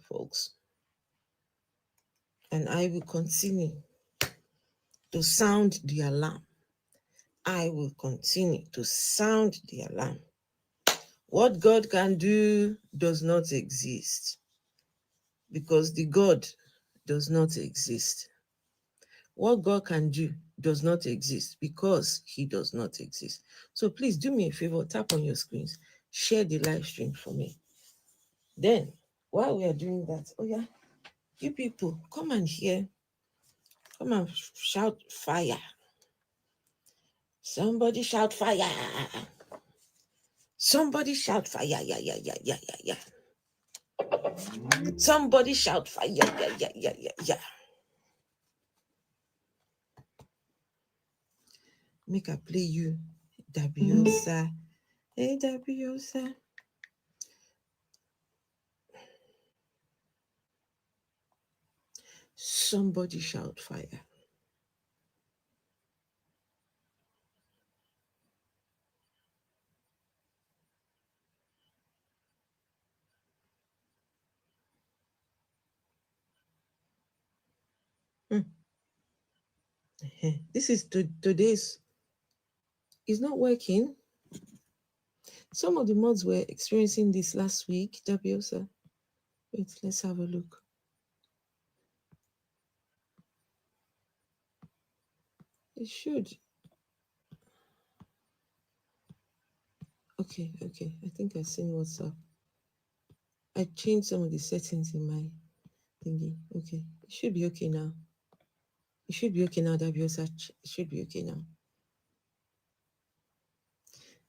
folks. And I will continue to sound the alarm. I will continue to sound the alarm. What God can do does not exist because the God does not exist. What God can do does not exist because he does not exist. So please do me a favor, tap on your screens, share the live stream for me. Then, while we are doing that, oh yeah, you people, come and hear, come and shout fire. Somebody shout fire. Somebody shout fire. Yeah. Somebody shout fire. Yeah. Make I play you Dabiosa. Hey Dabiosa. Somebody shout fire. This is today's. It's not working. Some of the mods were experiencing this last week. Dabiosa. Wait, let's have a look. It should. Okay. I think I've seen what's up. I changed some of the settings in my thingy. Okay. It should be okay now. It should be okay now, Dabiosa. It should be okay now.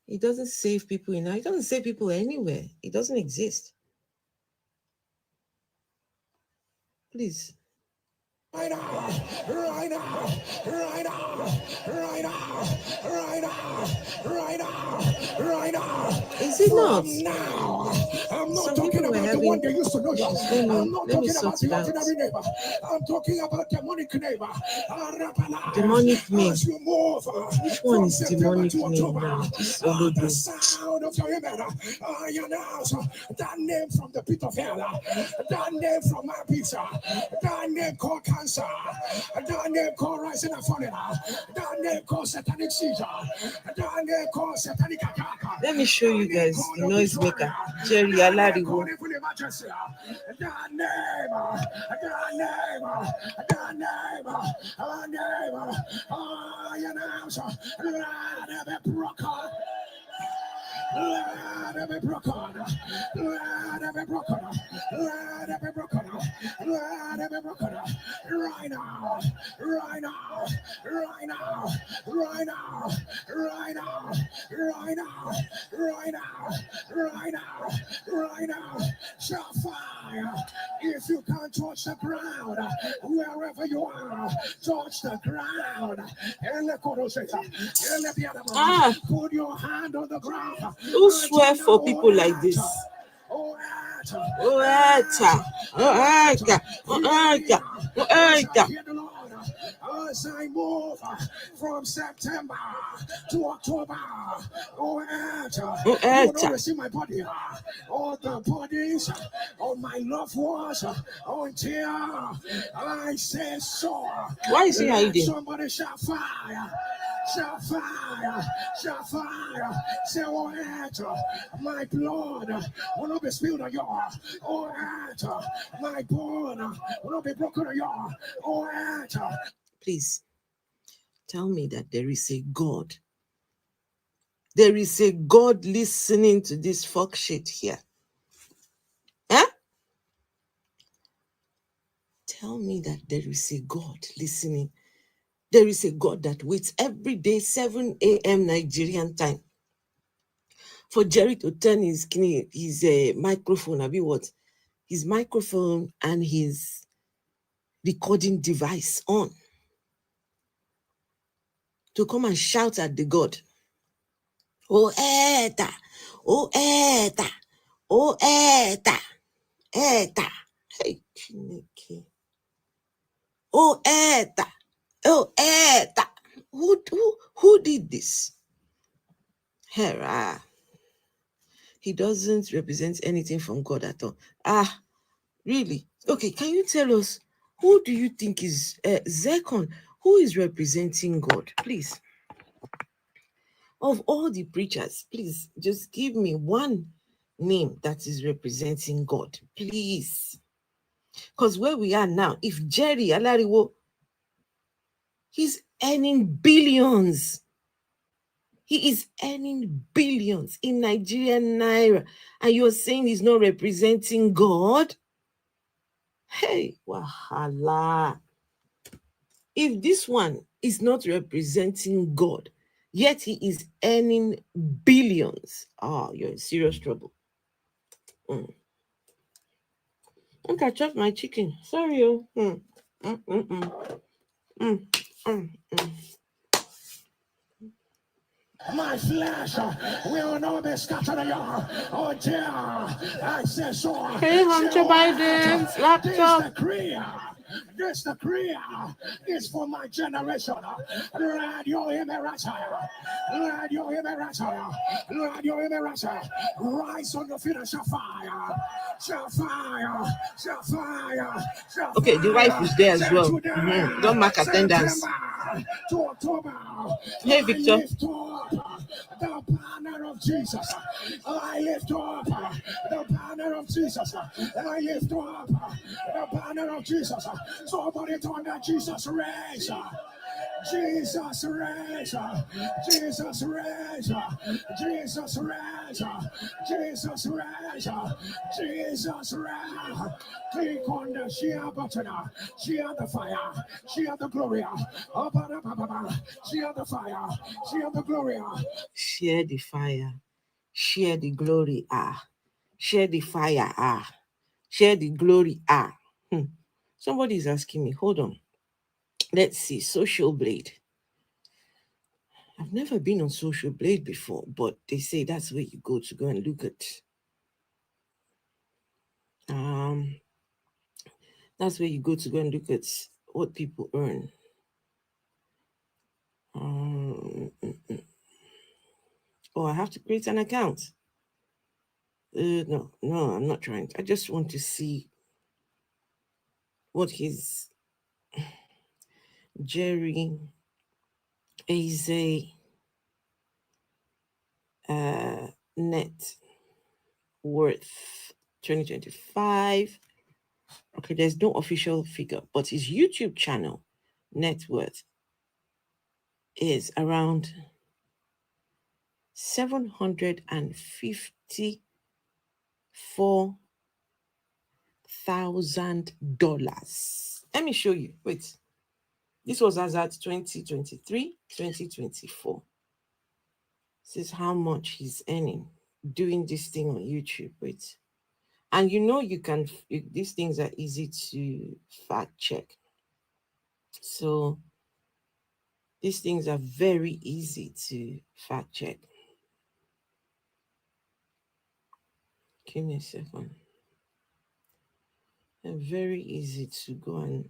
It doesn't save people in. It doesn't save people anywhere. It doesn't exist. Please. Right now. Is it not? Now. I'm not talking about the one that used to know you. I'm not talking about the ordinary neighbor. I'm talking about demonic neighbor. Demonic name. As you move, which one is demonic name? The sound of your amen. I announce that name from the pit of hell. That name from my pizza. That name called cancer. That name called rising and falling. That name called satanic seizure. That name called satanic attack. Let me show you guys the noisemaker. Jerry Alariwo. That name. I announce that broken. Let it be broken. Let it be broken. Let it be broken. Let it be broken. Right now. Right now. Right now. Right now. Right now. Right now. Right now. Right now. Right now. Shall fire. If you can't touch the ground, wherever you are, touch the ground. Put your hand on the ground. Who swear for people like this? As I move from September to October, you don't see my body. All the bodies of my loved ones until I say so. Why is he hiding? Somebody shall fire. Shall fire, shall fire, say, oh, my blood will not be spilled on you. Oh, my bone will not be broken on you. Oh, please tell me that there is a God. There is a God listening to this fuck shit here. Huh? Tell me that there is a God listening. There is a God that waits every day, 7 a.m. Nigerian time, for Jerry to turn his microphone, his microphone and his recording device on, to come and shout at the God. Oh, Eta, oh, Eta, oh, Eta, Eta, hey, Chineke. Oh, Eta, oh, Eta. Who did this? Hera. He doesn't represent anything from God at all. Really? Okay, can you tell us who do you think is Zekon? Who is representing God? Please. Of all the preachers, please just give me one name that is representing God. Please. Because where we are now, if Jerry Alariwo, he's earning billions. He is earning billions in Nigerian naira. And you're saying he's not representing God? Hey, wahala. If this one is not representing God, yet he is earning billions, you're in serious trouble. Okay, I chopped my chicken. Sorry, oh. My flesh will not be scattered until I say so. Hey, Hunter Biden's laptop. This decree is for my generation. Lord, you hear me right here. Lord, you hear me right here. Lord, you hear me right here. Rise on your feet and shall fire. Shall fire. Shall fire. Shall fire. Okay, the wife is there as well. Don't mark attendance. To October. Hey, Victor. The banner of Jesus. I lift up the banner of Jesus. I lift up the banner of Jesus. Somebody told that Jesus raised. Jesus raised. Jesus raised. Jesus raised. Jesus raised. Jesus raised. Click on the share button. Share the fire. Share the glory. Share the fire. Share the glory. Share the fire. Share the glory. Share the fire. Share the glory. Somebody is asking me. Hold on. Let's see. Social Blade. I've never been on Social Blade before, but they say that's where you go and look at. That's where you go and look at what people earn. I have to create an account. No, I'm not trying. I just want to see what his Jerry Eze net worth 2025. Okay, there's no official figure, but his YouTube channel net worth is around $754,000. Let me show you. Wait. This was as at 2023, 2024. This is how much he's earning doing this thing on YouTube. Wait. And you can, these things are easy to fact check. So these things are very easy to fact check. Give me a second. They're very easy to go and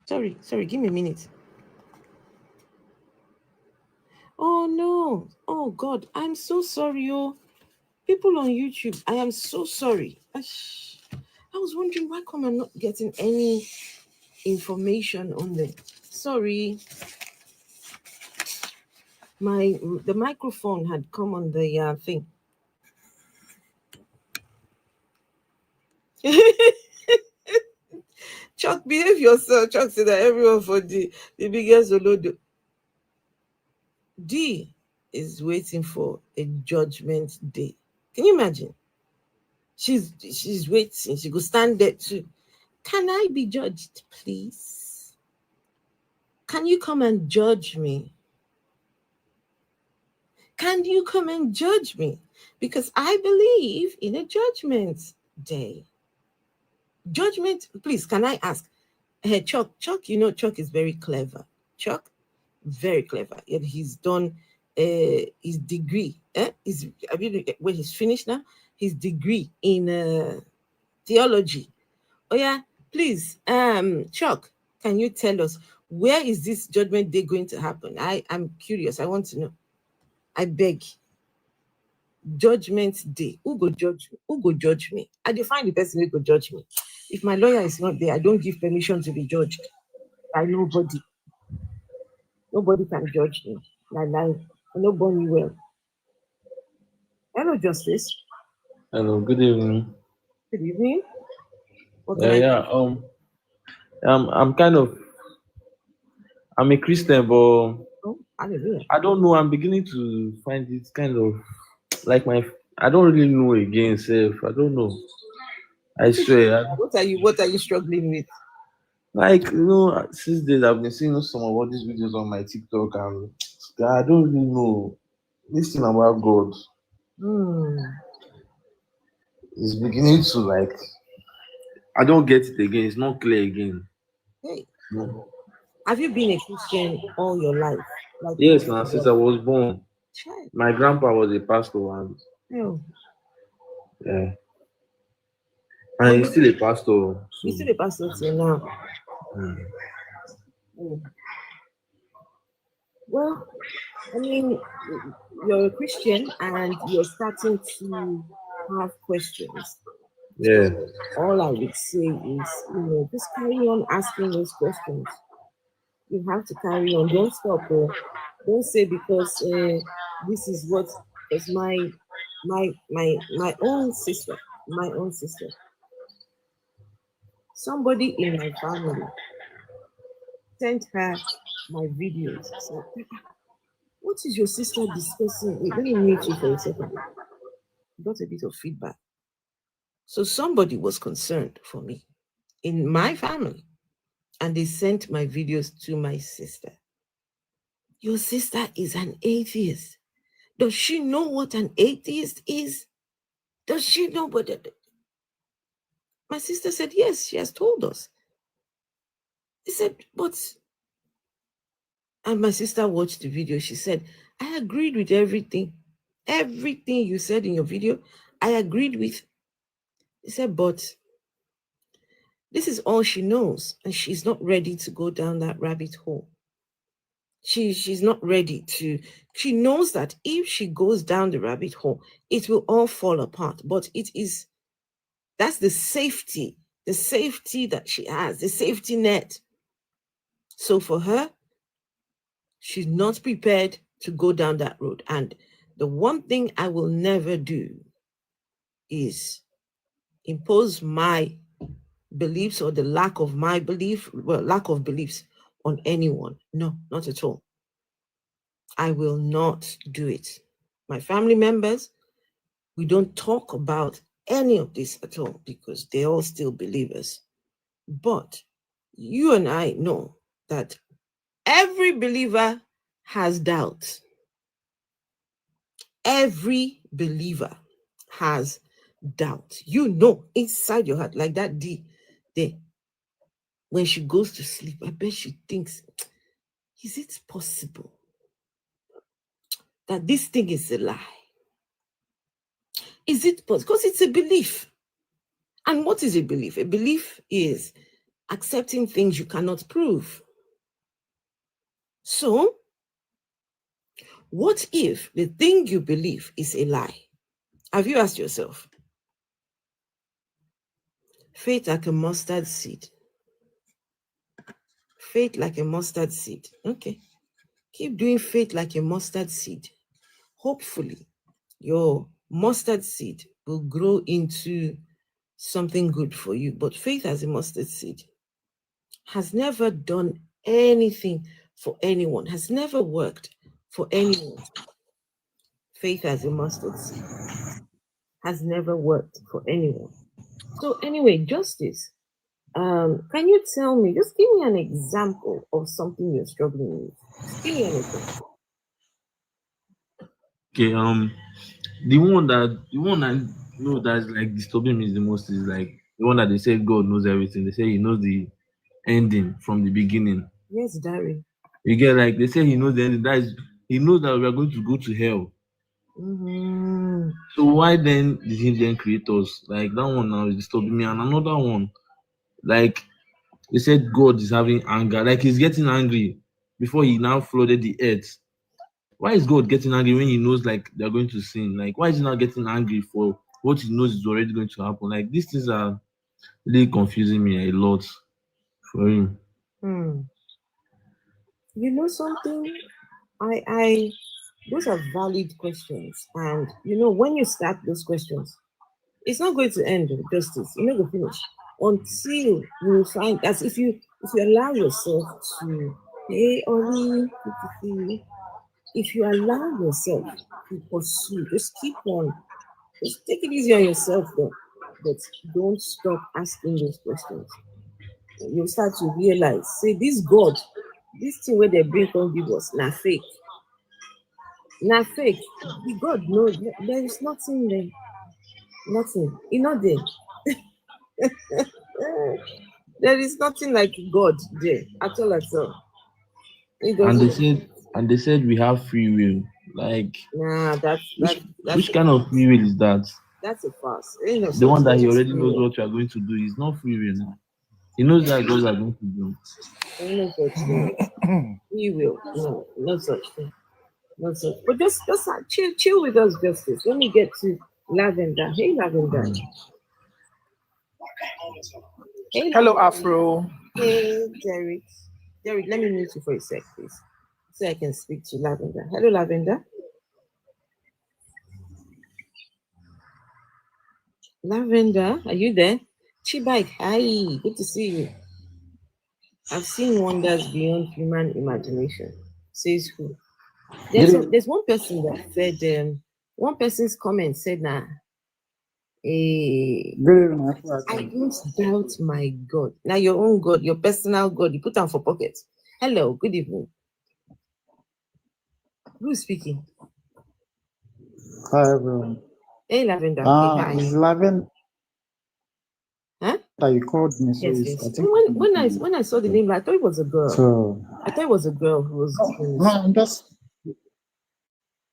Sorry, give me a minute. Oh no. Oh God, I'm so sorry. Oh, people on YouTube, I am so sorry. I was wondering why come I'm not getting any information on them. Sorry. The microphone had come on the thing. Chuck, behave yourself. Chuck said that everyone for the biggest Olodo. D is waiting for a judgment day. Can you imagine? She's waiting. She could stand there too. Can I be judged, please? Can you come and judge me? Can you come and judge me? Because I believe in a judgment day. Judgment, please, can I ask? Hey, Chuck, Chuck is very clever. Chuck, very clever. And he's done his degree. When he's finished now, his degree in theology. Oh yeah, please, Chuck, can you tell us where is this judgment day going to happen? I'm curious. I want to know. I beg. Judgment day. Who go judge me? Who go judge me? I define the person who go judge me. If my lawyer is not there, I don't give permission to be judged by nobody. Nobody can judge me. I know Bonnie well. Hello, Justice. Hello, good evening. Good evening. What Yeah, yeah. I'm kind of I'm a Christian, but Oh, hallelujah. I don't know. I'm beginning to find it kind of like I don't really know again, self. I don't know. I swear. What are you struggling with? Like since days I've been seeing some of all these videos on my TikTok, and I don't really know this thing about God. It's beginning to like I don't get it again. It's not clear again. Hey, No. have you been a Christian all your life? Like, Yes, now since I was born, child. my grandpa was a pastor, and Oh, yeah, and he's still a pastor. you still a pastor till now. Mm. Oh. Well, I mean, you're a Christian and you're starting to have questions. Yeah, All I would say is, just carry on asking those questions. You have to carry on. Don't stop. Don't say because this is what is my own sister. Somebody in my family sent her my videos. So, what is your sister discussing? Wait, let me mute you for a second. Got a bit of feedback. So somebody was concerned for me in my family, and they sent my videos to my sister. Your sister is an atheist. Does she know what an atheist is? Does she know what it? My sister said, yes, she has told us. He said, but, and my sister watched the video. She said, I agreed with everything. Everything you said in your video, I agreed with. He said, but this is all she knows, and she's not ready to go down that rabbit hole. She's not ready to. She knows that if she goes down the rabbit hole, it will all fall apart. But that's the safety that she has, the safety net. So for her, she's not prepared to go down that road. And the one thing I will never do is impose my beliefs or the lack of beliefs on anyone. No, not at all. I will not do it. My family members, we don't talk about any of this at all because they're all still believers. But you and I know that every believer has doubts. Every believer has doubt. Inside your heart, like that day, when she goes to sleep, I bet she thinks, is it possible that this thing is a lie? Is it possible? Because it's a belief. And what is a belief? A belief is accepting things you cannot prove. So, what if the thing you believe is a lie? Have you asked yourself? Faith like a mustard seed. Faith like a mustard seed. Okay. Keep doing faith like a mustard seed. Hopefully, your mustard seed will grow into something good for you. But faith as a mustard seed has never done anything for anyone, has never worked for anyone. Faith as a mustard seed has never worked for anyone. So anyway, Justice, can you tell me, just give me an example of something you're struggling with? Just give me an example. Okay, the one I know that's like disturbing me the most is like the one that they say God knows everything. They say He knows the ending from the beginning. Yes, Dari. You get, like, they say He knows the ending. That is, He knows that we are going to go to hell. Mm-hmm. So why then did He then create us? Like, that one now is disturbing me. And another one, like, they said God is having anger. Like, He's getting angry before He now flooded the earth. Why is God getting angry when He knows, like, they're going to sin? Like, why is He not getting angry for what He knows is already going to happen? Like, these things are really confusing me a lot for Him. You know something? Those are valid questions. And when you start those questions, it's not going to end with justice. You're not going to finish until you find, as if you allow yourself to, hey, Oli, good to see you. If you allow yourself to pursue, just keep on, just take it easy on yourself though, but don't stop asking those questions. You start to realize, say, this God, this thing where they bring on give us, na fake. Na fake. The God knows there is nothing there. Nothing. You know there. There is nothing like God there at all at all. It And doesn't. they said we have free will. Like, Nah, which kind of free will is that? That's a farce. Ain't no The one such that thing He as already free knows will. what you are going to do is not free will now. He knows that God are going to do. Ain't no such thing. Free will. No, no such thing. No such. But just chill with us, Justice. Let me get to Lavender. Hey, Lavender. Hey, Hello, Lavender. Afro. Hey, Derek. Derek, let me mute you for a sec, please, so I can speak to Lavender. Hello, Lavender. Lavender, are you there? Chibike, hi, good to see you. I've seen wonders beyond human imagination. Says who? There's one person that said, one person's comment said, nah, I don't doubt my God. Now your own God, your personal God, you put down for pocket. Hello, good evening. Who's speaking? Hi everyone. Hey, Lavender. Hi. Is Lavender? Huh? That you called me, so Yes, it's, yes. I think When I saw the name, I thought it was a girl. so. I thought it was a girl who was doing this. No, I'm just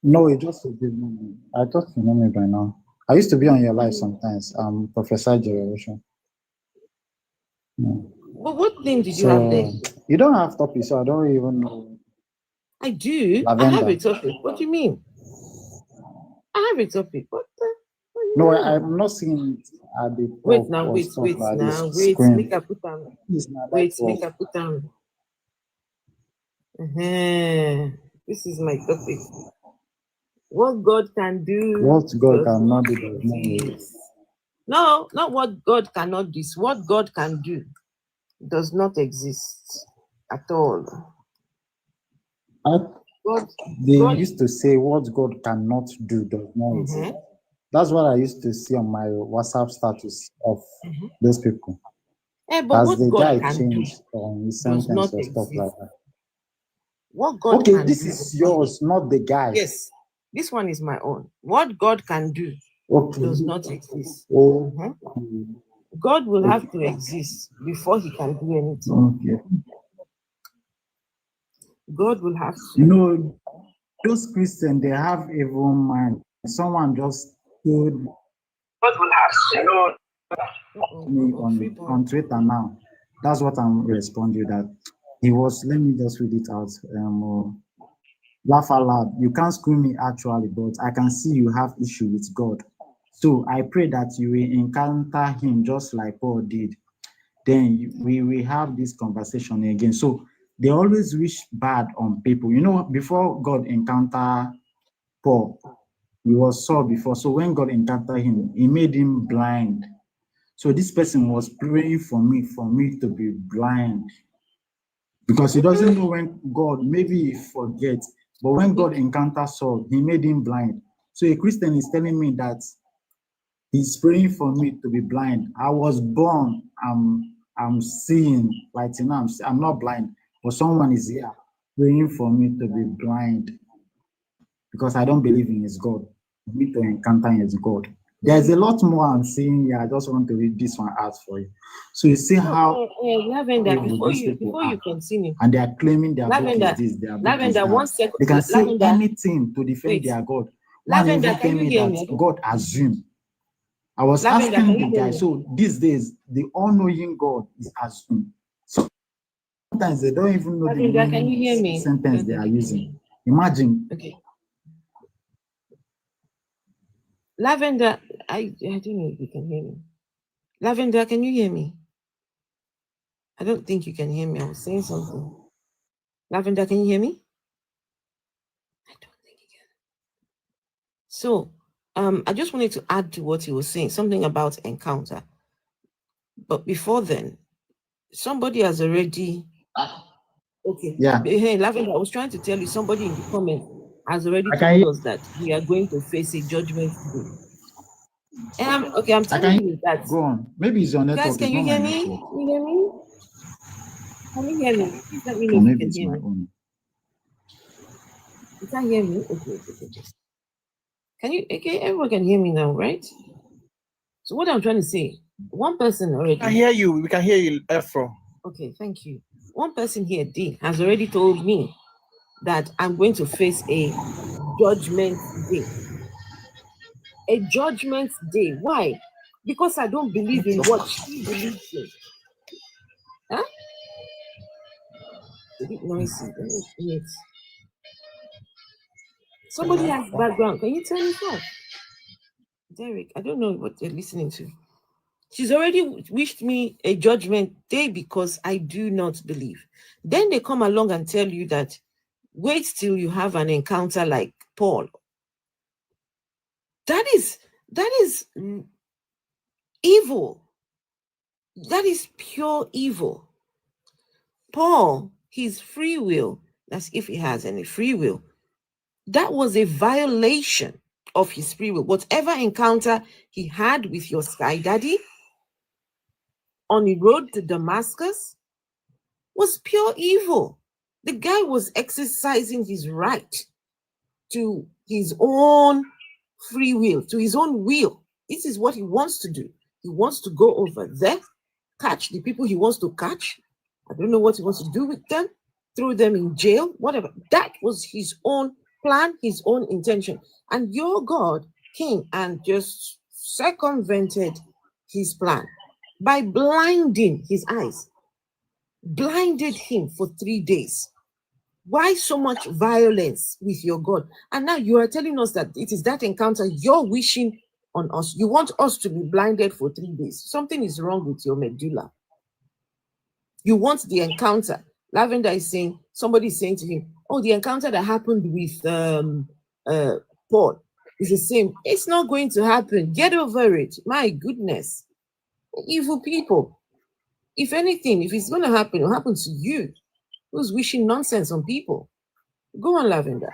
no. It just I thought you know me by now. I used to be on your live sometimes. Professor Generation. Yeah. But what name did you have there? You don't have topic, so I don't even know. I do. Lavender. I have a topic. What do you mean? I have a topic. What No, I'm not seeing it at the top. Wait now, wait like now, this wait. screen. Make I put down. Wait, make I put down. This is my topic. What God can do. What God cannot do. No, not what God cannot do. What God can do does not exist at all. God used to say what God cannot do does not exist. That's what I used to see on my WhatsApp status of those people. But as what the God guy can changed do his does not sentence or stuff exist. like that. What God Okay, can this do is yours, not the guy. Yes, this one is my own. What God can do does not exist. God will have to exist before He can do anything. Okay. God will have to. You know, those Christians, they have evil mind. Someone just told God will have to. me on Twitter now That's what I'm responding that he was. Let me just read it out. Laugh out loud. You can't scream me actually, but I can see you have issue with God. So I pray that you will encounter him just like Paul did. Then we will have this conversation again. So they always wish bad on people. You know, before God encounter Paul, he was Saul before. So when God encountered him, he made him blind. So this person was praying for me to be blind. Because he doesn't know when God, maybe he forgets, but when God encounters Saul, he made him blind. So a Christian is telling me that he's praying for me to be blind. I was born, I'm seeing, like now I'm not blind, but someone is here praying for me to be blind because I don't believe in his God. I need to encounter his God. There's a lot more I'm seeing here. I just want to read this one out for you. So you see how Lavender, before you continue, and they are claiming their book Lavender, is this, their book Lavender, is that. 1 second. They can say Lavender, anything to defend wait. their God. One Lavender, even can tell you me hear that me? God assumed. I was Lavender, can asking you the hear guy. me? So these days, the all-knowing God is assumed. So sometimes they don't even know the Lavender, can you hear meaning me? sentence they are using. Imagine. Okay. Lavender, I don't know if you can hear me. Lavender, can you hear me? I don't think you can hear me. I was saying something. Lavender, can you hear me? I don't think you can. So, I just wanted to add to what he was saying, something about encounter. But before then, somebody has already. Okay. Yeah. Hey, Lavender, I was trying to tell you, somebody in the comments has already told us that we are going to face a judgment today. Okay, I'm telling you that. Go on. Maybe it's your network. Guys, can you hear me? Can you hear me? Can you hear me? Please let me know if you can hear me. Own. You can't hear me? Okay. Can you? Okay, everyone can hear me now, right? So what I'm trying to say, one person already. I hear you. We can hear you, Afro. Okay, thank you. One person here, D, has already told me that I'm going to face a judgment day. A judgment day. Why? Because I don't believe in what she believes in. Huh? It's a bit noisy. Let me mute. Somebody has background. Can you turn it off? Derek, I don't know what they're listening to. She's already wished me a judgment day because I do not believe. Then they come along and tell you that wait till you have an encounter like Paul. That is evil. That is pure evil. Paul, his free will, that's if he has any free will, that was a violation of his free will. Whatever encounter he had with your sky daddy on the road to Damascus was pure evil. The guy was exercising his right to his own free will, to his own will. This is what he wants to do. He wants to go over there, catch the people he wants to catch. I don't know what he wants to do with them, throw them in jail, whatever. That was his own plan, his own intention. And your God came and just circumvented his plan by blinding his eyes, blinded him for 3 days. Why so much violence with your God? And now you are telling us that it is that encounter you're wishing on us. You want us to be blinded for 3 days. Something is wrong with your medulla. You want the encounter. Lavender is saying, somebody is saying to him, oh, the encounter that happened with Paul is the same. It's not going to happen. Get over it. My goodness. Evil people. If anything, if it's going to happen, it'll happen to you. Who's wishing nonsense on people? Go on, Lavender.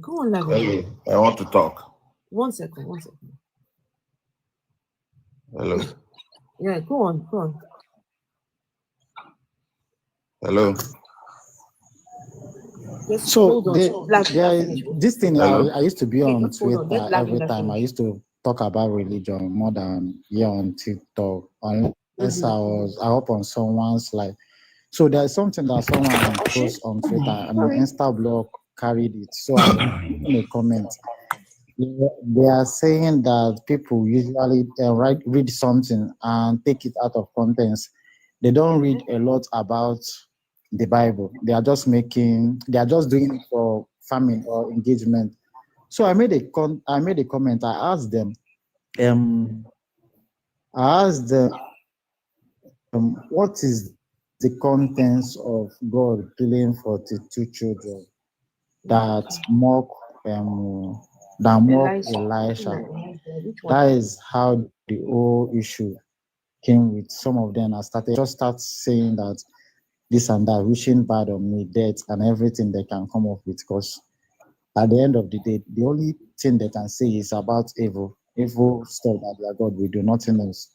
Go on, Lavender. Hello, I want to talk. 1 second. Hello. Yeah, go on. Hello. Just So hold on. this thing Hello? I used to be on just hold on. Twitter Let every Lavender time. I finish. used to talk about religion more than here on TikTok. Unless I up on someone's like. So there's something that someone posts on Twitter and an Insta blog carried it. So I in a comment. They are saying that people usually read something and take it out of context. They don't read a lot about the Bible. They are just doing it for farming or engagement. So I made a comment. Um, I asked them, what is the contents of God killing 42 children that mock um Elisha? Which one? That is how the whole issue came with some of them. I just start saying that this and that, wishing bad on me, death, and everything they can come up with. Because at the end of the day, the only thing they can say is about evil stuff that their God will do, nothing else.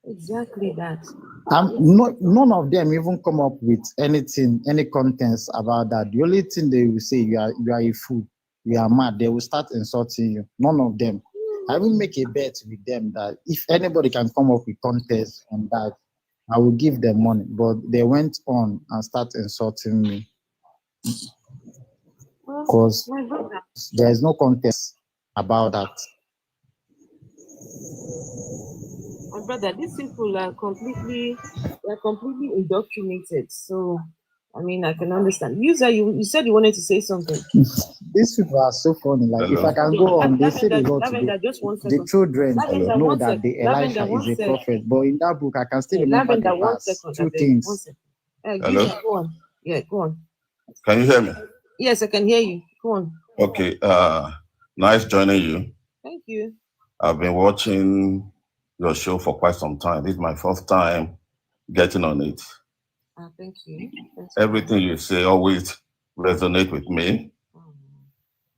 Exactly that. None of them even come up with anything, any contents about that. The only thing they will say, you are a fool, you are mad. They will start insulting you. None of them. I will make a bet with them that if anybody can come up with contents on that, I will give them money. But they went on and start insulting me because My brother, there is no contest about that. these people are completely indoctrinated. So, I mean, I can understand. You said you wanted to say something. These people are so funny. Like if I can go on, they said a lot to Lavender, just one the second. children Lavender, know one that sec. the Lavender, Elisha one is a sec. prophet. But in that book, I can still remember Lavender, the one past second. two One things. second. Hello? Go on. Yeah, go on. Can you hear me? Yes, I can hear you. Go on. Okay. Nice joining you. Thank you. I've been watching your show for quite some time. This is my first time getting on it. Thank you. Everything you say always resonate with me,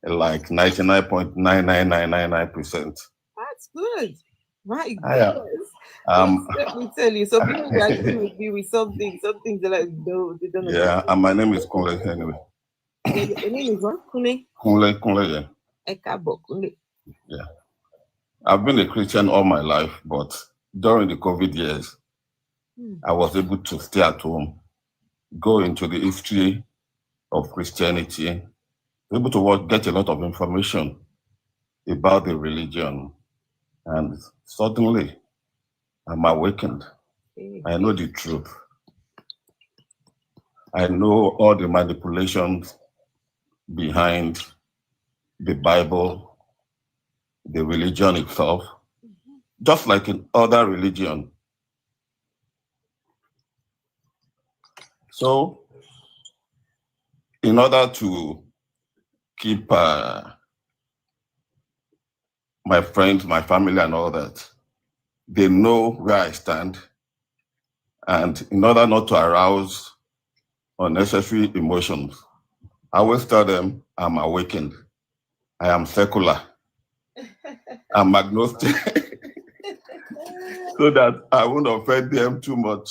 like 99.99999%. That's good. My I goodness. am. Let me tell you. So people will agree with me with something. Some things they're like, no, they don't Yeah, and my name is Kunle anyway. Your name is what? Kune? Kunle, yeah. Ekabo Kune. Yeah. I've been a Christian all my life, but during the COVID years, I was able to stay at home, go into the history of Christianity, able to get a lot of information about the religion. And suddenly, I'm awakened. I know the truth. I know all the manipulations behind the Bible, the religion itself, just like in other religion. So, in order to keep my friends, my family, and all that, they know where I stand. And in order not to arouse unnecessary emotions, I always tell them I'm awakened. I am secular. I'm agnostic. So that I won't offend them too much.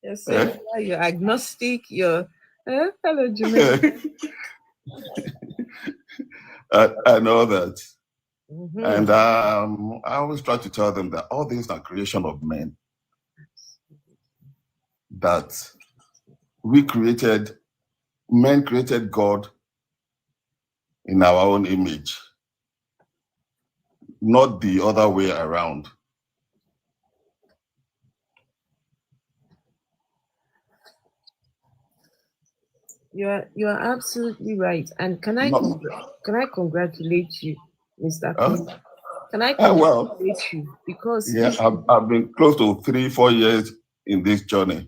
You're secular, you're agnostic, you're hello, Jimmy. I know that. And I always try to tell them that all these are creation of men. That men created God in our own image, not the other way around. You're absolutely right. And can I congratulate you, Mr. Queen? Can I congratulate you? Because I've been close to 3-4 years in this journey.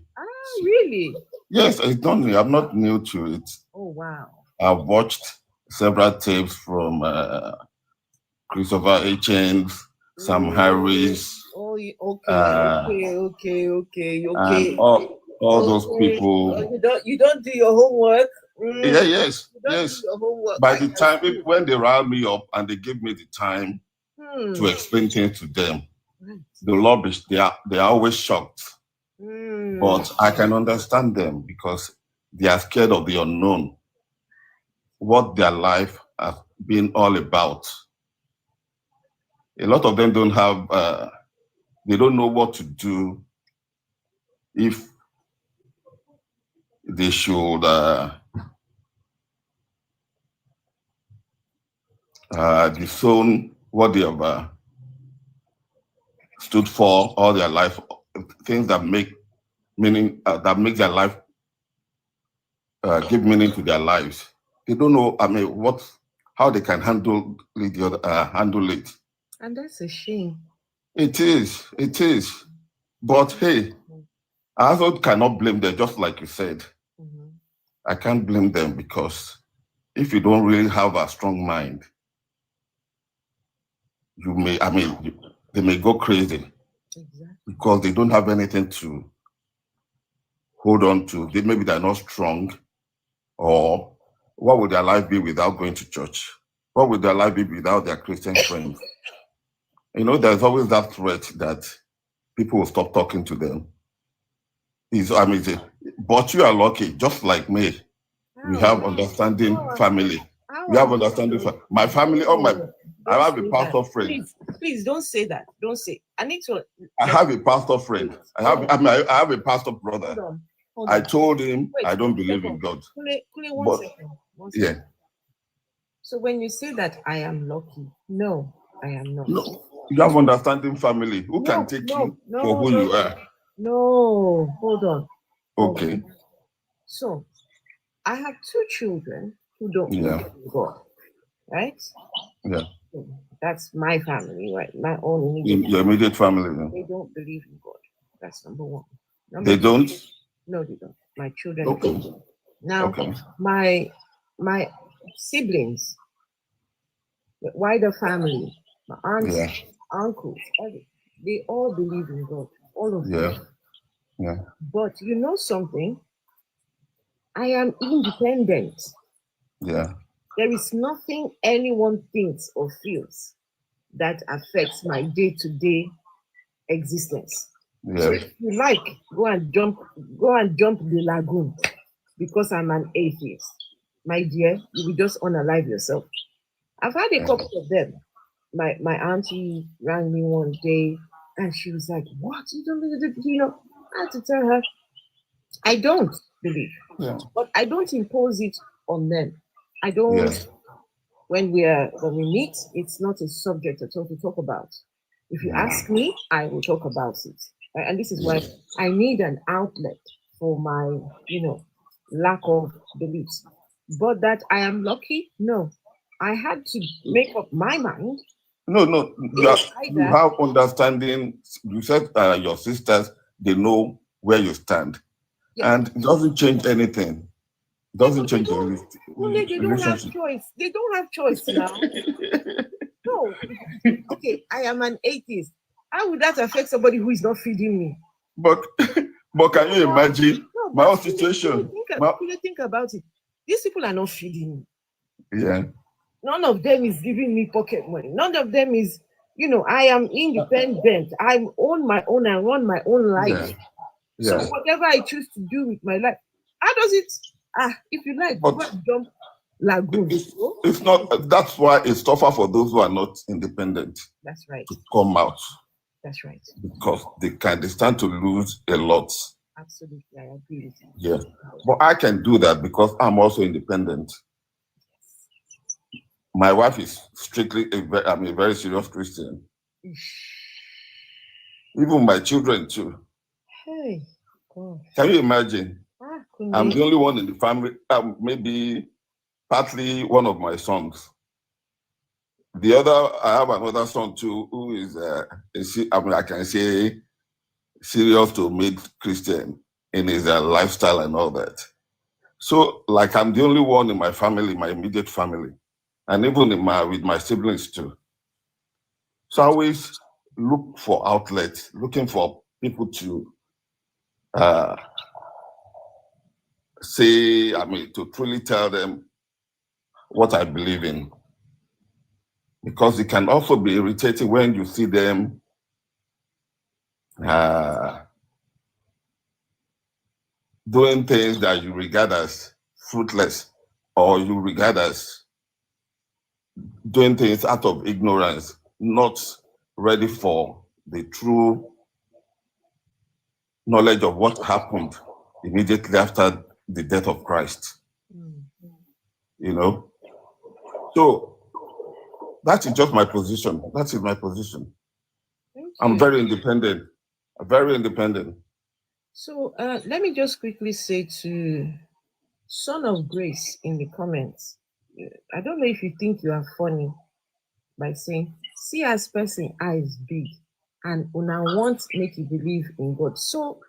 Really? Yes, it's not new. I'm not new to it. Oh wow. I've watched several tapes from Christopher Hitchens, Sam Harris. Oh, okay. And all those people. You don't do your homework. Yes. Do your homework. By the time when they rile me up and they give me the time to explain things to them, the lobbyists they are always shocked. But I can understand them because they are scared of the unknown, what their life has been all about. A lot of them don't have, they don't know what to do if they should disown what they have stood for all their life, things that make meaning, that make their life, give meaning to their lives. They don't know, how they can handle it. And that's a shame. It is. But hey, I also cannot blame them, just like you said. Mm-hmm. I can't blame them, because if you don't really have a strong mind, they may go crazy. Exactly. Because they don't have anything to hold on to. Maybe they're not strong, or what would their life be without going to church? What would their life be without their Christian friends? There's always that threat that people will stop talking to them. It's amazing. But you are lucky, just like me. We have understanding family. We have understanding my family. I have a pastor friend. Please don't say that. Don't say. I need to. I have a pastor friend. I have a pastor brother. Hold on. I told him I don't believe in God. One second. Yeah. So when you say that I am lucky, no, I am not. No, you have understanding family who can take you for who you are. No, hold on. Okay. So I have 2 children who don't believe in God, right? Yeah. That's my family, right? My own immediate. Your immediate family. Yeah. They don't believe in God. That's number one. They don't? No, they don't. My children. Okay. Now, my siblings, the wider family, my aunts, uncles, they all believe in God. All of them. Yeah. But you know something? I am independent. Yeah. There is nothing anyone thinks or feels that affects my day-to-day existence. Yeah. So if you like, go and jump the lagoon because I'm an atheist. My dear, you will just unalive yourself. I've had a couple of them. My auntie rang me one day and she was like, "What? You don't believe?" I had to tell her, I don't believe. Yeah. But I don't impose it on them. I don't. When we meet, it's not a subject at all to talk about. If you ask me, I will talk about it. And this is why I need an outlet for my, lack of beliefs. But that I am lucky, no. I had to make up my mind. No. You have understanding. You said your sisters, they know where you stand. Yeah. And it doesn't change anything. It doesn't change the relationship. They don't have choice. They don't have choice now. No. Okay, I am an atheist. How would that affect somebody who is not feeding me? But can you imagine my own situation? Think about it. These people are not feeding me. Yeah. None of them is giving me pocket money. None of them is, I am independent. I own my own and run my own life. Yeah. So whatever I choose to do with my life, how does it? If you like, go and jump lagoon. It's not. That's why it's tougher for those who are not independent. That's right. To come out. That's right. Because they stand to lose a lot. Absolutely, I agree with you. Yeah, but I can do that because I'm also independent. My wife is strictly a very serious Christian. Even my children too. Hey, God. Can you imagine? I'm the only one in the family, maybe partly one of my sons. The other, I have another son too, who is, I can say, serious to mid Christian in his lifestyle and all that. So, like, I'm the only one in my family, my immediate family, and even with my siblings too. So I always look for outlets, looking for people to to truly tell them what I believe in. Because it can also be irritating when you see them doing things that you regard as fruitless, or you regard as doing things out of ignorance, not ready for the true knowledge of what happened immediately after the death of Christ. So That is just my position. That is my position. Thank I'm you. very independent. Very independent. So let me just quickly say to Son of Grace in the comments, I don't know if you think you are funny by saying, see as person eyes big and una want make you believe in God. So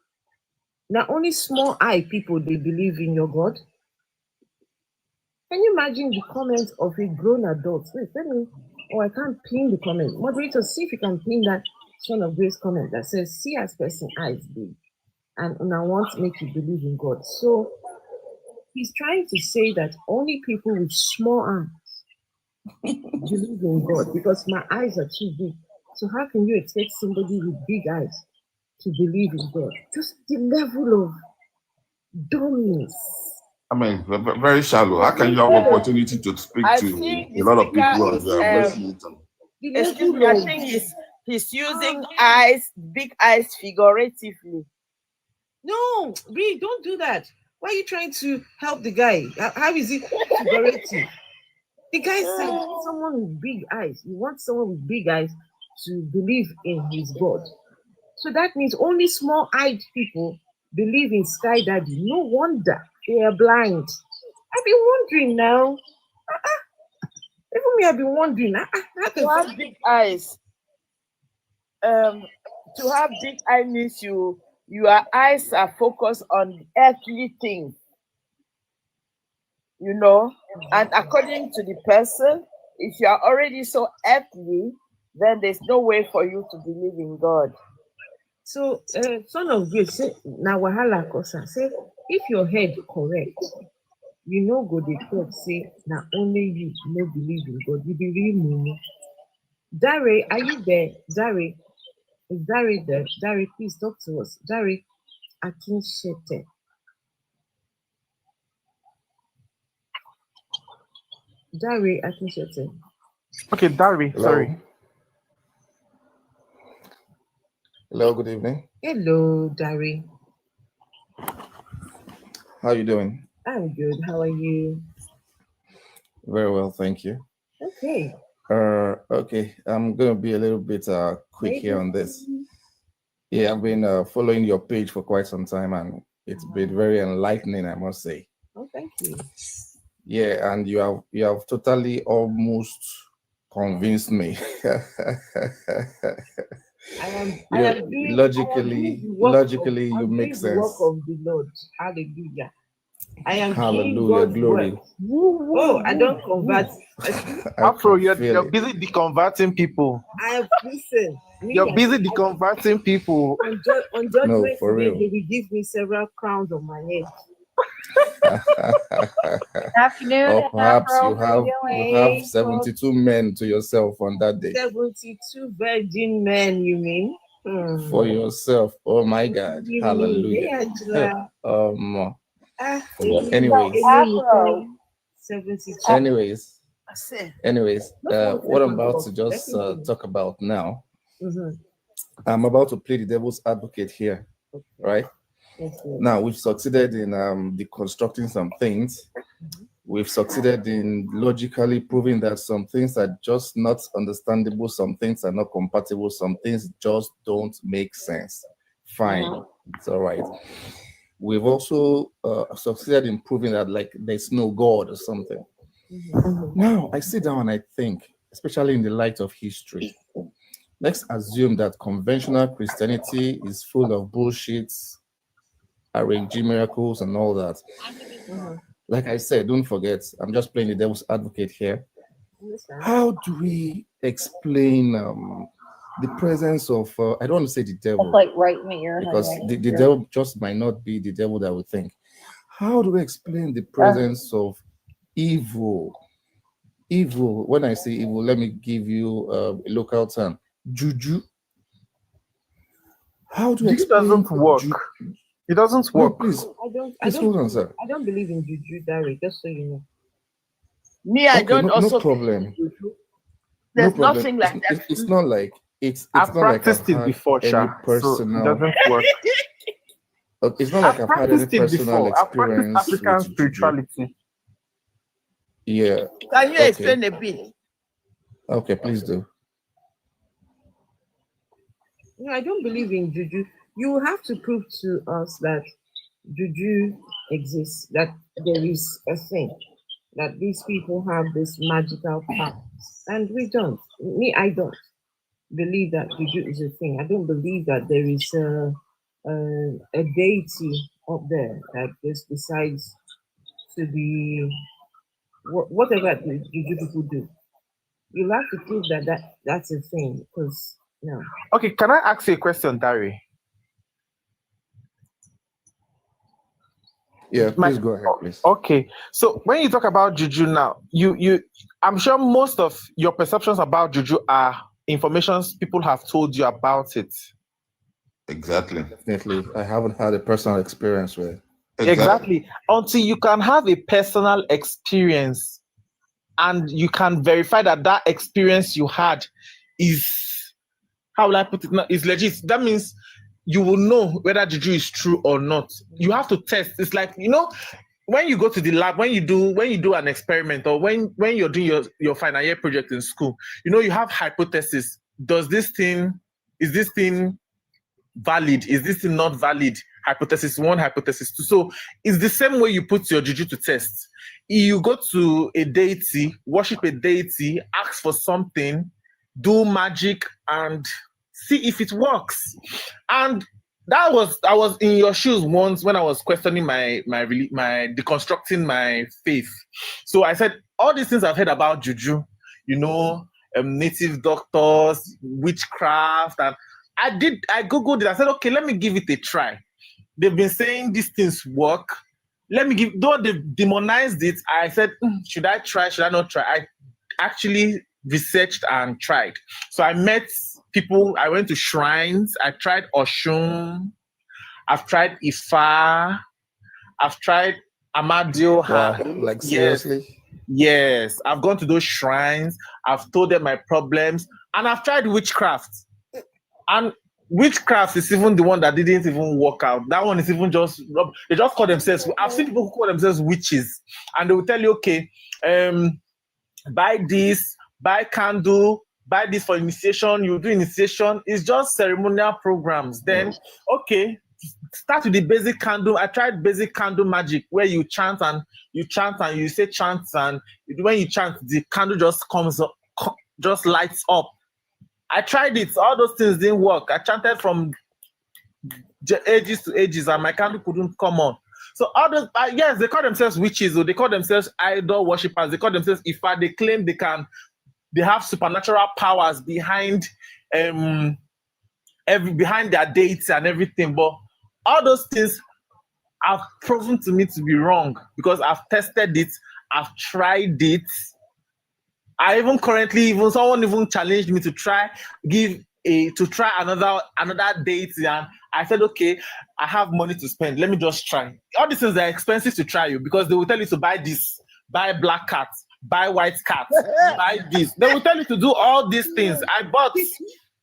now only small eye people they believe in your God. Can you imagine the comments of a grown adult? Wait, let me, I can't pin the comment. Moderator, see if you can pin that Son of Grace comment that says, see as person eyes big and una want make you believe in God. So he's trying to say that only people with small eyes believe in God because my eyes are too big. So how can you expect somebody with big eyes to believe in God? Just the level of dumbness. I mean, very shallow. How can you have opportunity to speak to a lot of people and you are wasting it? Excuse me, I think he's using eyes, big eyes figuratively. No, Bree, don't do that. Why are you trying to help the guy? How is it figurative? The guy said someone with big eyes. You want someone with big eyes to believe in his God. So that means only small-eyed people believe in Sky Daddy. No wonder they are blind. I've been wondering now. Even me, I've been wondering. To have big eyes. To have big eyes means your eyes are focused on earthly things. You know, and according to the person, if you are already so earthly, then there's no way for you to believe in God. So, Son of Grace, say, now wahala kosa, say, if your head correct, you know go the talk, say, now only you no believe in God. You be real mumu. Dare, are you there? Dare, is Dare there? Dare, please talk to us. Dare, Akinshete. Dare, Akinshete. Okay, Darby, sorry. Hello, good evening. Hello, Dare. How are you doing? I'm good. How are you? Very well, thank you. Okay. Okay, I'm gonna be a little bit quick here on this. Yeah, I've been following your page for quite some time, and it's been very enlightening, I must say. Oh, thank you. Yeah, and you have totally almost convinced me. Logically, you make sense. Work of the Lord. Hallelujah. I am Hallelujah, glory. Oh, I don't convert. Afro, you're busy deconverting people. I have listened. You're busy deconverting people. On judgment No, for day, real. they will give me several crowns on my head. Afternoon, or perhaps Afro, you have 72 men to yourself on that day. 72 virgin men, you mean? For yourself. Oh my God. Hallelujah. Anyways, what I'm about to just talk about now, I'm about to play the devil's advocate here, right? Now, we've succeeded in deconstructing some things. We've succeeded in logically proving that some things are just not understandable, some things are not compatible, some things just don't make sense. Fine, it's all right. We've also succeeded in proving that like there's no God or something. Now, I sit down and I think, especially in the light of history, let's assume that conventional Christianity is full of bullshits, arranged miracles and all that. Like I said, don't forget, I'm just playing the devil's advocate here. How do we explain the presence of, I don't want to say the devil, like right in the ear, because the devil just might not be the devil that we think. How do we explain the presence of evil? Evil, when I say evil, let me give you a local term, juju. How do you explain? It doesn't work. It doesn't work. No, please, hold on, sir. I don't believe in juju, Dari, just so you know. Me, I don't no problem. There's nothing like that. It's not like I've practiced it before, any personal. So it doesn't work. It's not like I've had any personal experience. I've practiced African spirituality. Yeah. Can you explain a bit? Okay, please do. No, I don't believe in juju. You have to prove to us that juju exists, that there is a thing, that these people have this magical powers, and we don't. I don't believe that juju is a thing. I don't believe that there is a deity up there that just decides to be whatever the juju people do. You have to prove that's a thing, because no. Okay, can I ask you a question, Dari? Yeah, please go ahead, please. Okay, so when you talk about juju now, I'm sure most of your perceptions about juju are informations people have told you about it. Exactly. Definitely, I haven't had a personal experience with it. Exactly. Until you can have a personal experience and you can verify that experience you had is, how will I put it now, is legit. That means you will know whether juju is true or not. You have to test. It's like, when you go to the lab, when you do an experiment, or when you're doing your final year project in school, you have hypothesis. Is this thing valid? Is this thing not valid? Hypothesis 1, hypothesis 2. So it's the same way you put your juju to test. You go to a deity, worship a deity, ask for something, do magic, and see if it works. And I was in your shoes once when I was questioning my deconstructing my faith. So I said, all these things I've heard about juju, native doctors, witchcraft, and I googled it. I said, okay, let me give it a try. They've been saying these things work. Though they demonized it, I said, should I try? Should I not try? I actually researched and tried. So I met people, I went to shrines, I tried Oshun, I've tried Ifa, I've tried Amadio. Wow, like seriously? Yes, I've gone to those shrines, I've told them my problems, and I've tried witchcraft. And witchcraft is even the one that didn't even work out. That one is even they just call themselves, I've seen people who call themselves witches, and they will tell you, okay, buy this, buy candle, buy this for initiation, you do initiation. It's just ceremonial programs. Then, okay, start with the basic candle. I tried basic candle magic, where you chant and you say chants, and when you chant, the candle just comes up, just lights up. I tried it. All those things didn't work. I chanted from ages to ages, and my candle couldn't come on. So all those, yes, they call themselves witches, or they call themselves idol worshippers. They call themselves Ifa. They claim they have supernatural powers behind behind their dates and everything. But all those things have proven to me to be wrong, because I've tested it, I've tried it. I even currently, someone even challenged me to try another date, and I said, okay, I have money to spend. Let me just try. All these things are expensive to try you, because they will tell you to buy this, buy black cat, buy white cat, buy this. They will tell you to do all these things. I bought.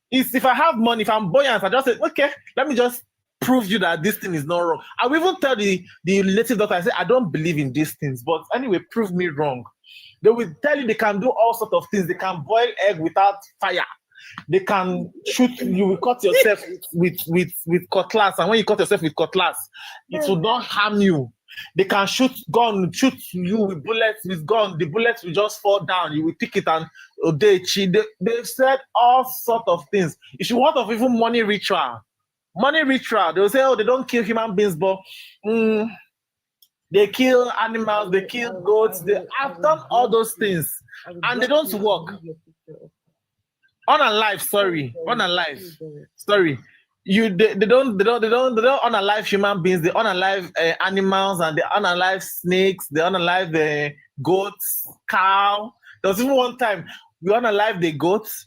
If I have money, if I'm buoyant, I just say, okay, let me just prove you that this thing is not wrong. I will even tell the native doctor, I say, I don't believe in these things, but anyway, prove me wrong. They will tell you they can do all sorts of things. They can boil egg without fire. They can shoot. You will cut yourself with cutlass, and when you cut yourself with cutlass, it will not harm you. They can shoot you with bullets with gun. The bullets will just fall down. You will pick it and they've said all sorts of things. If you want of even money ritual, they will say, oh, they don't kill human beings, but they kill animals, they kill goats. I've done all those things, and they don't work. Unalive, sorry. They don't unalive human beings. They unalive animals, and they unalive snakes. They unalive goats, cow. There was even one time we unalive the goats.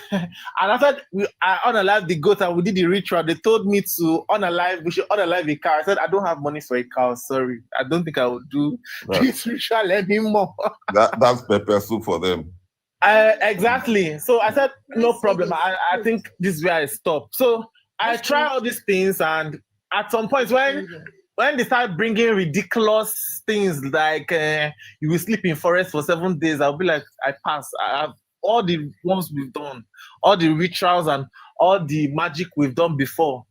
And after I unalive the goat and we did the ritual, they told me we should unalive a cow. I said, I don't have money for a cow, sorry. I don't think I would do this ritual anymore. That's pepper soup for them. Exactly. So I said, no problem. I think this is where I stop. So I try all these things, and at some point when they start bringing ridiculous things like you will sleep in forest for 7 days, I'll be like, I pass. all the ones we've done, all the rituals and all the magic we've done before,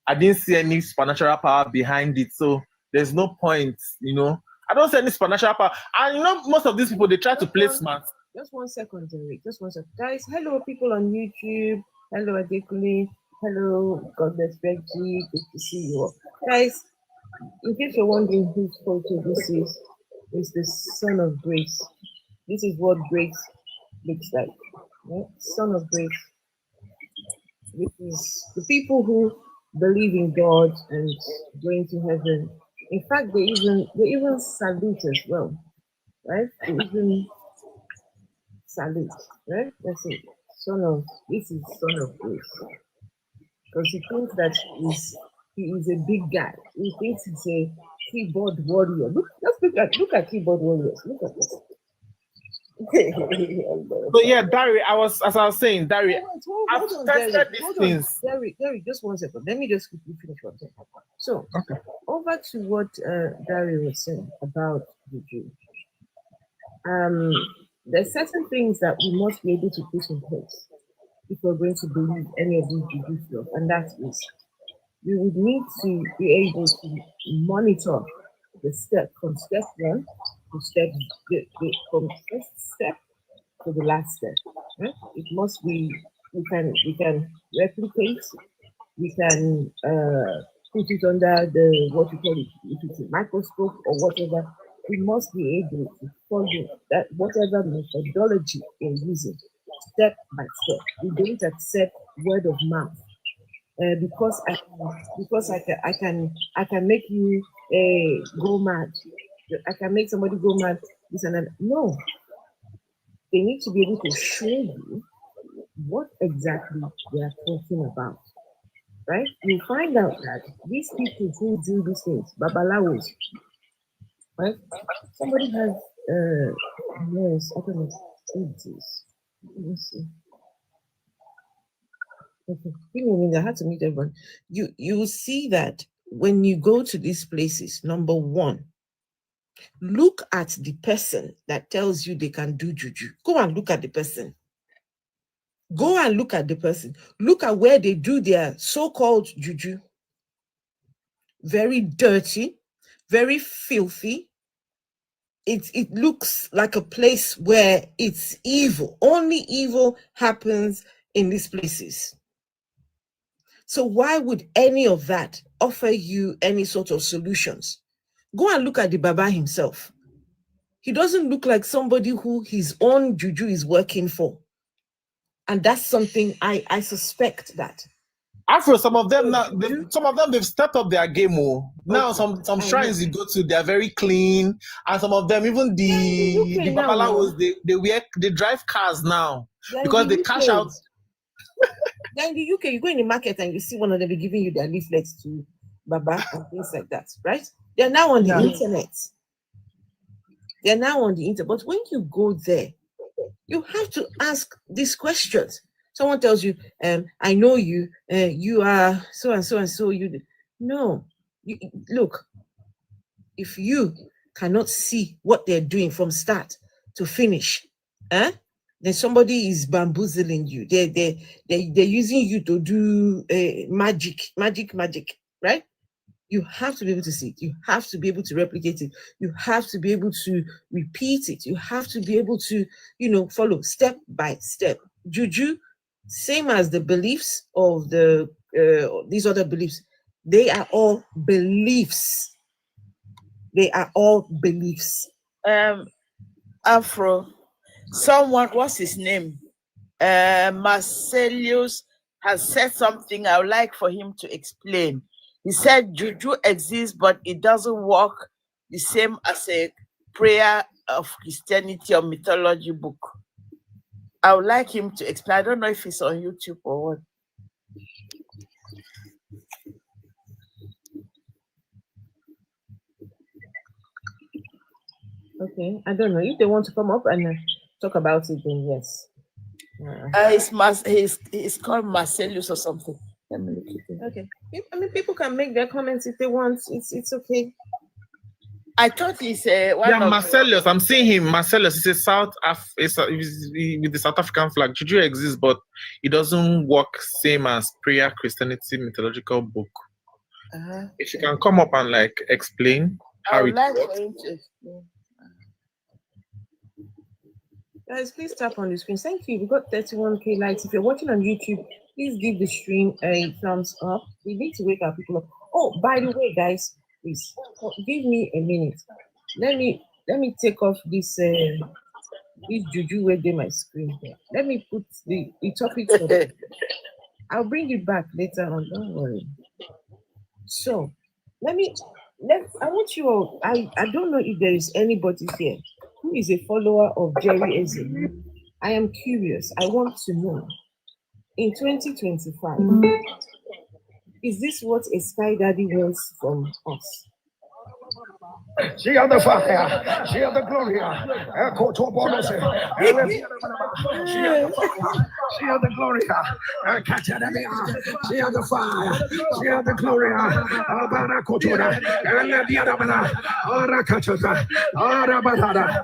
I didn't see any supernatural power behind it. So there's no point, you know. I don't see any supernatural power. And you know, most of these people, they try to play smart. Just 1 second, Derek. Just 1 second. Guys, hello, people on YouTube. Hello, Adekule. Hello, God bless Reggie. Good to see you all. Guys, in case you're wondering whose photo this is, it's the Son of Grace. This is what grace looks like. Right? Son of Grace. This is the people who believe in God and going to heaven. In fact, they even salute as well, right? They even salute, right? That's it. This is Son of Grace. Because he thinks that he is a big guy. He thinks he's a keyboard warrior. Look at keyboard warriors. Look at this. So yeah, Dari, as I was saying, Dari, I've tested these things. Dari, just 1 second. Let me just quickly finish what I'm saying. So, over to what Dari was saying about the Jew. There's certain things that we must be able to put in place if we're going to believe any of these juju stuff, and that is we would need to be able to monitor the step from step 1 to step from first step to the last step. Right? It must be we can replicate, we can put it under the what you call it, if it's a microscope or whatever. We must be able to follow that whatever methodology we're using, step by step. We don't accept word of mouth. Because I can make you go mad. I can make somebody go mad. This and that. No, they need to be able to show you what exactly they are talking about. Right? You find out that these people who do these things, babalawos, right? Somebody has yes, I don't know. Let me see. Okay, give me a minute. I had to meet everyone. You see that when you go to these places, number 1, look at the person that tells you they can do juju. Go and look at the person. Go and look at the person. Look at where they do their so-called juju. Very dirty, very filthy. It looks like a place where it's evil. Only evil happens in these places. So why would any of that offer you any sort of solutions? Go and look at the Baba himself. He doesn't look like somebody who his own juju is working for. And that's something I suspect that. Afro, some of them they've stepped up their game. Now some shrines you go to, they're very clean, and some of them, even the babalawos, they drive cars now because they cash out. Then in the UK, you go in the market and you see one of them be giving you their leaflets to Baba and things like that, right? They're now on the internet. They're now on the internet. But when you go there, you have to ask these questions. Someone tells you, I know you, you are so and so and so. No, look, if you cannot see what they're doing from start to finish, then somebody is bamboozling you. They're using you to do magic, right? You have to be able to see it. You have to be able to replicate it. You have to be able to repeat it. You have to be able to, follow step by step. Juju, same as the beliefs of these other beliefs, they are all beliefs. They are all beliefs. Afro, someone, what's his name? Marcellus has said something I would like for him to explain. He said juju exists, but it doesn't work the same as a prayer of Christianity or mythology book. I would like him to explain. I don't know if it's on YouTube or what. Okay, I don't know. If they want to come up and talk about it, then yes. It's called Marcellus or something. Let me look at it. Okay. I mean, people can make their comments if they want. It's okay. I thought he's one Yeah, of Marcellus. I'm seeing him. Marcellus is a with the South African flag. Juju exists, but it doesn't work same as prayer, Christianity, mythological book. If you can come up and like explain how it works. Guys, please tap on the screen. Thank you. We've got 31k likes. If you're watching on YouTube, please give the stream a thumbs up. We need to wake our people up. Oh, by the way, guys, please give me a minute. Let me take off this this juju where they my screen here. Let me put the topic. I'll bring it back later on. Don't worry. So I want you all. I don't know if there is anybody here who is a follower of Jerry Eze. I am curious. I want to know. In 2025, is this what a Sky Daddy wants from us? She had the fire, she had the glory. She had the glory. She had the fire, she had the glory. Barakotura, and the Arabana, Arakatata, Arabana,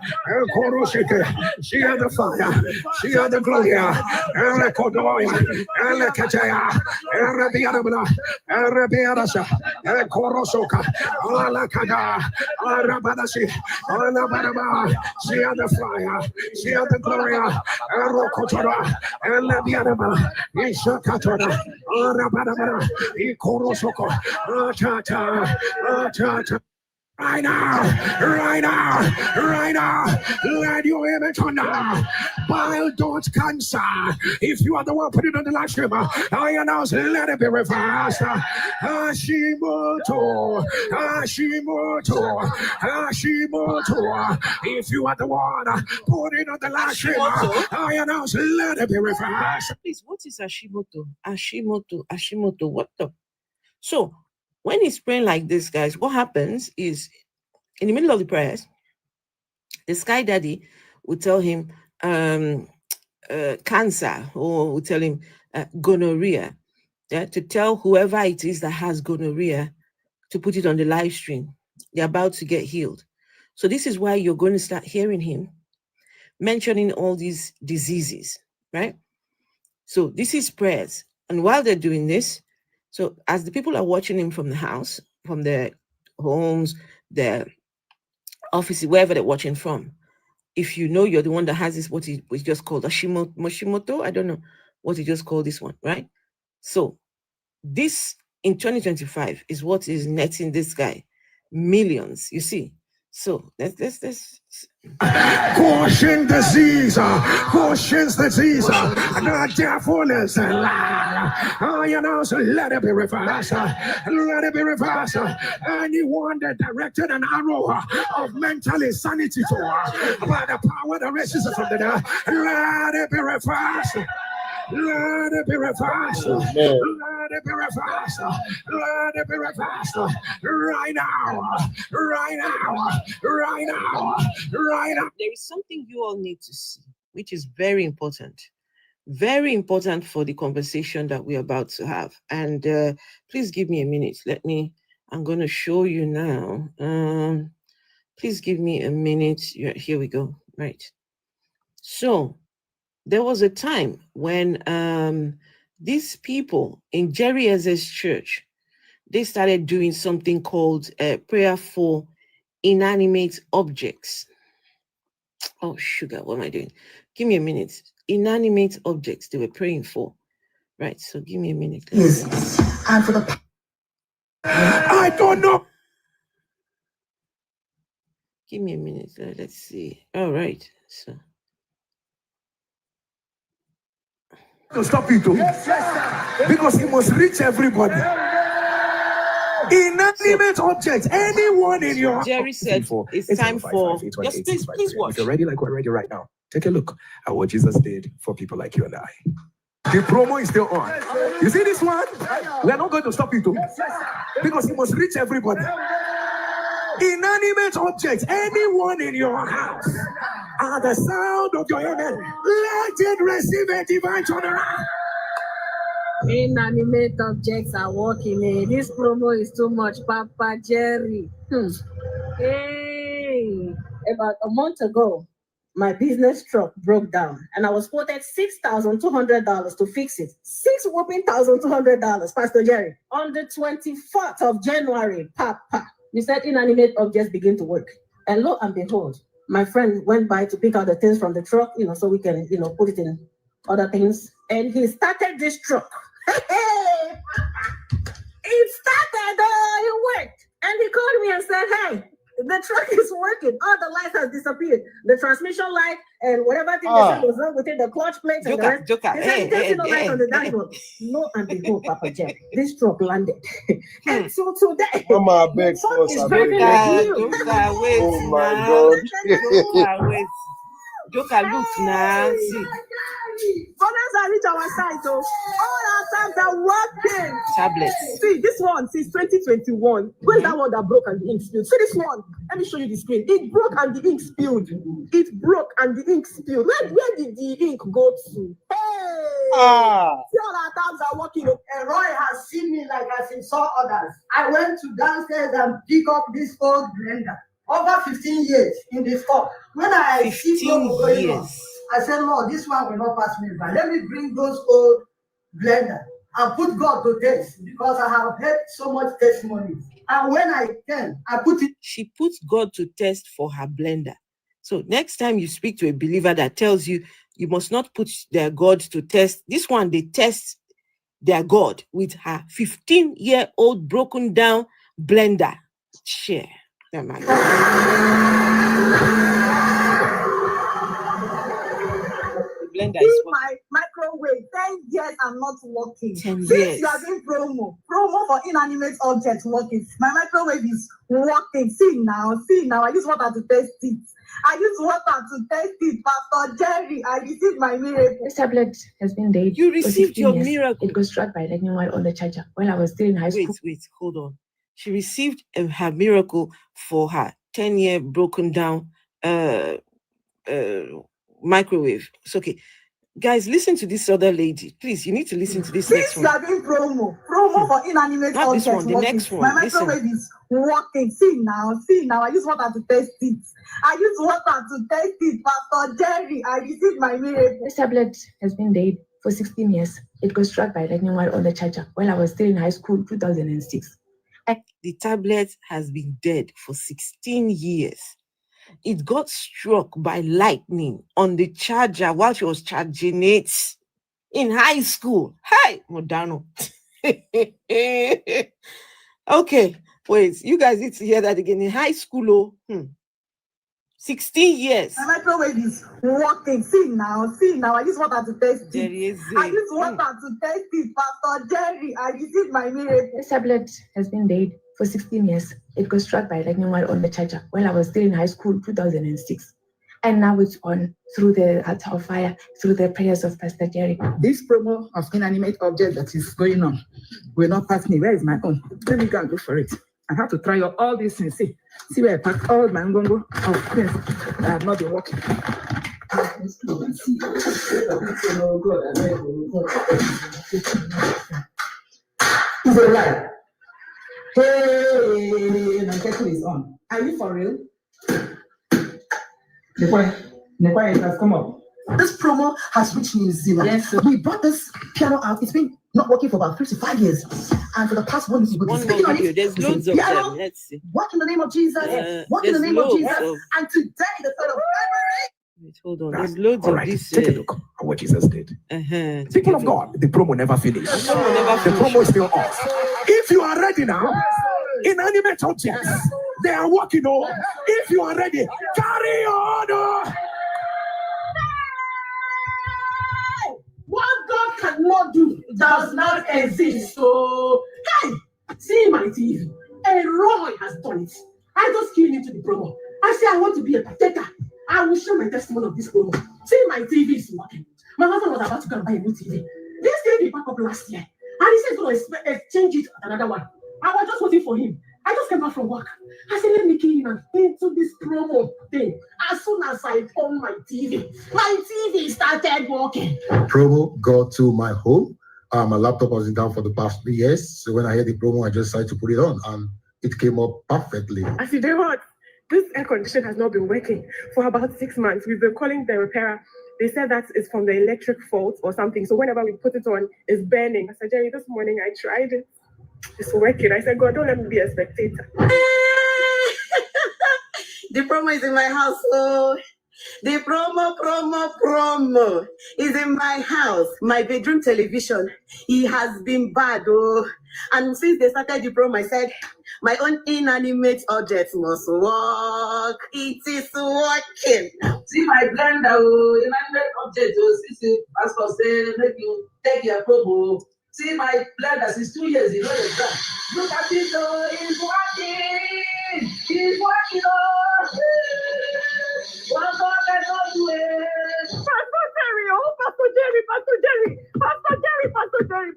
Koroshike. She had the fire, she had the glory. And Kodoya, and Kataya, and the Arabana, and Rabiarasa, and Korosoka, Alakada. Arabadashi, Alabaraba, she had the fire, she had the glory, Arokotora, and Labianaba, Ishakatora, Arabadaba, Ikorosoko, Atata. Right now, let your image on now. Bile don't cancer. If you are the one, put it on the live stream. I announce, let it be reversed. Hashimoto. If you are the one, put it on the live stream. I announce, let it be reversed. Please, what is Hashimoto? Hashimoto. What the? So, when he's praying like this, guys, what happens is in the middle of the prayers, the Sky Daddy will tell him cancer, or will tell him gonorrhea, to tell whoever it is that has gonorrhea to put it on the live stream. They're about to get healed. So this is why you're going to start hearing him mentioning all these diseases, right? So this is prayers. And while they're doing this, so as the people are watching him from the house, from their homes, their offices, wherever they're watching from, if you know you're the one that has this, what he was just called Hashimoto, I don't know what he just called this one, right? So this in 2025 is what is netting this guy millions, you see. So let's Caution disease, cautions disease. The devil is a liar. You know, so let it be reversed. Let it be reversed. Anyone that directed an arrow of mental insanity to by the power that raises from the dead, let it be reversed. Let it be reversed. Let it be reversed. Let it be reversed. Right now. Right now. Right now. Right now. There is something you all need to see, which is very important. Very important for the conversation that we're about to have. And please give me a minute. I'm going to show you now. Please give me a minute. Here we go. Right. So there was a time when these people in Jerry Eze's church, they started doing something called prayer for inanimate objects. Oh, sugar, what am I doing? Give me a minute. Inanimate objects they were praying for. Right, so give me a minute. Yes. And for the... I don't know. Give me a minute. Let's see. All right, so... to stop you too, because he must reach everybody. Inanimate objects, anyone in your... Jerry said it's time for... Yes, please watch. If you're ready like we're ready right now, take a look at what Jesus did for people like you and I. The promo is still on. You see this one? We are not going to stop you too, because he must reach everybody. Inanimate objects, anyone in your house, at the sound of your amen, let it receive a divine turnaround. Inanimate objects are working. This promo is too much, Papa Jerry. Hey. About a month ago, my business truck broke down and I was quoted $6,200 to fix it. $6,200, Pastor Jerry. On the 24th of January, Papa, you said inanimate objects begin to work. And lo and behold, my friend went by to pick out the things from the truck, so we can, put it in other things. And he started this truck. It started, it worked. And he called me and said, hey, the truck is working. All the lights have disappeared. The transmission light and whatever thing they said was wrong with it, the clutch plates and the rest. They said, you can't see no light on the dashboard. No, and behold, Papa Jerry, this truck landed. And so today, Mama, the truck is driving like you. Oh my God. Joker, look now. See. Brothers are reach our side, so all our times are working. Tablets. See, this one since 2021. Where's that one that broke and the ink spilled? See this one. Let me show you the screen. It broke and the ink spilled. It broke and the ink spilled. Where did the ink go to? Hey! See, all our times are working. And Roy has seen me like as he saw others. I went to downstairs and pick up this old blender. Over 15 years in the store. When I see people going on, I said, Lord, this one will not pass me by. Let me bring those old blender and put God to test because I have heard so much testimonies. And when I can, I put it. She puts God to test for her blender. So next time you speak to a believer that tells you you must not put their God to test, this one, they test their God with her 15-year-old broken down blender. Share. My microwave 10 years I'm not working. 10 years. Since you are doing promo for inanimate objects working. My microwave is working. See now. I use water to test it. Pastor Jerry, I received my miracle. This tablet has been dead. You received your miracle. It got struck by lightning while on the charger while I was still in high school. Wait, hold on. She received her miracle for her 10-year broken down microwave. It's okay. Guys, listen to this other lady. Please, you need to listen to this next one. You are doing promo for inanimate objects. Not this one, the next one. My microwave is working. See now. I use water to test it. Pastor Jerry, I received my miracle. This tablet has been dead for 16 years. It got struck by lightning while on the charger while I was still in high school, 2006. The tablet has been dead for 16 years. It got struck by lightning on the charger while she was charging it in high school. Hi, Modano. Okay, wait, you guys need to hear that again. In high school, 16 years. My microwave is working. See now. I use water to test it. I use water to test it. Pastor Jerry, I received my miracle. This tablet has been dead for 16 years. It got struck by lightning while on the charger while I was still in high school, 2006. And now it's on through the altar of fire, through the prayers of Pastor Jerry. This promo of inanimate object that is going on will not pass me. Where is my own? Let me go and go for it. I have to try out all these things. See where I packed all my ngongo of things that have not been working. It's a lie. Hey, my kettle is on. Are you for real? The point has come up. This promo has reached New Zealand. Yes, sir. We brought this piano out. It's been not working for about 3 to 5 years. And for the past 1 year, we've been speaking on it. There's loads of them. Let's see. Walk in the name of Jesus. Walk in the name of Jesus. And today, the 3rd of February. Wait, hold on. There's loads of this. Take a look at what Jesus did. People of God, the promo never finished. The promo is still on. If you are ready now, inanimate objects, they are working on. If you are ready, carry on. What God cannot do does not exist. So, hey, see my TV. And Roy has done it. I just came into the promo. I say I want to be a partaker. I will show my testimony of this promo. See, my TV is working. My husband was about to go and buy a new TV. This TV back up last year. And he said he's going to exchange it at another one. I was just waiting for him. I just came back from work. I said, let me key in and into this promo thing. As soon as I turned my TV started working. Promo got to my home. My laptop was down for the past 3 years. So when I heard the promo, I just decided to put it on and it came up perfectly. I said, they what? This air condition has not been working for about 6 months. We've been calling the repairer. They said that it's from the electric fault or something. So whenever we put it on, it's burning. I said, Jerry, this morning I tried it. It's working. I said, God, don't let me be a spectator. The promo is in my house. Oh, the promo is in my house. My bedroom television. It has been bad. Oh, and since they started the promo, I said, my own inanimate object must work. It is working. See my blender, oh, inanimate object. Oh, see, pastor say, make you take your promo. See my blender since 2 years, you know the brand. Look at it, oh, it's working. It's working, oh. One God cannot do it. Pastor Jerry,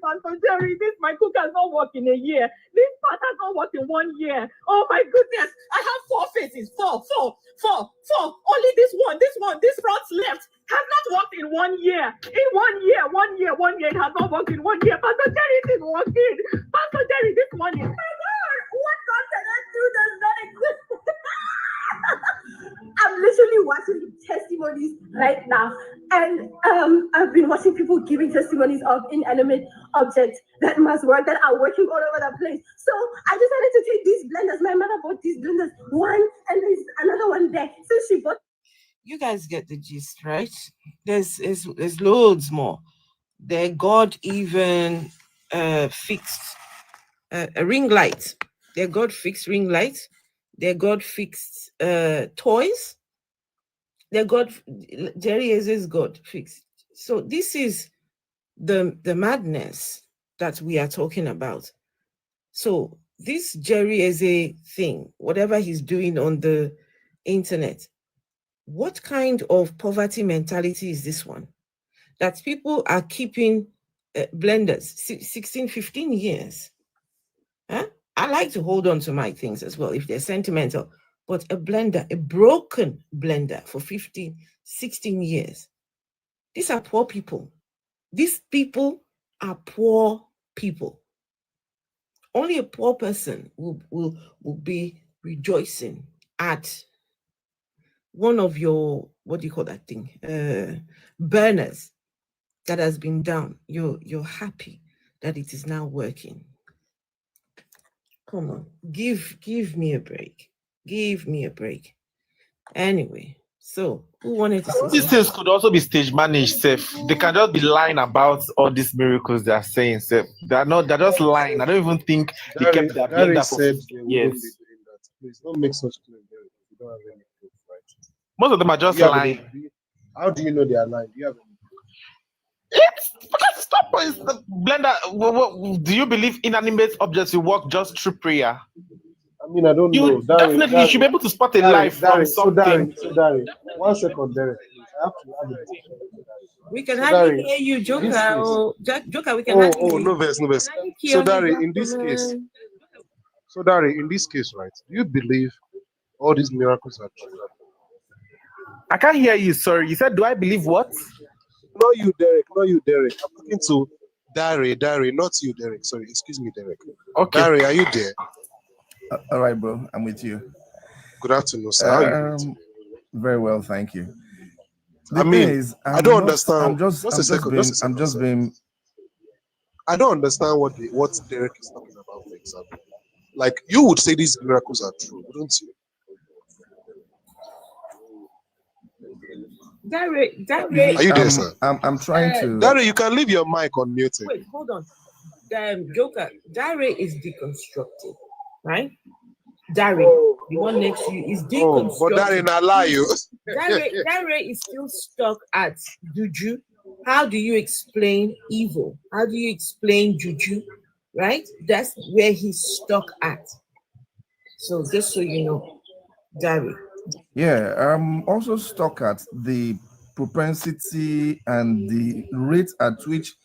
Pastor Jerry, this my cooker has not worked in a year. This pot has not worked in 1 year. Oh my goodness, I have 4 faces, four. Only this front left has not worked in 1 year. In 1 year, it has not worked in 1 year. Pastor Jerry, it is working. Pastor Jerry, this morning. What God cannot do does not exist. I'm literally watching testimonies right now, and I've been watching people giving testimonies of inanimate objects that must work, that are working all over the place. So I decided to take these blenders. My mother bought these blenders, one, and there's another one there. So she bought. You guys get the gist, right? There's loads more. God even fixed a ring light. God fixed ring light. God fixed toys. Jerry is God fixed. So this is the madness that we are talking about. So this Jerry is a thing, whatever he's doing on the internet. What kind of poverty mentality is this one? That people are keeping blenders 16, 15 years. Huh? I like to hold on to my things as well if they're sentimental. But a blender, a broken blender for 15, 16 years. These are poor people. These people are poor people. Only a poor person will be rejoicing at one of your, what do you call that thing? Burners that has been down. You're happy that it is now working. Come on, give me a break. Give me a break. Anyway, so who wanted to say these things could also be stage managed, Seth. They can just be lying about all these miracles they are saying, Seth. They're just lying. I don't even think they kept their blender for 50 years. Please don't make such claims if you don't have any proof, right? Most of them are just lying. How do you know they are lying? Do you have any proof? Stop! Is the blender? Do you believe inanimate objects will work just through prayer? I mean, I don't know. Definitely, you should be able to spot a life from something. So, Dari, 1 second, Derek, please. I have to have a discussion with you, Dari. We can hardly hear you, Joker. Joker, we can hardly hear you. No verse. So, Dari, in this case, right, do you believe all these miracles are true? I can't hear you, sorry. You said, do I believe what? Not you, Derek. I'm talking to Dari, not you, Derek. Sorry, excuse me, Derek. Okay. Dari, are you there? All right, bro. I'm with you. Good afternoon, sir. How are you doing? Very well, thank you. I don't understand. I don't understand what Derek is talking about, for example. Like, you would say these miracles are true, wouldn't you? Dari, are you there, sir? I'm trying to. Dari, you can leave your mic unmuted. Wait, hold on. Joker, Dari is deconstructed, right? Dari, the one next to you, is deconstructed. But Dari, not lie you. Dari is still stuck at juju. How do you explain evil? How do you explain juju? Right? That's where he's stuck at. So just so you know, Dari. Yeah, I'm also stuck at the propensity and the rate at which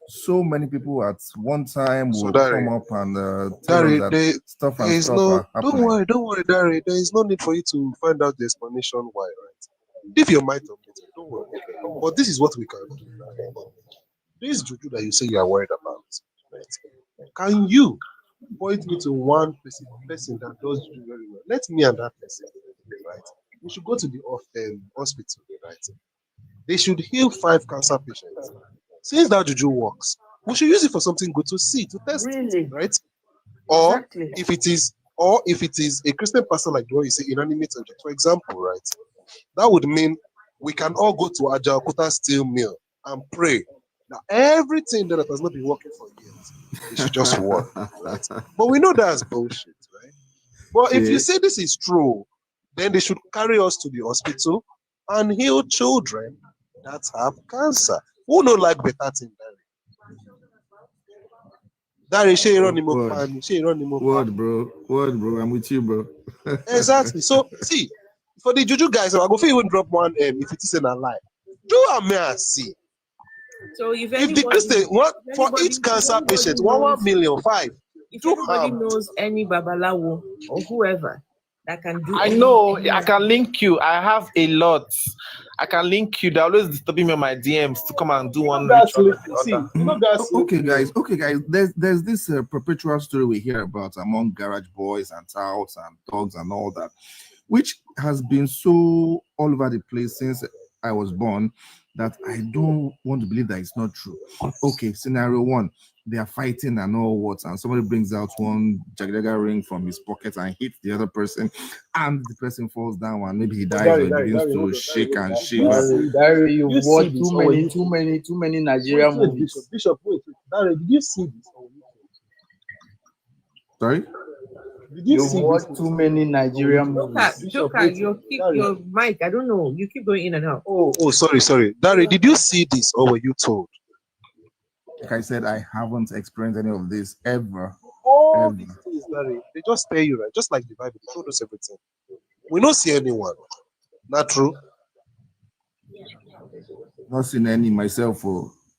so many people at one time will come up and tell us that stuff and stuff are happening. Don't worry, Dari. There is no need for you to find out the explanation why, right? Leave your mind on it. Don't worry. But this is what we can do. This juju that you say you are worried about, right? Can you point me to one person that does juju very well? Let me and that person we should go to the hospital, right? They should heal 5 cancer patients. Since that juju works, we should use it for something good to see, to test it, right? Or Exactly. if it is a Christian pastor like the one you say, inanimate object, for example, right? That would mean we can all go to Ajaokuta steel mill and pray that everything that has not been working for years, it should just work, right? But we know that's bullshit, right? But if you say this is true, then they should carry us to the hospital and heal children that have cancer. Who no like better thing, Dari? Word, bro. I'm with you, bro. Exactly. So see, for the juju guys, I go for even drop one if it is in a lie. Do a me and see. So if the Christian for each cancer patient, 1 million 5. If anybody knows any babalawo or whoever that can do, I know. I can link you. I have a lot. I can link you. They're always disturbing me on my DMs to come and do one ritual. Okay, guys. There's this perpetual story we hear about among garage boys and touts and dogs and all that, which has been so all over the place since I was born that I don't want to believe that it's not true. Okay, scenario 1, they are fighting and all what, and somebody brings out one jagajaga ring from his pocket and hits the other person, and the person falls down and maybe he dies or begins to shake and shake. Dari, you watch too many Nigerian movies. Bishop, wait. Dari, did you see this? Sorry? Did you see watch too many Nigerian movies? Joker, you keep your mic. I don't know. You keep going in and out. Oh, sorry. Dari, did you see this or were you told? Like I said, I haven't experienced any of this ever. All these things, Larry, they just tell you, right? Just like the Bible, they told us everything. We don't see anyone. Not true? Not seen any myself.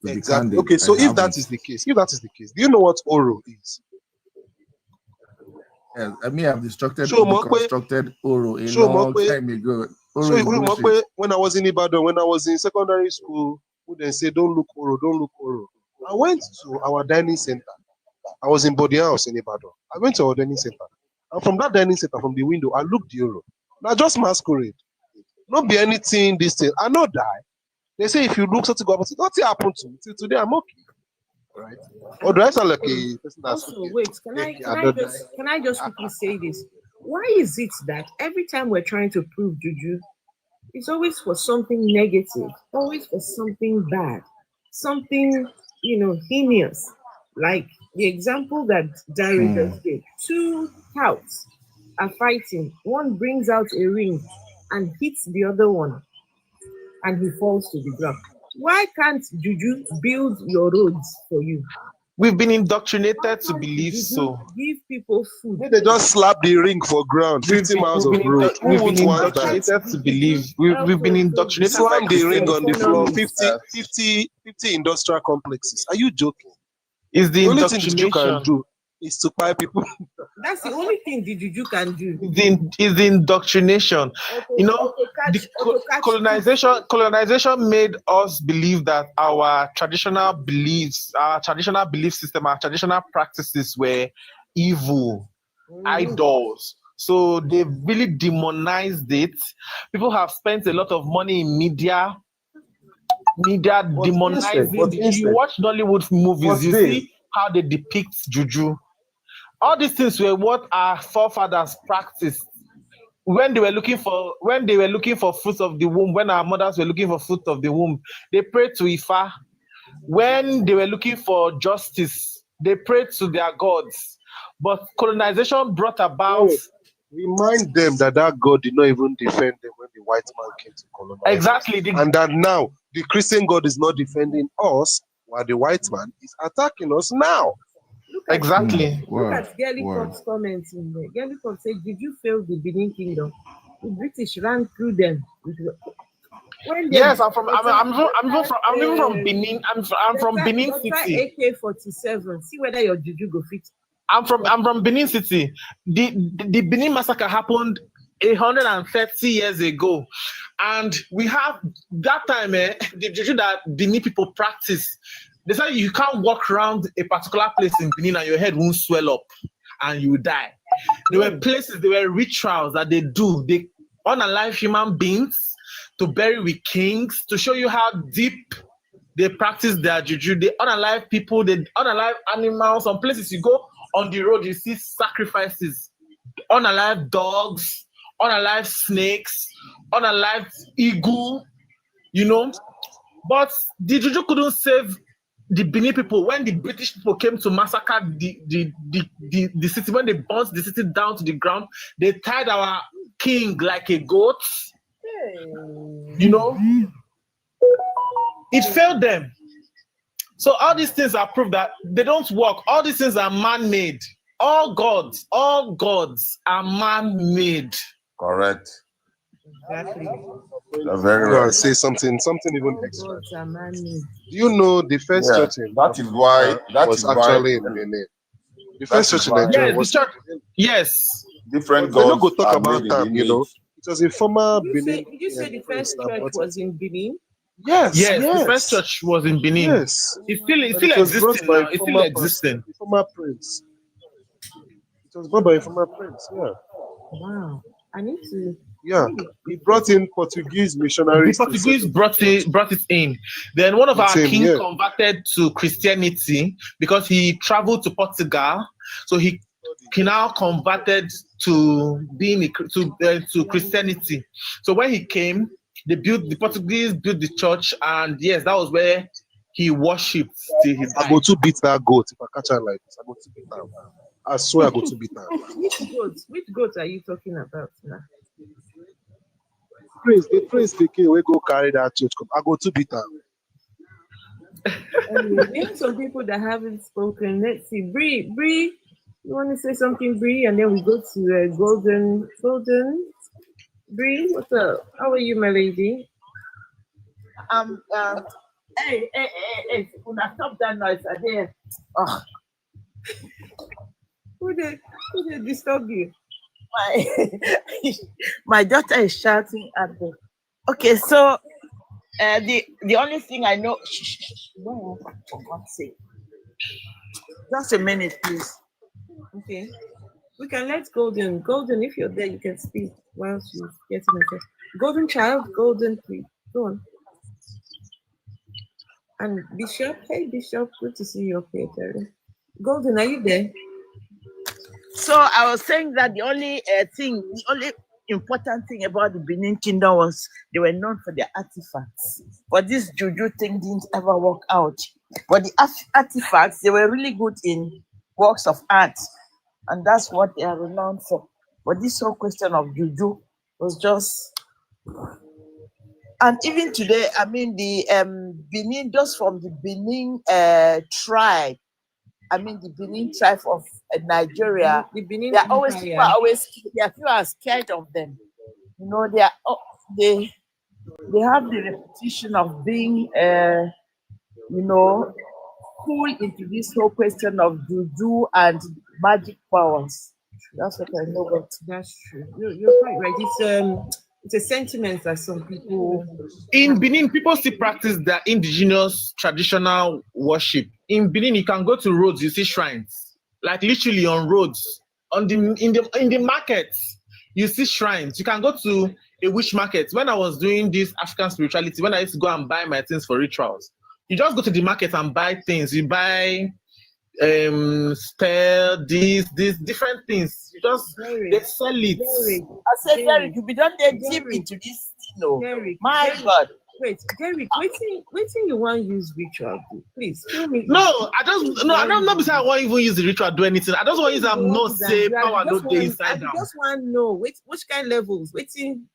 Exactly. Okay, so if that is the case, do you know what Oro is? Yeah, I mean, I've constructed Oro a long time ago. When I was in Ibadan, when I was in secondary school, who then say, don't look Oro. I went to our dining center. I was in Body House in Ibadan. I went to our dining center. And from that dining center, from the window, I looked the Oro. Now just masquerade. Not be anything, this thing. I not die. They say if you look something go up, nothing happened to me. Till today, I'm okay. Right? Or do I sound like a person that's also, wait, can I just quickly say this? Why is it that every time we're trying to prove juju, it's always for something negative, always for something bad, something, heinous? Like the example that Dari just gave. 2 touts are fighting. One brings out a ring and hits the other one, and he falls to the ground. Why can't juju build your roads for you? We've been indoctrinated to believe so. Give people food. They just slap the ring for ground, 50 miles of road. We've been indoctrinated to believe. We've been indoctrinated. Slam the ring on the floor. 50 industrial complexes. Are you joking? Is the only thing the juju can do is to buy people. That's the only thing the juju can do. Is the indoctrination. Colonization made us believe that our traditional belief system, our traditional practices were evil, idols. So they really demonized it. People have spent a lot of money in media demonizing. You watch Nollywood movies, you see how they depict juju. All these things were what our forefathers practiced when they were looking for fruit of the womb. When our mothers were looking for fruit of the womb, they prayed to Ifa. When they were looking for justice, they prayed to their gods. But colonization brought about. Remind them that God did not even defend them when the white man came to colonize. Exactly. And that now the Christian God is not defending us while the white man is attacking us now. Exactly. Look at Gelly Pop's comments in there. Gelly Pop said, "Did you fail the Benin Kingdom? The British ran through them." Yes, I'm from Benin. I'm from Benin City. AK-47. See whether your juju go fit. I'm from Benin City. The Benin massacre happened 130 years ago, and we have that time the juju that Benin people practice. They say you can't walk around a particular place in Benin and your head won't swell up and you die. There were places, there were rituals that they do. They unalive human beings to bury with kings, to show you how deep they practice their juju. They unalive people, they unalive animals. Some places you go on the road, you see sacrifices, unalive dogs, unalive snakes, unalive eagle, you know. But the juju couldn't save the Benin people when the British people came to massacre the city. When they burnt the city down to the ground, they tied our king like a goat. You know, it failed them. So all these things are proof that they don't work. All these things are man-made. All gods are man-made. Correct. Exactly. Very Go right. and say something even extra. Gods are man-made. Do you know the first Yeah, church in that is why was actually in Benin? The first church in Nigeria Yes, was the church. Yes. different We're not gods going to talk are about made in that, you know. image. It was a former Did Benin. you say the first church was in Benin? Yes, Yes, the first church was in Benin. Yes. It's still And it was brought existing by now. It's still former existing. pastor, former prince. It was brought by a former prince, yeah. Wow. I need to. Yeah. He brought in Portuguese The missionaries. to Portuguese set up brought it in. Then one of With our him, kings yeah. converted to Christianity because he traveled to Portugal. So he now converted to being to Christianity. So when he came, the Portuguese built the church, and yes, that was where he worshipped till his I go to beat that goat if I catch her like this. I go to beat her. I swear I go to beat her. Which goats are you talking about now? The prince pikin we go carry that church come. I go to beat her. Anyway, we have some people that haven't spoken. Let's see. Bree, you want to say something, Bree? And then we go to Golden. Bree, what's up? How are you, my lady? Hey, una stop that noise there. Oh. Who did disturb you? My daughter is shouting at me. Okay, so the only thing I know. No, for God's sake. Just a minute, please. Okay. We can let Golden. Golden, if you're there, you can speak while she's getting herself. Golden child, Golden, please. Go on. And Bishop, hey Bishop, good to see you up here, Terry. Golden, are you there? So I was saying that the only important thing about the Benin Kingdom was they were known for their artifacts. But this juju thing didn't ever work out. But the artifacts, they were really good in works of art. And that's what they are renowned for. But this whole question of juju was just... And even today, I mean, the Benin, those from the Benin tribe, I mean, the Benin tribe of Nigeria, people are scared of them. You know, they have the reputation of being, cool into this whole question of juju and magic powers. That's what I know about. That's true. You're quite right. It's a sentiment that some people... In Benin, people still practice their indigenous traditional worship. In Benin, you can go to roads, you see shrines, like literally on roads. In the markets, you see shrines. You can go to a witch market. When I was doing this African spirituality, when I used to go and buy my things for rituals, you just go to the market and buy things. You buy spell, these different things. You just they sell it. I said, Derek, you be done there deep into this, My God. Wait, Derek, waiting you want to use ritual, please tell me. I don't know because I won't even use the ritual do anything. I just want to use them no say power no day inside down. I just want to know which kind of levels waiting.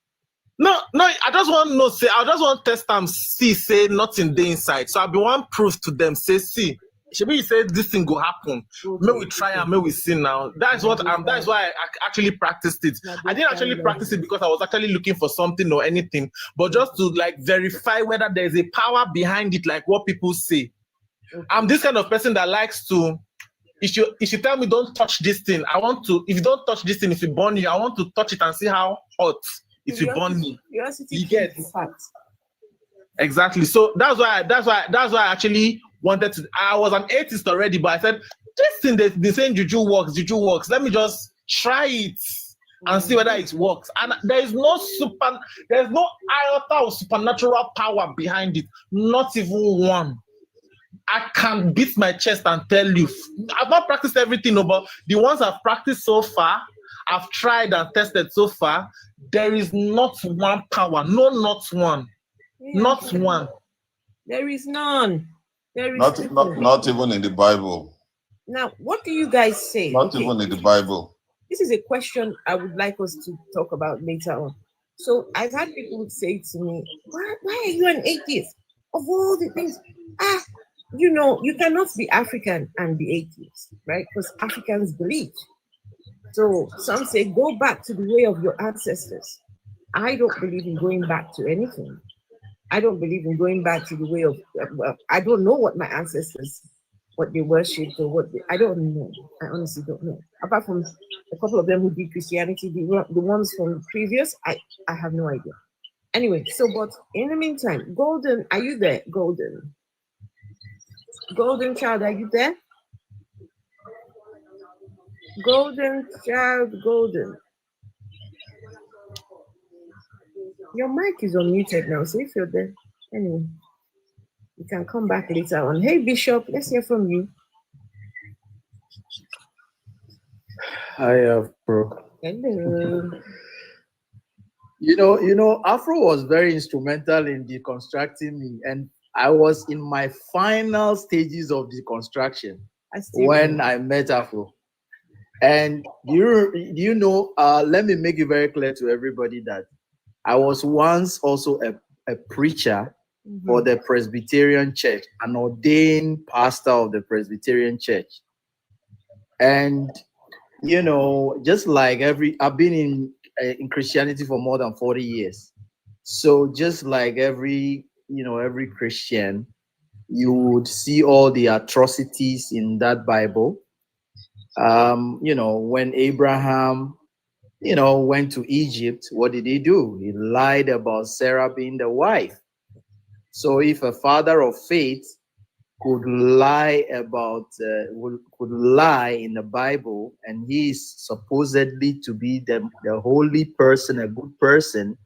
No, I just want no say. I just want to test them, see, say nothing day inside. So I'll be one proof to them, say, see. Should you say this thing go happen? May we try and may we see now. That's why I actually practiced it. I didn't actually practice it because I was actually looking for something or anything, but just to like verify whether there's a power behind it, like what people say. Okay. I'm this kind of person that likes to. If you tell me don't touch this thing, I want to. If you don't touch this thing, if you burn you, I want to touch it and see how hot it will burn me. You get exactly. So that's why I actually wanted to. I was an atheist already, but I said this thing, the same juju works. Let me just try it. and see whether it works. And there's no iota of supernatural power behind it, not even one. I can beat my chest and tell you, I've not practiced everything, but the ones I've practiced so far, I've tried and tested so far, there is not one power. No, not one. Yeah. Not one. There is none. There is not even in the Bible. Now, what do you guys say? Not even in the Bible. This is a question I would like us to talk about later on. So I've had people say to me, why are you an atheist? Of all the things, you know, you cannot be African and be atheist, right? Because Africans believe. So some say, go back to the way of your ancestors. I don't believe in going back to anything. I don't believe in going back to the way of, I don't know what my ancestors, what they worshipped or I don't know. I honestly don't know. Apart from a couple of them who did Christianity, the ones from previous, I have no idea. Anyway, but in the meantime, Golden, are you there? Golden child, are you there? Golden child, Golden. Your mic is unmuted now, so if you're there, anyway, you can come back later on. Hey, Bishop, let's hear from you. Hi, Afro. Hello. You know, Afro was very instrumental in deconstructing me, and I was in my final stages of deconstruction when I met Afro. And do you know? Let me make it very clear to everybody that I was once also a preacher for the Presbyterian Church, an ordained pastor of the Presbyterian Church. And, you know, just like I've been in Christianity for more than 40 years. So just like every Christian, you would see all the atrocities in that Bible. You know, when Abraham, went to Egypt, what did he do? He lied about Sarah being the wife. So if a father of faith could lie could lie in the Bible, and he is supposedly to be the holy person, a good person,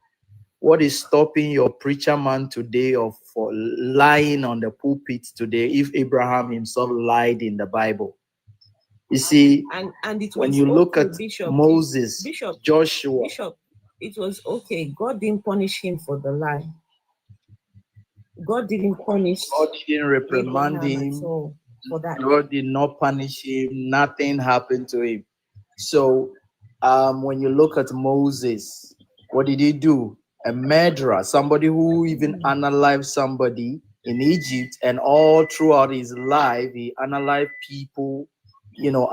what is stopping your preacher man today for lying on the pulpit today if Abraham himself lied in the Bible? You see, and it when you look at Moses, Joshua. Bishop, it was okay. God didn't punish him for the lie. God didn't reprimand him for that. God did not punish him. Nothing happened to him. So when you look at Moses, what did he do? A murderer, somebody who even unalived somebody in Egypt, and all throughout his life, he unalived people,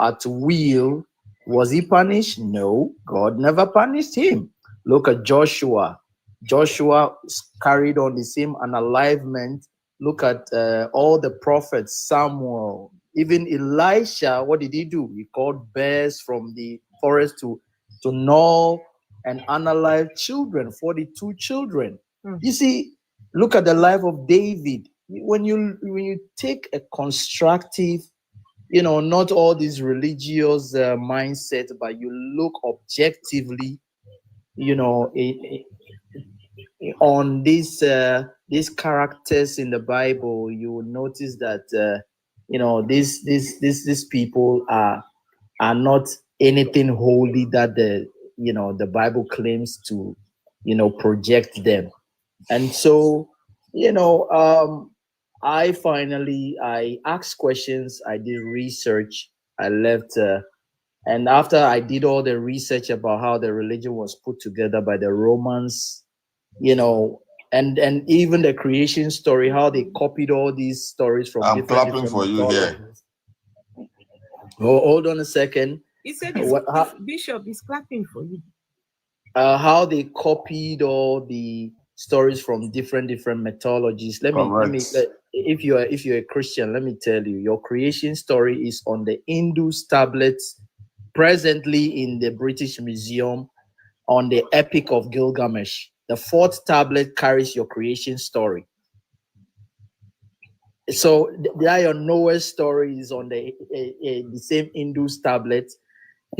at will. Was he punished? No, God never punished him. Look at Joshua. Joshua carried on the same unalivement. Look at all the prophets, Samuel, even Elisha. What did he do? He called bears from the forest to gnaw and unalive children, 42 children. You see, look at the life of David. When you take a constructive, not all these religious mindset, but you look objectively, on these characters in the Bible, you will notice that these people are not anything holy that the Bible claims to project them. And so I asked questions, I did research, I left and after I did all the research about how the religion was put together by the Romans, and even the creation story, how they copied all these stories from I'm clapping for you here. Oh, hold on a second. He said Bishop is clapping for you. How they copied all the stories from different mythologies. Let me if you're a Christian, let me tell you, your creation story is on the Indus tablets presently in the British Museum on the Epic of Gilgamesh. The 4th tablet carries your creation story. So your Noah's story is on the same Indus tablet.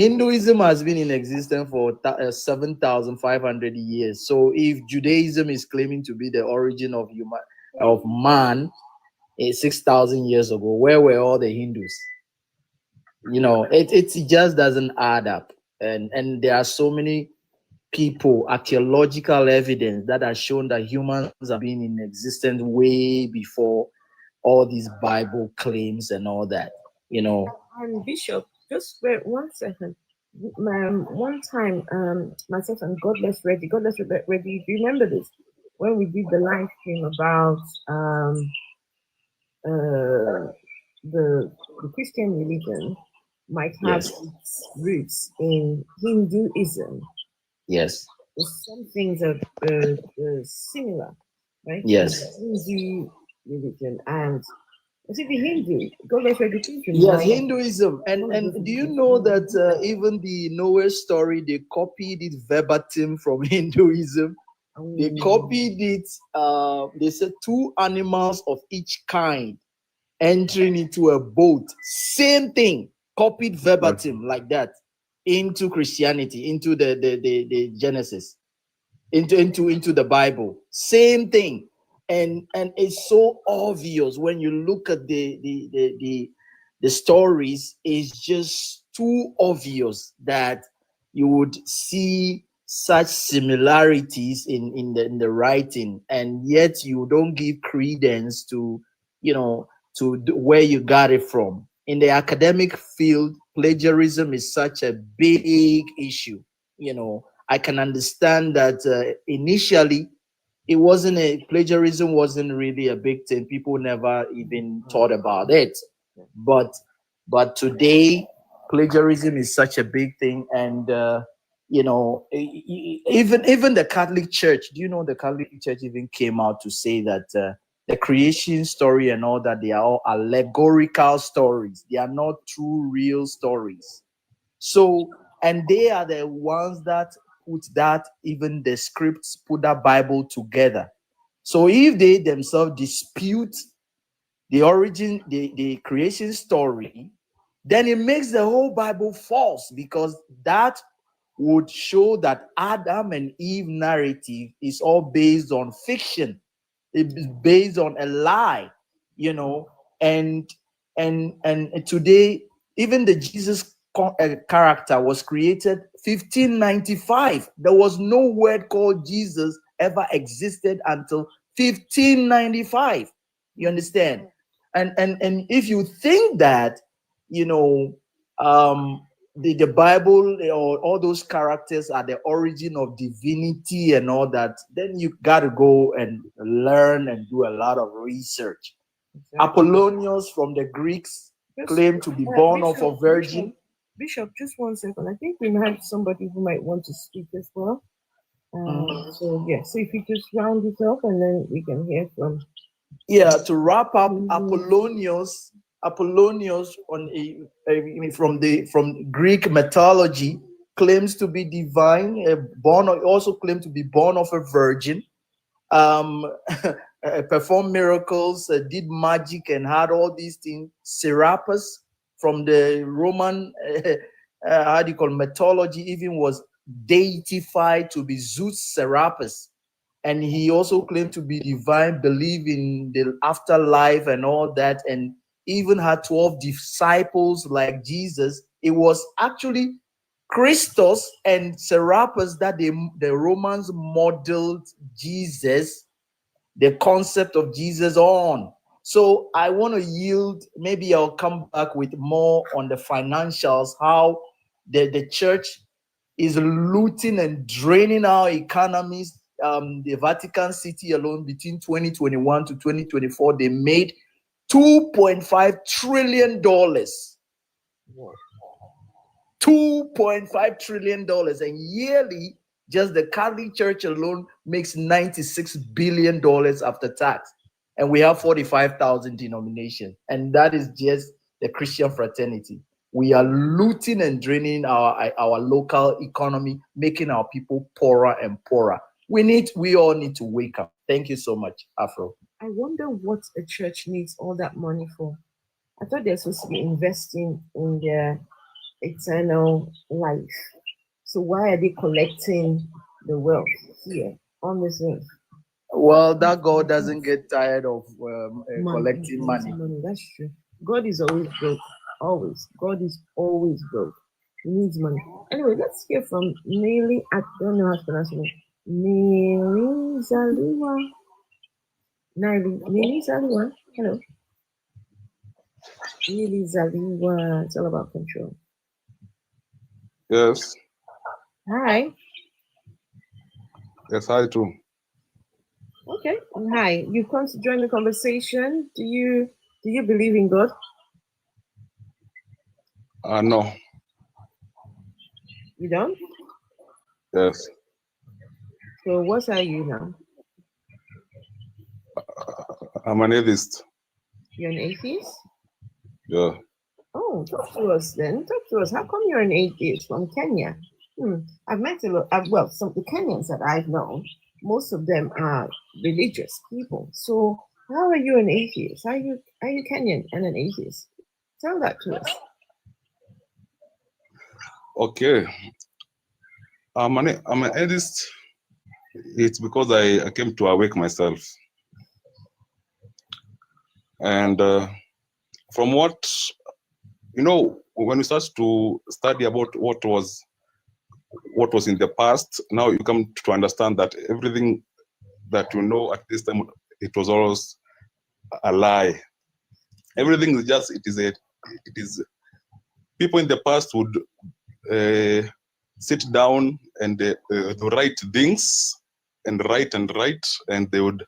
Hinduism has been in existence for 7,500 years. So if Judaism is claiming to be the origin of man 6,000 years ago, where were all the Hindus? You know, it just doesn't add up. And there are so many people, archaeological evidence that has shown that humans have been in existence way before all these Bible claims and all that, you know. And Bishop, just wait 1 second. One time, myself and Godless Ready, do you remember this? When we did the live stream about the Christian religion might have its roots in Hinduism. Yes. Some things are similar, right? Yes. Hindu religion and is it the Hindu? Godless education. Yes, Hinduism. And do you know that even the Noah story, they copied it verbatim from Hinduism? They copied it, they said 2 animals of each kind entering into a boat. Same thing, copied verbatim like that into Christianity, into the Genesis, into the Bible. Same thing. And it's so obvious when you look at the stories. It's just too obvious that you would see such similarities in the writing, and yet you don't give credence to, you know, where you got it from. In the academic field, plagiarism is such a big issue. You know, I can understand that initially plagiarism wasn't really a big thing. People never even thought about it. But today, plagiarism is such a big thing. And, you know, even the Catholic Church, do you know the Catholic Church even came out to say that the creation story and all that, they are all allegorical stories. They are not true, real stories. So, and they are the ones that put that, even the scripts put that Bible together. So if they themselves dispute the origin, the creation story, then it makes the whole Bible false, because that would show that Adam and Eve narrative is all based on fiction. It is based on a lie, you know. And today, even the Jesus character was created 1595. There was no word called Jesus ever existed until 1595. You understand? And if you think that, you know, the Bible or all those characters are the origin of divinity and all that, then you got to go and learn and do a lot of research. Exactly. Apollonius from the Greeks claimed to be born of a virgin. Bishop, just 1 second. I think we might have somebody who might want to speak as well. So yeah, so if you just round it up and then we can hear from. Yeah, to wrap up, Apollonius from Greek mythology claims to be divine, also claimed to be born of a virgin, performed miracles, did magic, and had all these things. Serapis from the Roman mythology even was deified to be Zeus Serapis. And he also claimed to be divine, believe in the afterlife and all that, and even had 12 disciples like Jesus. It was actually Christos and Serapis that the Romans modeled Jesus, the concept of Jesus on. So I want to yield. Maybe I'll come back with more on the financials, how the church is looting and draining our economies. The Vatican City alone, between 2021 to 2024, they made $2.5 trillion. $2.5 trillion. And yearly, just the Catholic Church alone makes $96 billion after tax. And we have 45,000 denominations. And that is just the Christian fraternity. We are looting and draining our local economy, making our people poorer and poorer. We all need to wake up. Thank you so much, Afro. I wonder what a church needs all that money for. I thought they're supposed to be investing in their eternal life. So why are they collecting the wealth here on this earth? Well, that God doesn't get tired of collecting money. That's true. God is always broke. Always. God is always broke. He needs money. Anyway, let's hear from Mary. I don't know how to pronounce her name. Mary Zaliwa. Mary Zaliwa. Hello. Mary Zaliwa. It's all about control. Yes. Hi. Yes, hi too. Okay. Hi. You come to join the conversation. Do you believe in God? No. You don't? Yes. So what are you now? I'm an atheist. You're an atheist? Yeah. Oh, talk to us then. Talk to us. How come you're an atheist from Kenya? I've met a lot. Some of the Kenyans that I've known, most of them are religious people. So how are you an atheist? Are you Kenyan and an atheist? Tell that to us. Okay. I'm an atheist. It's because I came to awake myself. And from what, when you start to study about what was in the past, now you come to understand that everything that you know at this time, it was always a lie. Everything is just, it is people in the past would sit down and write things and write, and they would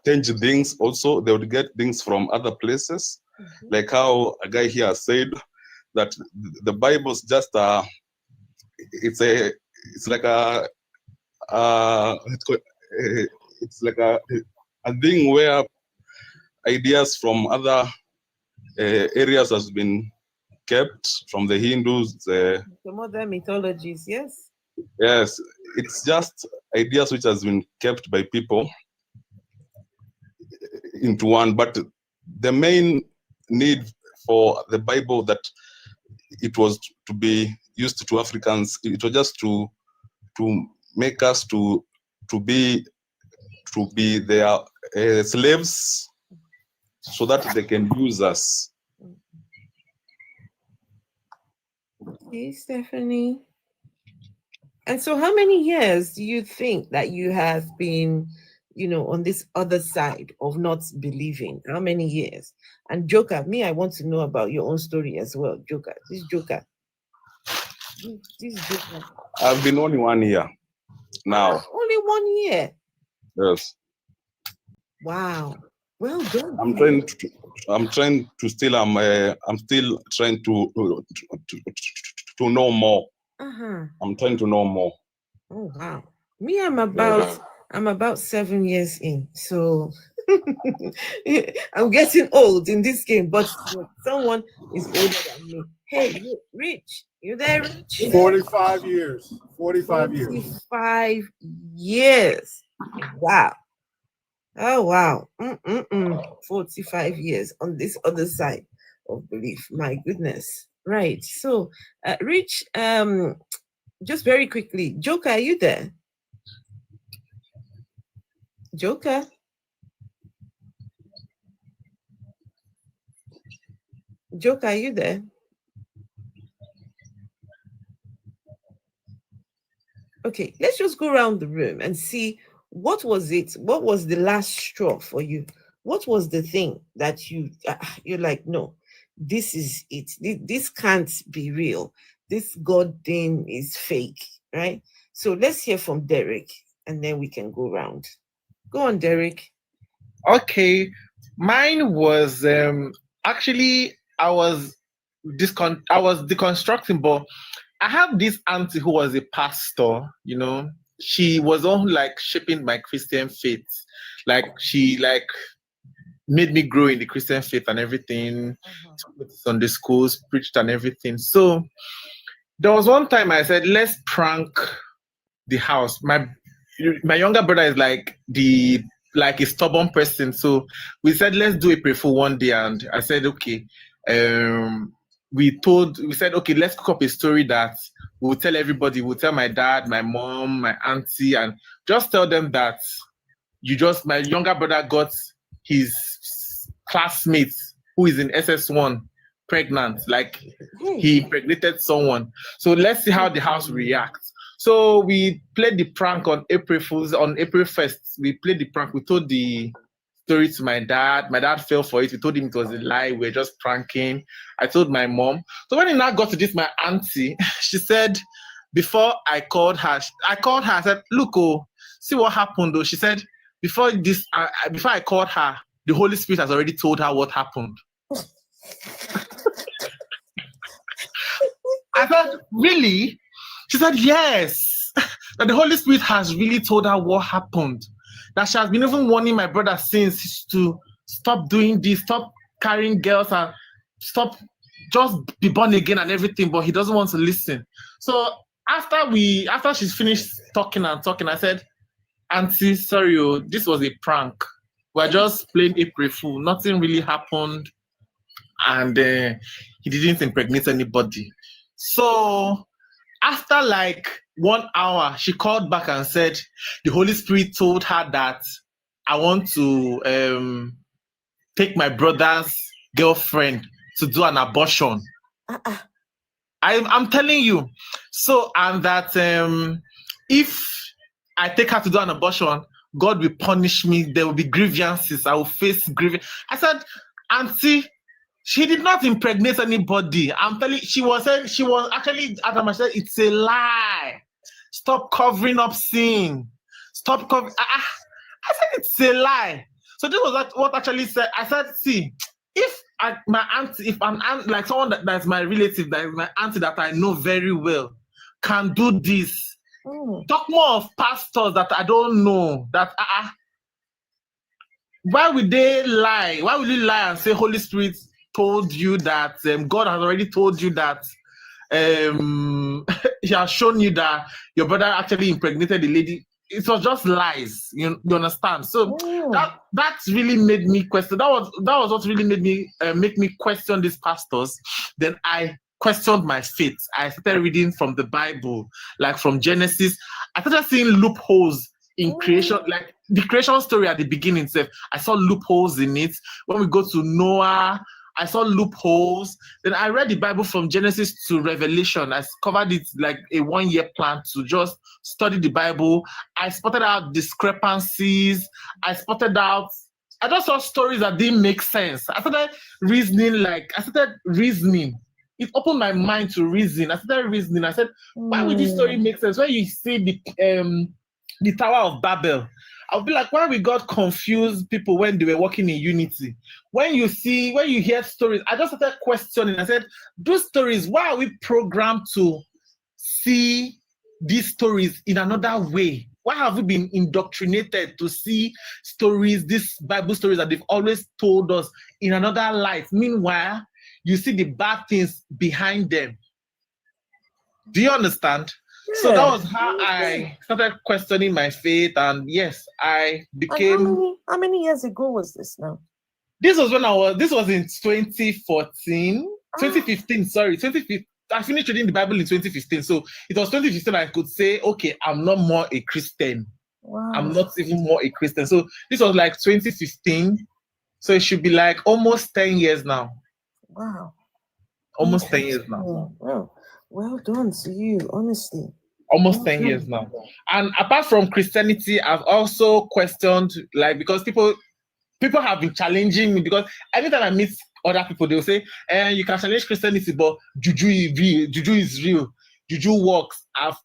change things. Also, they would get things from other places, like how a guy here said that the Bible's just it's like a thing where ideas from other areas has been kept from the Hindus. Some other mythologies, yes. Yes, it's just ideas which has been kept by people into one. But the main need for the Bible that it was to be used to Africans, it was just to make us to be their slaves, so that they can use us. Okay, Stephanie. And so how many years do you think that you have been, on this other side of not believing? How many years? And Joker, I want to know about your own story as well. Joker. This Joker. I've been only 1 year now. Only 1 year? Yes. Wow. Well done. I'm still trying to know more. I'm trying to know more. Oh wow. I'm about 7 years in, so I'm getting old in this game, but someone is older than me. Hey, Rich, you there, Rich? 45 years. 45 years. 45 years. Wow. Oh wow. 45 years on this other side of belief. My goodness. Right. So Rich, just very quickly, Joker, are you there? Joker? Joker, are you there? Okay, let's just go around the room and see what was it? What was the last straw for you? What was the thing that you're like, no, this is it. This can't be real. This God thing is fake, right? So let's hear from Derek, and then we can go around. Go on, Derek. Okay, mine was actually I was deconstructing, but I have this auntie who was a pastor. She was on shaping my Christian faith. She made me grow in the Christian faith and everything. Sunday schools, preached and everything. So there was one time I said, let's prank the house. My younger brother is a stubborn person. So we said, let's do a prayerful one day. And I said, okay, we said, okay, let's cook up a story that we'll tell everybody. We'll tell my dad, my mom, my auntie, and just tell them that my younger brother got his classmate who is in SS1 pregnant, like he impregnated someone. So let's see how the house reacts. So we played the prank on April 1st. We played the prank. We told the story to my dad. My dad fell for it. We told him it was a lie. We were just pranking. I told my mom. So when it now got to this, my auntie, she said, before I called her, I said, look, oh, see what happened though. She said, before I called her, the Holy Spirit has already told her what happened. I said, really? She said, yes. That the Holy Spirit has really told her what happened. That she has been even warning my brother since to stop doing this, stop carrying girls, and stop, just be born again and everything, but he doesn't want to listen. So after she's finished talking, I said, Auntie, sorry, this was a prank. We're just playing April Fool. Nothing really happened. And he didn't impregnate anybody. So after like 1 hour, she called back and said the Holy Spirit told her that I want to take my brother's girlfriend to do an abortion. I'm telling you. So, and that if I take her to do an abortion, God will punish me. There will be grievances. I will face grievance. I said, Auntie, she did not impregnate anybody. I'm telling you, she was actually, Adam, I said, it's a lie. Stop covering up sin. Stop covering. I said, it's a lie. So this was what actually said. I said, see, if my auntie, if an aunt, like someone that's my relative, that is my auntie that I know very well, can do this. Talk more of pastors that I don't know. That why would they lie? Why would you lie and say Holy Spirit told you that God has already told you that he has shown you that your brother actually impregnated the lady? It was just lies. You understand? So that really made me question. That was what really made me make me question these pastors. Then I questioned my faith. I started reading from the Bible, like from Genesis. I started seeing loopholes in creation, like the creation story at the beginning itself. I saw loopholes in it. When we go to Noah, I saw loopholes. Then I read the Bible from Genesis to Revelation. I covered it like a 1-year plan to just study the Bible. I spotted out discrepancies. I just saw stories that didn't make sense. I started reasoning. It opened my mind to reason. I started reasoning. I said, why would this story make sense? When you see the Tower of Babel, I'll be like, why we got confused people when they were working in unity? When you hear stories, I just started questioning. I said, those stories, why are we programmed to see these stories in another way? Why have we been indoctrinated to see stories, these Bible stories that they've always told us in another light? Meanwhile, you see the bad things behind them. Do you understand? Yeah. So that was how I started questioning my faith, and yes, I became. How many years ago was this now? This was in 2014, 2015. Sorry, 2015. I finished reading the Bible in 2015. So it was 2015. I could say, okay, I'm not more a Christian. Wow. I'm not even more a Christian. So this was like 2015. So it should be like almost 10 years now. Wow. Almost 10 years now. Well done to you, honestly. Almost 10 years now. And apart from Christianity, I've also questioned, like, because people have been challenging me, because anytime I meet other people, they'll say, you can challenge Christianity, but juju is real. Juju works. I've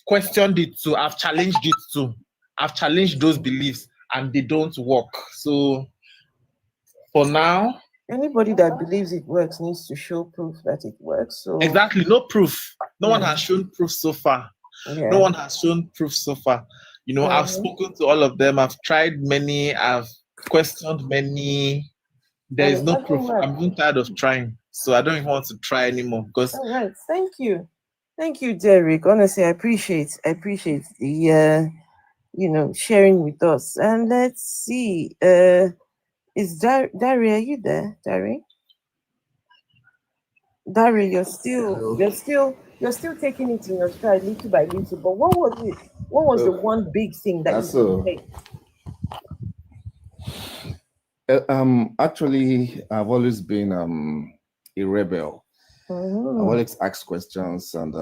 questioned it too. I've challenged it too. I've challenged those beliefs, and they don't work. So for now, anybody that believes it works needs to show proof that it works. So exactly, no proof. No one has shown proof so far. Yeah. No one has shown proof so far. You know, I've spoken to all of them. I've tried many. I've questioned many. There is no proof. I'm even tired of trying, so I don't even want to try anymore. Because all right, thank you, Derek. Honestly, I appreciate the sharing with us. And let's see. Is Dari, are you there, Dari? Dari, you're still taking it in your stride little by little. But what was it? What was the one big thing that you say? Actually, I've always been a rebel. I've always asked questions, and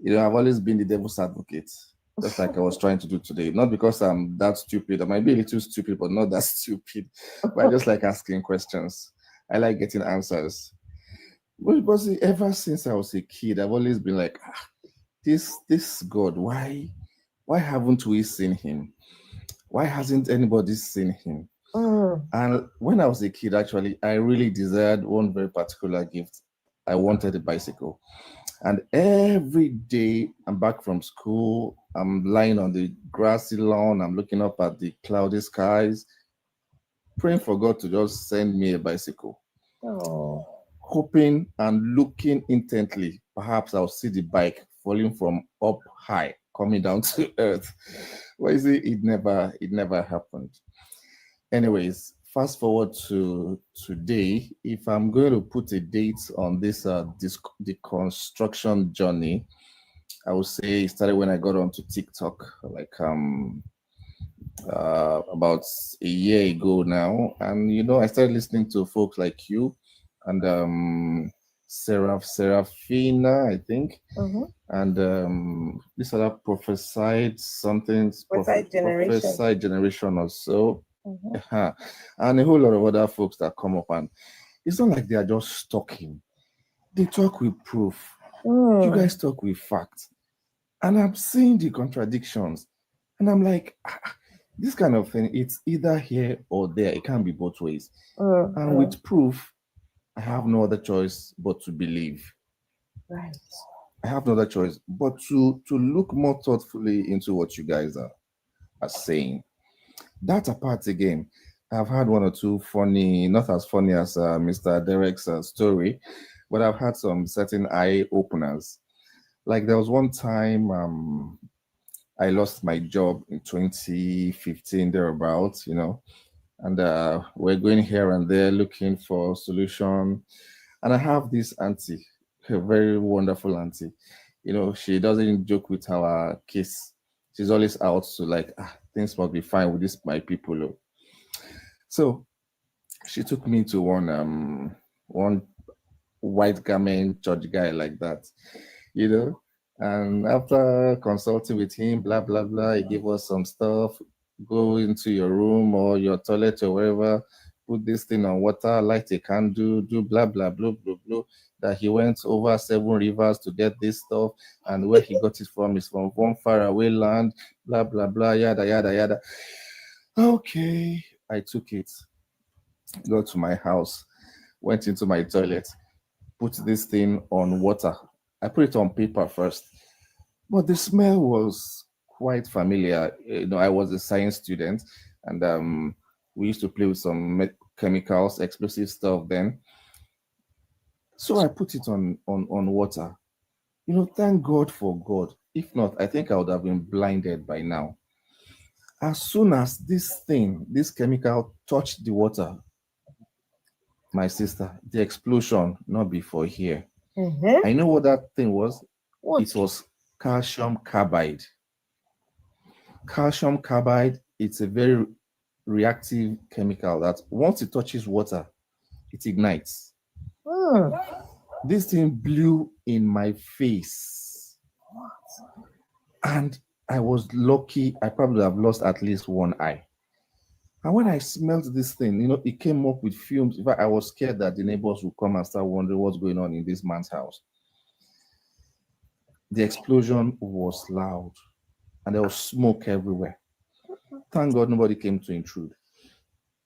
I've always been the devil's advocate, just like I was trying to do today. Not because I'm that stupid. I might be a little stupid, but not that stupid. But I just like asking questions. I like getting answers. But see, ever since I was a kid, I've always been like, this God, why haven't we seen him? Why hasn't anybody seen him? And when I was a kid, actually, I really desired one very particular gift. I wanted a bicycle. And every day I'm back from school, I'm lying on the grassy lawn, I'm looking up at the cloudy skies, praying for God to just send me a bicycle. Hoping and looking intently, perhaps I'll see the bike falling from up high, coming down to earth. Well, you see, it never happened. Anyways, fast forward to today. If I'm going to put a date on this deconstruction journey, I would say it started when I got onto TikTok, like about a year ago now. And I started listening to folks like you and Serafina, I think, and this other prophesied something, prophesied generation or so. And a whole lot of other folks that come up, and it's not like they are just talking. They talk with proof. You guys talk with facts. And I'm seeing the contradictions. And I'm like, this kind of thing, it's either here or there. It can't be both ways. And with proof, I have no other choice but to believe. Right. I have no other choice but to look more thoughtfully into what you guys are saying. That apart again, I've had one or two funny, not as funny as Mr. Derek's story, but I've had some certain eye openers. Like there was one time I lost my job in 2015, thereabouts, and we're going here and there looking for a solution. And I have this auntie, a very wonderful auntie. She doesn't joke with our case. She's always out to like, things must be fine with this, my people. So she took me to one white garment church guy like that, and after consulting with him, blah, blah, blah, he gave us some stuff, go into your room or your toilet or wherever, put this thing on water, light a candle, do blah, blah, blah, blah, blah, that he went over 7 rivers to get this stuff, and where he got it from is from one faraway land, blah, blah, blah, yada, yada, yada. Okay, I took it, got to my house, went into my toilet, put this thing on water. I put it on paper first, but the smell was quite familiar. I was a science student, and we used to play with some chemicals, explosive stuff then. So I put it on water. Thank God for God. If not, I think I would have been blinded by now. As soon as this chemical touched the water, my sister, the explosion, not before here. I know what that thing was. What? It was calcium carbide. Calcium carbide, it's a very reactive chemical that once it touches water, it ignites. This thing blew in my face. And I was lucky. I probably have lost at least one eye. And when I smelled this thing, it came up with fumes. In fact, I was scared that the neighbors would come and start wondering what's going on in this man's house. The explosion was loud and there was smoke everywhere. Thank God nobody came to intrude.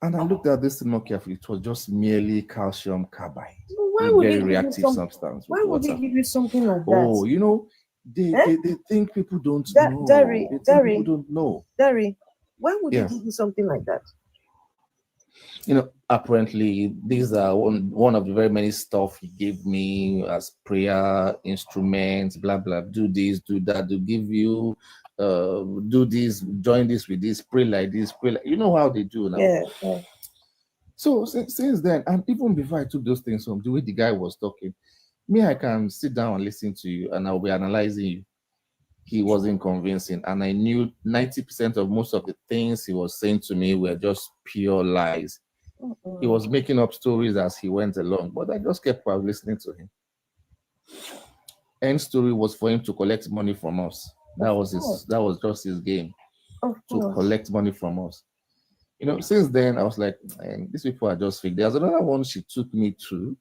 And I looked at this thing more carefully. It was just merely calcium carbide. Why a would very they reactive substance. Why would they give you something like that? Oh, they think people don't know. Dari, People don't know. Dari, why would Yeah. they give you something like that? Apparently these are one of the very many stuff he gave me as prayer instruments, blah, blah, do this, do that, to give you, do this, join this with this, pray like this, pray like, you know how they do now. Yeah. So since then, and even before I took those things home, the way the guy was talking, me, I can sit down and listen to you, and I'll be analyzing you. He wasn't convincing, and I knew 90% of most of the things he was saying to me were just pure lies. He was making up stories as he went along, but I just kept listening to him. End story was for him to collect money from us. That was just his game, to collect money from us. You know, since then I was like, man, these people are just fake. There's another one she took me to.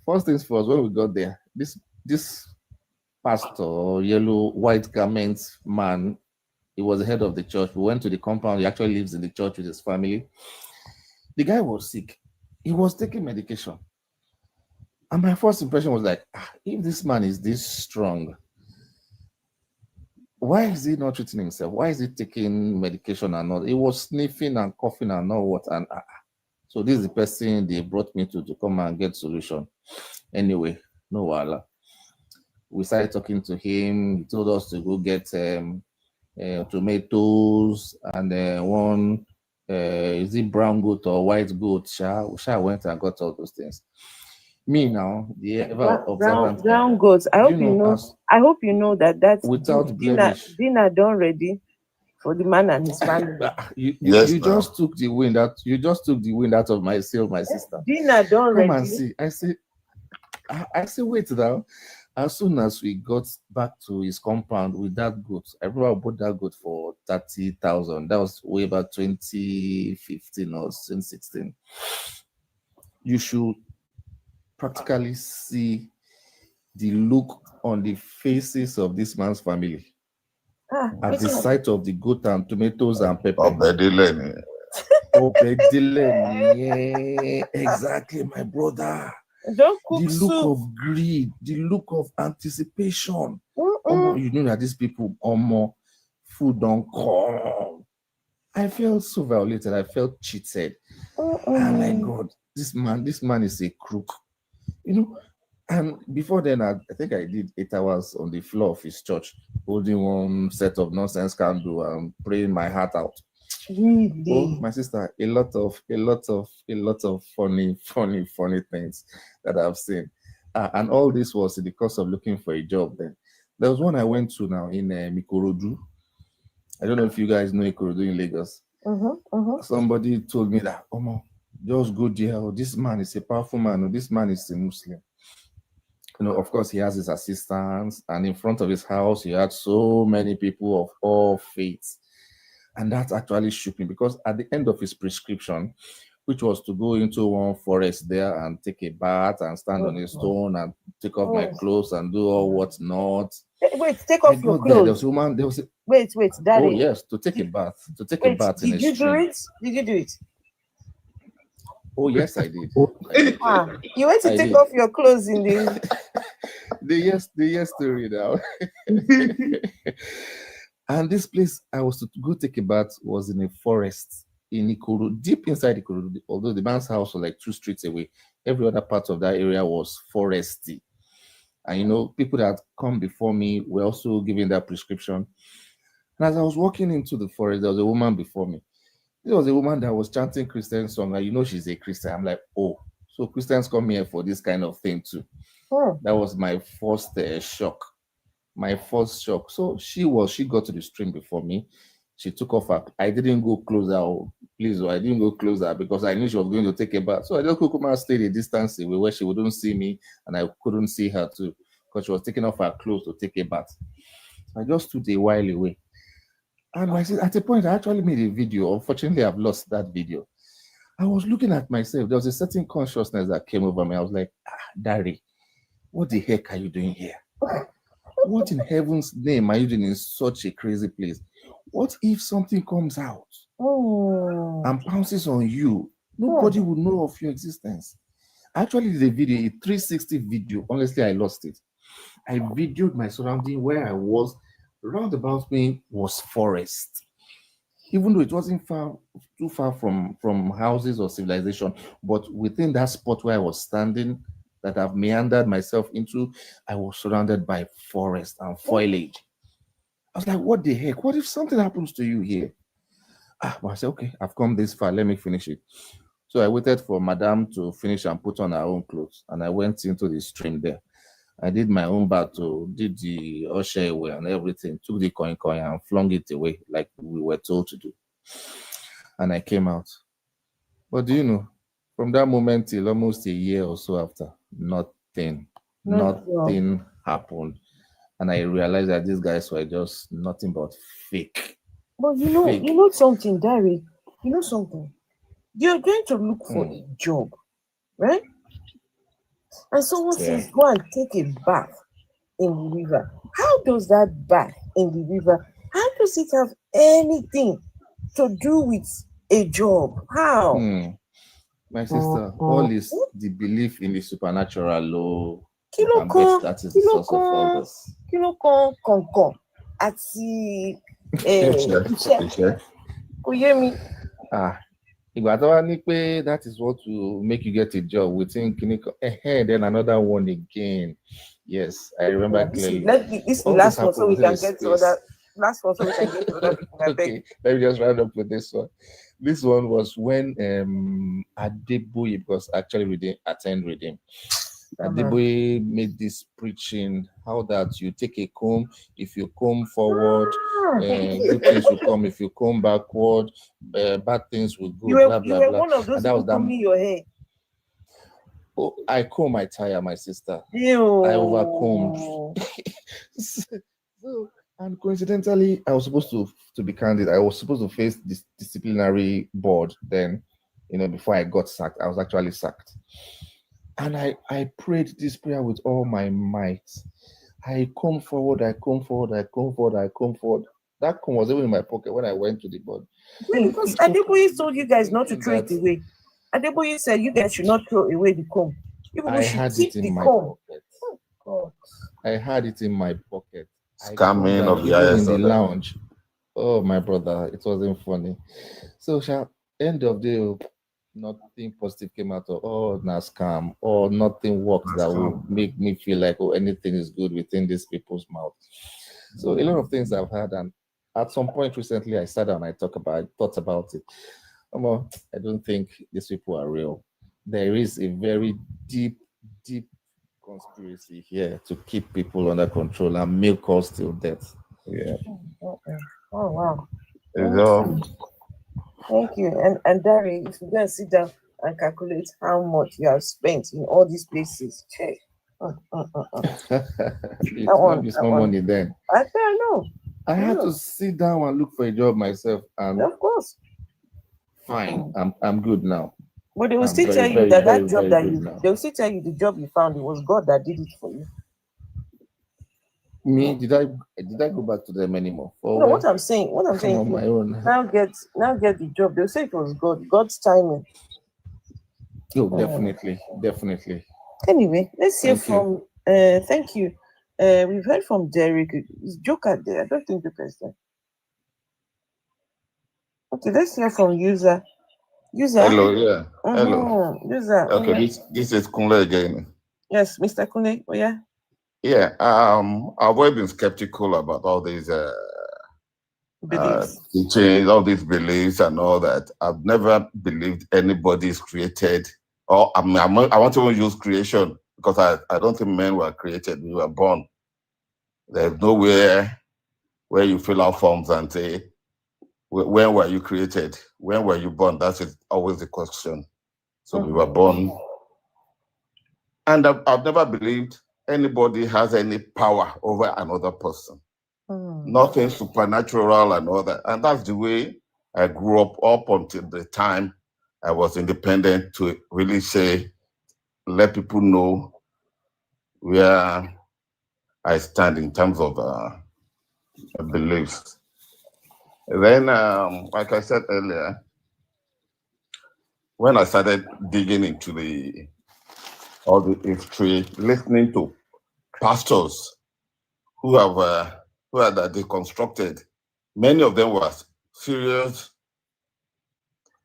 First things first, when we got there, this pastor, yellow white garments man, he was the head of the church. We went to the compound. He actually lives in the church with his family. The guy was sick. He was taking medication. And my first impression was like, if this man is this strong, why is he not treating himself? Why is he taking medication and all? He was sniffing and coughing and all what. And so this is the person they brought me to come and get solution. Anyway, no wala. We started talking to him. He told us to go get tomatoes and one, is it brown goat or white goat? Sha went and got all those things. Me now, the brown goats. I hope you know. I hope you know that without dinner done ready for the man and his family. you just took the wind out. You just took the wind out of my sail, my sister. Dinner done ready. Come and see. I say wait now. As soon as we got back to his compound with that goat, I remember I bought that goat for 30,000. That was way back 2015 or 2016. You should practically see the look on the faces of this man's family at the sight of the goat and tomatoes and pepper. Obedilene. Yeah, exactly, my brother. Don't cook the look soup. of greed, the look of anticipation. You know that these people food don't come. I felt so violated. I felt cheated. I'm like, God, this man is a crook. You know, and before then, I think I did 8 hours on the floor of his church, holding one set of nonsense candle and praying my heart out. Really? Oh, my sister, a lot of funny things that I've seen. And all this was in the course of looking for a job then. There was one I went to now in Ikorodu. I don't know if you guys know Ikorodu in Lagos. Somebody told me that, just go there. Oh, this man is a powerful man. Oh, this man is a Muslim. You know, of course, he has his assistants, and in front of his house, he had so many people of all faiths. And that actually shook me, because at the end of his prescription, which was to go into one forest there and take a bath and stand on a stone and take off my clothes and do all what's not. Wait, take off your clothes. Wait, Daddy. Oh yes, to take a bath. A bath in a stream. Did you do it? Did you do it? Oh yes, I did. You went to take off your clothes in the the yes story now. And this place I was to go take a bath was in a forest in Ikorodu, deep inside Ikorodu. Although the man's house was like 2 streets away, every other part of that area was foresty. And you know, people that come before me were also given that prescription. And as I was walking into the forest, there was a woman before me. There was a woman that was chanting Christian song, and you know she's a Christian. I'm like, oh, so Christians come here for this kind of thing too. That was my first shock. My first shock. So she got to the stream before me. She took off her. I didn't go closer. Please, I didn't go closer because I knew she was going to take a bath. So I just stayed a distance away where she wouldn't see me and I couldn't see her too, because she was taking off her clothes to take a bath. I just stood a while away. And at a point, I actually made a video. Unfortunately, I've lost that video. I was looking at myself. There was a certain consciousness that came over me. I was like, Dari, what the heck are you doing here? What in heaven's name are you doing in such a crazy place? What if something comes out and pounces on you? Nobody will know of your existence. I actually did a video, a 360 video. Honestly, I lost it. I videoed my surrounding where I was. Round about me was forest. Even though it wasn't too far from houses or civilization, but within that spot where I was standing, that I've meandered myself into, I was surrounded by forest and foliage. I was like, what the heck? What if something happens to you here? But I said, okay, I've come this far. Let me finish it. So I waited for Madame to finish and put on her own clothes, and I went into the stream there. I did my own battle, did the usher away and everything, took the coin and flung it away like we were told to do. And I came out. But do you know, from that moment till almost a year or so after, nothing happened. And I realized that these guys were just nothing but fake. But you know something, Derek, you know something. You're going to look for a job, right? And someone says, go and take a bath in the river. How does that bath in the river, how does it have anything to do with a job? How? My sister, all is the belief in the supernatural law. That is the source of all this. That is what will make you get a job. We think then another one again. Yes, I remember clearly. This last one, so we can get to other. Last one, so we can get to other people. Okay, let me just round up with this one. This one was when Adeboye, because actually we didn't attend with him. Adeboye made this preaching how that you take a comb, if you comb forward, good things will come. If you comb backward, bad things will go. You were one of those who combing your hair. Oh, I comb my tire, my sister. Ew. I overcombed. And coincidentally, I was supposed to be candid. I was supposed to face this disciplinary board then, before I got sacked. I was actually sacked. And I prayed this prayer with all my might. I come forward, I come forward, I come forward, I come forward. That comb was even in my pocket when I went to the board. Because Adeboye told you guys not to throw it away. Adeboye said you guys should not throw away the comb. I had it in my pocket. Oh, I had it in my pocket. Scamming of the in the lounge. Oh, my brother, it wasn't funny. So, end of the day, nothing positive came out of scam, or nothing worked that would make me feel like anything is good within these people's mouth. So a lot of things I've had, and at some point recently I sat down, I thought about it. I don't think these people are real. There is a very deep conspiracy here to keep people under control and milk us till death. Yeah. Oh wow. Thank you. And Dari, if you guys sit down and calculate how much you have spent in all these places, check. It's small money then. I know. I had to sit down and look for a job myself, and of course. Fine, I'm good now. But they will still tell you that job that they will still tell you the job you found, it was God that did it for you. Me, did I go back to them anymore? No, what I'm saying, on my own. Now get the job. They'll say it was God's timing. Oh, definitely. Anyway, let's hear from thank you. We've heard from Derek. Is Joker there? I don't think Joker is there. Okay, let's hear from user. Hello, yeah. Hello. User. Okay, this is Kunle again. Yes, Mr. Kunle. Oh yeah. Yeah, I've always been skeptical about all these beliefs, all these beliefs and all that. I've never believed anybody's created, or I want to use creation, because I don't think men were created, we were born. There's nowhere where you fill out forms and say, when were you created? When were you born? That is always the question. So we were born. And I've never believed anybody has any power over another person. Nothing supernatural and all that. And that's the way I grew up until the time I was independent, to really say, let people know where I stand in terms of beliefs. Then, like I said earlier, when I started digging into all the history, listening to pastors who are deconstructed, many of them were serious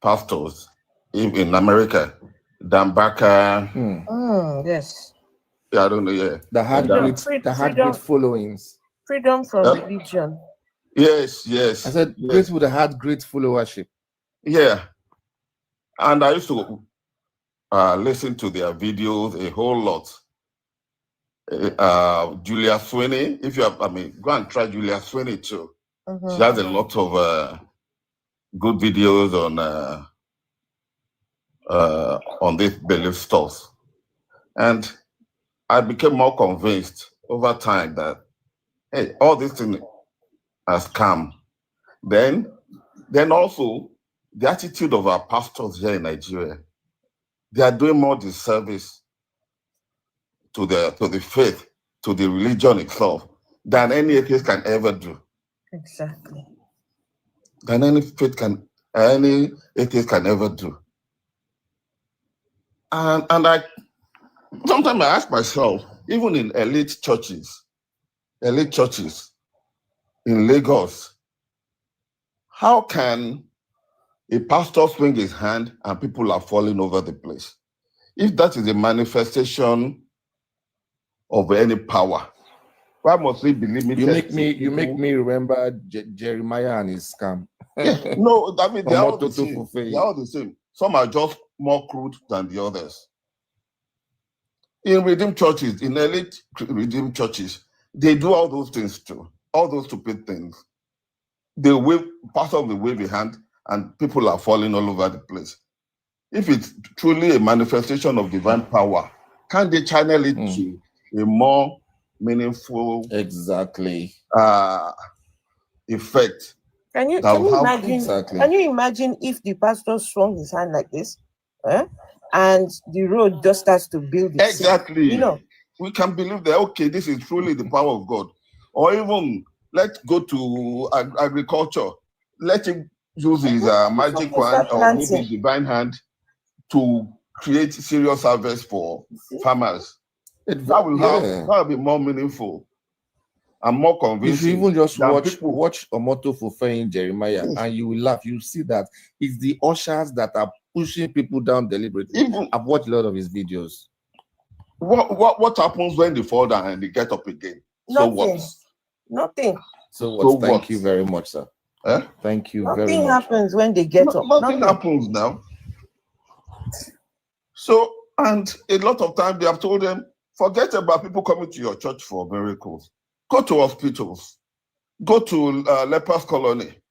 pastors in America. Dan Barker. Yes. Yeah, I don't know. Yeah. That had great followings. Freedom from religion. Yes. I said great people that had great followership. Yeah. And I used to listen to their videos a whole lot. Julia Sweeney, if you have, go and try Julia Sweeney too. She has a lot of good videos on these belief stuff. And I became more convinced over time that, hey, all this thing has come. Then also the attitude of our pastors here in Nigeria, they are doing more disservice to the faith, to the religion itself, than any atheist can ever do. Exactly. Than any atheist can ever do. And I sometimes I ask myself, even in elite churches in Lagos, how can a pastor swing his hand and people are falling over the place? If that is a manifestation of any power, why must it be limited? You make me remember Jeremiah and his scam. Yeah, no, I mean, they're all the same. They're all the same. Some are just more crude than the others. In redeemed churches, in elite redeemed churches, they do all those things too, all those stupid things. They wave, pastor will wave a hand and people are falling all over the place. If it's truly a manifestation of divine power, can't they channel it to a more meaningful effect? Can you imagine? Exactly. Can you imagine if the pastor swung his hand like this, and the road just starts to build itself? Exactly. You know, we can believe that, okay, this is truly the power of God. Or even let's go to agriculture. Let him use his magic wand or maybe divine hand to create serious harvest for farmers. That will be more meaningful and more convincing. If you even just watch Omoto fulfilling Jeremiah, and you will laugh, you see that it's the ushers that are pushing people down deliberately. I've watched a lot of his videos. What happens when they fall down and they get up again? Nothing. So what? Thank you very much, sir. Thank you very much. Nothing happens when they get up. Nothing happens now. So, and a lot of times they have told them, forget about people coming to your church for miracles. Go to hospitals. Go to lepers colony.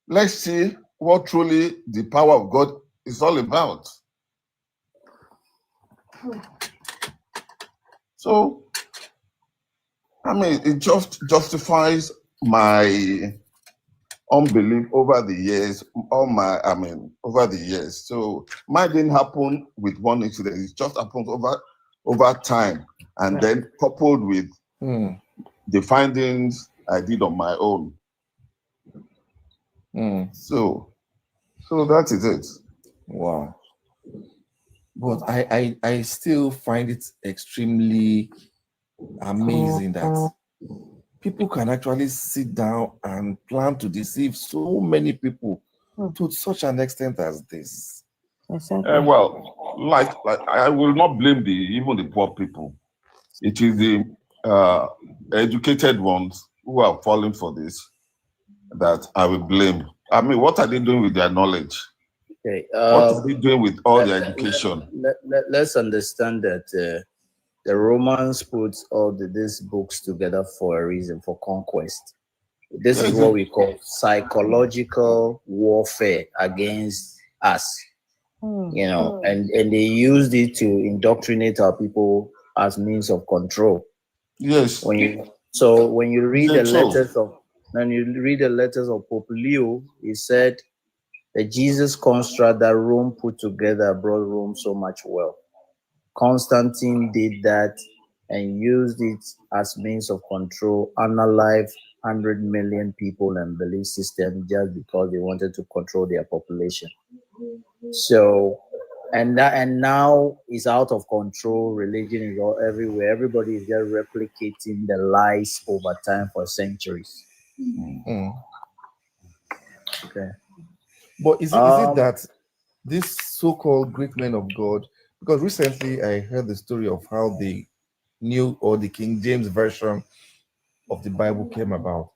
Let's see what truly the power of God is all about. So, I mean, it just justifies my unbelief over the years. Over the years. So, mine didn't happen with one incident. It just happens over time, and then coupled with the findings I did on my own. So that is it. Wow. But I still find it extremely amazing that people can actually sit down and plan to deceive so many people to such an extent as this. Well, like I will not blame even the poor people. It is the educated ones who are falling for this that I will blame. I mean, what are they doing with their knowledge? Okay. What are they doing with all their education? Let's understand that the Romans put all these books together for a reason, for conquest. This is what we call psychological warfare against us. You know, and they used it to indoctrinate our people as means of control. Yes. When you read the letters of Pope Leo, he said the Jesus construct that Rome put together brought Rome so much wealth. Constantine did that and used it as means of control, unalive 100 million people and belief system just because they wanted to control their population. So, and now it's out of control. Religion is all everywhere. Everybody is just replicating the lies over time for centuries. Okay. But is it that this so-called great men of God, because recently I heard the story of how the New or the King James version of the Bible came about.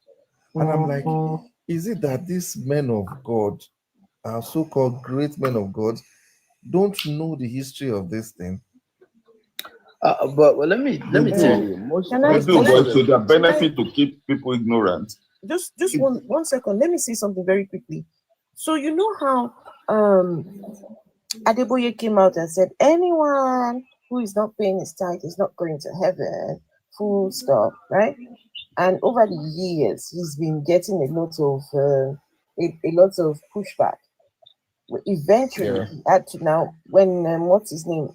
And I'm like, is it that these men of God are so-called great men of God don't know the history of this thing. But well, let me tell you. But to the benefit to keep people ignorant. Just one second. Let me say something very quickly. So you know how Adeboye came out and said anyone who is not paying his tithe is not going to heaven. Full stop, right? And over the years, he's been getting a lot of pushback. Eventually, he had to now when what's his name?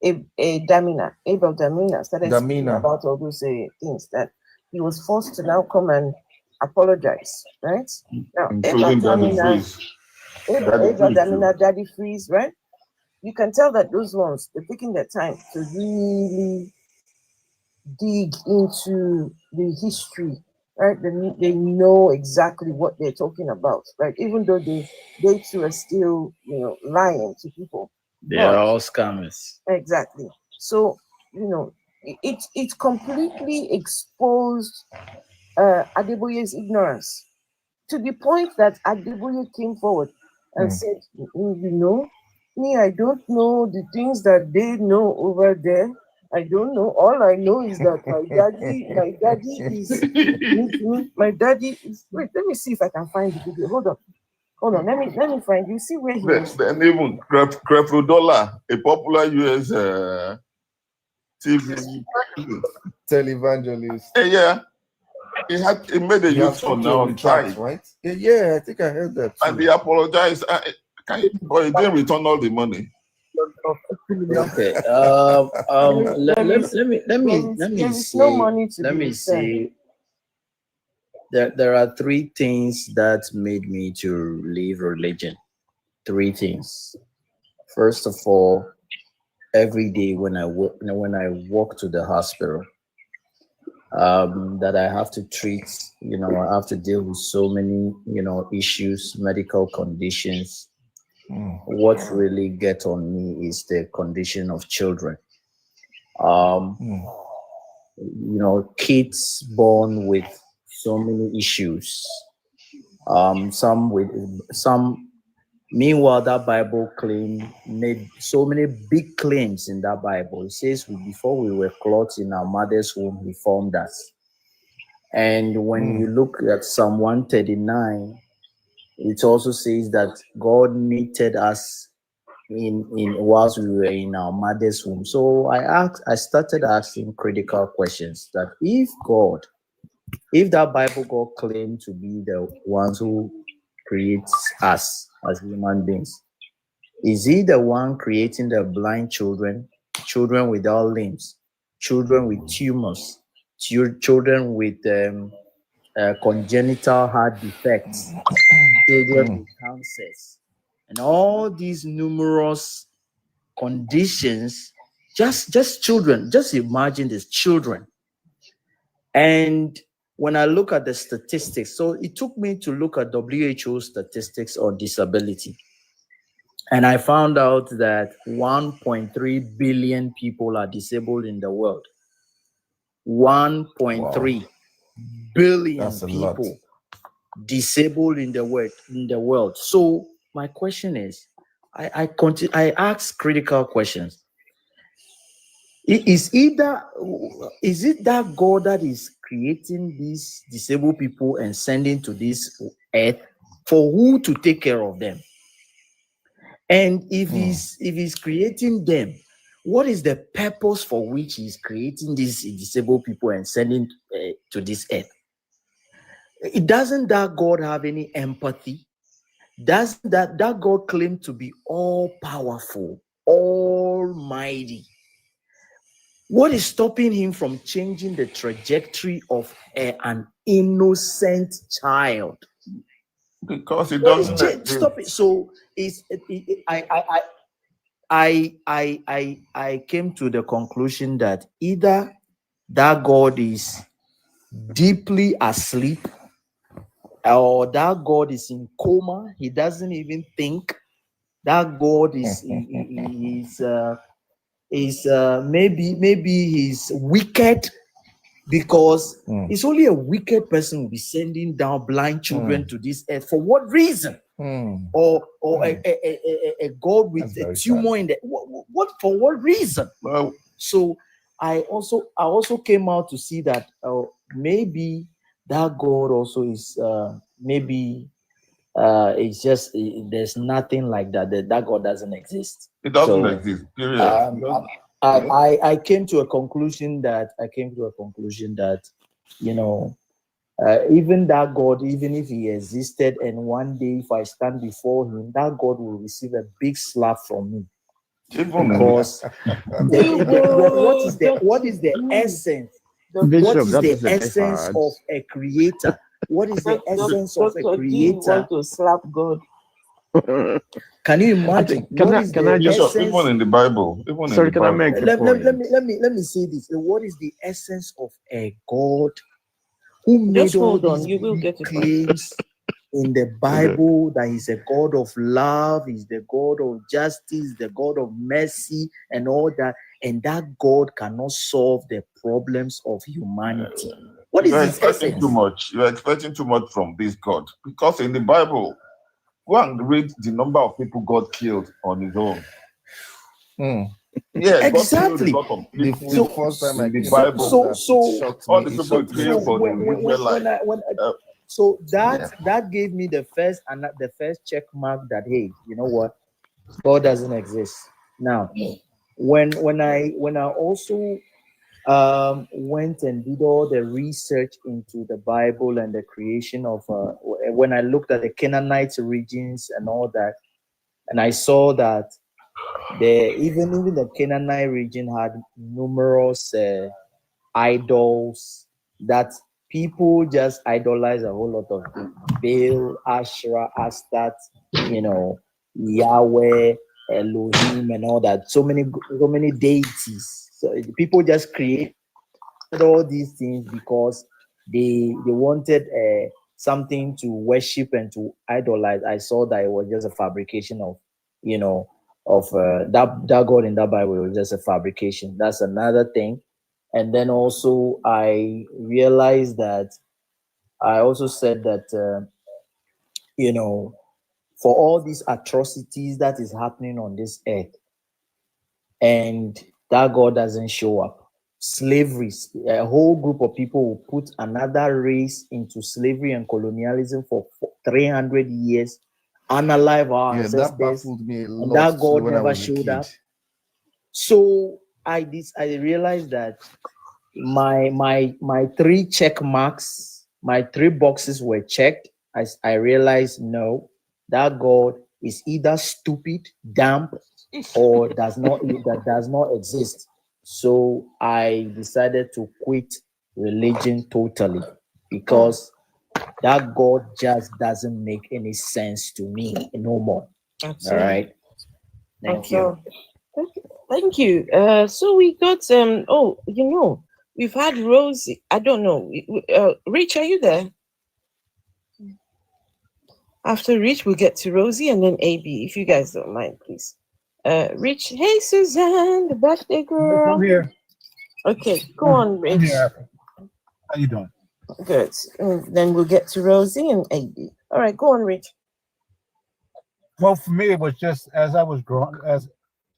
Abel Damina started speaking about all those things that he was forced to now come and apologize, right? Now, Abel Damina, Daddy Freeze, right? You can tell that those ones, they're taking their time to really dig into the history, right? They know exactly what they're talking about, right? Even though they too are still, lying to people. They are all scammers. Exactly. So, it completely exposed Adeboye's ignorance to the point that Adeboye came forward and said, me, I don't know the things that they know over there. I don't know. All I know is that my daddy is. Wait, let me see if I can find the video. Hold on. Let me find. You see where he was. Then even Creflo, a popular US TV televangelist. Yeah, he made a U-turn now on time, right? Yeah, I think I heard that. And he apologized. But he didn't return all the money. Okay. Let me see. There are three things that made me to leave religion. Three things. First of all, every day when I walk to the hospital, that I have to treat, I have to deal with so many, issues, medical conditions. What really gets on me is the condition of children. Kids born with so many issues. Meanwhile, that Bible claim made so many big claims in that Bible. It says before we were clothed in our mother's womb, he formed us. And when you look at Psalm 139, it also says that God knitted us in whilst we were in our mother's womb. So I started asking critical questions that if that Bible God claimed to be the ones who creates us as human beings, is he the one creating the blind children without limbs, children with tumors, children with congenital heart defects, children with cancers, and all these numerous conditions? Just children. Just imagine these children. And when I look at the statistics, so it took me to look at WHO statistics on disability. And I found out that 1.3 billion people are disabled in the world. 1.3 billion people disabled in the world. So my question is, I ask critical questions. Is it that God that is creating these disabled people and sending to this earth for who to take care of them? And if he's creating them, what is the purpose for which he's creating these disabled people and sending to this earth? Doesn't that God have any empathy? Does that God claim to be all powerful, almighty? What is stopping him from changing the trajectory of an innocent child? Because it doesn't stop it. So I came to the conclusion that either that God is deeply asleep, or that God is in coma. He doesn't even think. That God maybe he's wicked, because it's only a wicked person will be sending down blind children to this earth. For what reason? or a God with a tumor in the what for what reason? Well, so I also came out to see that maybe that God also is maybe it's just there's nothing like that. That God doesn't exist. It doesn't exist. Period. I came to a conclusion that even that God, even if he existed, and one day if I stand before him, that God will receive a big slap from me. Because what is the essence? What is the essence of a creator? What is the essence of a creator? Want to slap God? Can you imagine? Can I just even in the Bible? Even Sorry, in the can I Bible. make a point? Let me say this. What is the essence of a God who made all these you will get claims in the Bible that he's a God of love, he's the God of justice, the God of mercy, and all that, and that God cannot solve the problems of humanity? What is You're his expecting essence? too much. You're expecting too much from this God. Because in the Bible, go and read the number of people God killed on his own. Yeah, exactly. God killed a lot of people in the Bible. All the people he killed for the Israelites. So that gave me the first check mark that, hey, you know what, God doesn't exist. Now, when I also went and did all the research into the Bible and the creation of when I looked at the Canaanite regions and all that, and I saw that even the Canaanite region had numerous idols that people just idolize a whole lot of things. Baal, Asherah, Astat, Yahweh, Elohim, and all that. So many deities. So people just create all these things because they wanted something to worship and to idolize. I saw that it was just a fabrication of that God in that Bible. It was just a fabrication. That's another thing. And then also I realized that I also said that for all these atrocities that is happening on this earth, and that God doesn't show up. Slavery, a whole group of people will put another race into slavery and colonialism for 300 years, unalive our ancestors, that baffled me a lot and that God when I never was a showed kid. up. So I realized that my three check marks, my three boxes were checked. I realized no, that God is either stupid, dumb, or does not exist. So I decided to quit religion totally because that God just doesn't make any sense to me no more. All right. Thank you. Thank you. So we got we've had Rosie. I don't know. Rich, are you there? After Rich, we'll get to Rosie and then AB, if you guys don't mind, please. Rich, hey Suzanne, the birthday girl. I'm here. Okay, go on, Rich. I'm here. How you doing? Good. And then we'll get to Rosie and AB. All right, go on, Rich. Well, for me, it was just as I was growing, as